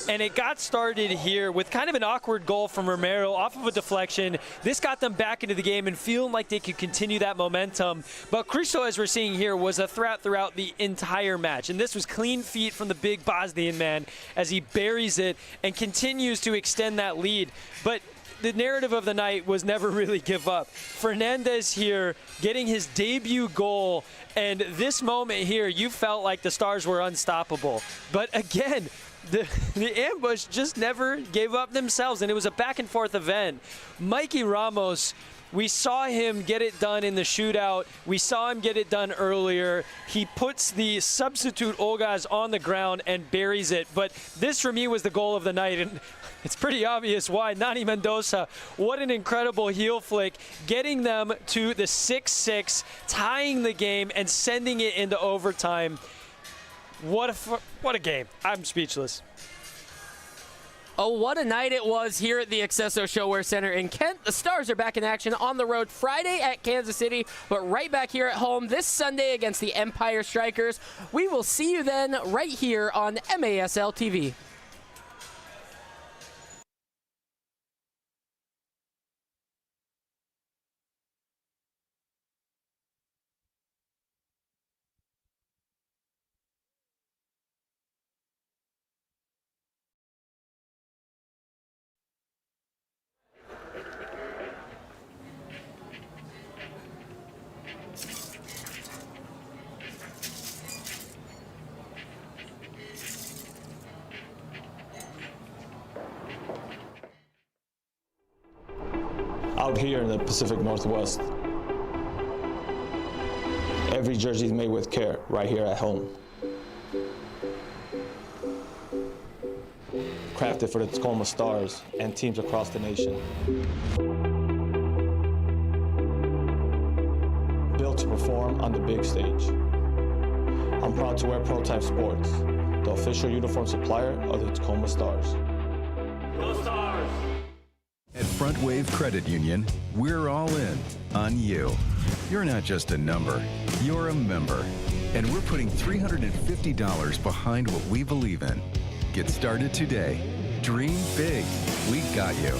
And it got started here with kind of an awkward goal from Romero off of a deflection. This got them back into the game and feeling like they could continue that momentum. But Cristo, as we're seeing here, was a threat throughout the entire match. And this was clean feet from the big Bosnian man as he buries it and continues to extend that lead. But the narrative of the night was never really give up. Fernandez here getting his debut goal, and this moment here, you felt like the Stars were unstoppable. But again, the Ambush just never gave up themselves, and it was a back and forth event. Mikey Ramos, we saw him get it done in the shootout. We saw him get it done earlier. He puts the substitute Olgas on the ground and buries it. But this, for me, was the goal of the night, and it's pretty obvious why. Nani Mendoza, what an incredible heel flick, getting them to the 6-6, tying the game and sending it into overtime. What a game. I'm speechless. Oh, what a night it was here at the Accesso ShoWare Center in Kent. The Stars are back in action on the road Friday at Kansas City, but right back here at home this Sunday against the Empire Strikers. We will see you then right here on MASL TV. Out here in the Pacific Northwest, every jersey is made with care right here at home. Crafted for the Tacoma Stars and teams across the nation. Built to perform on the big stage. I'm proud to wear Prototype Sports, the official uniform supplier of the Tacoma Stars. Go Stars! At Front Wave Credit Union, we're all in on you. You're not just a number, you're a member. And we're putting $350 behind what we believe in. Get started today. Dream big. We got you.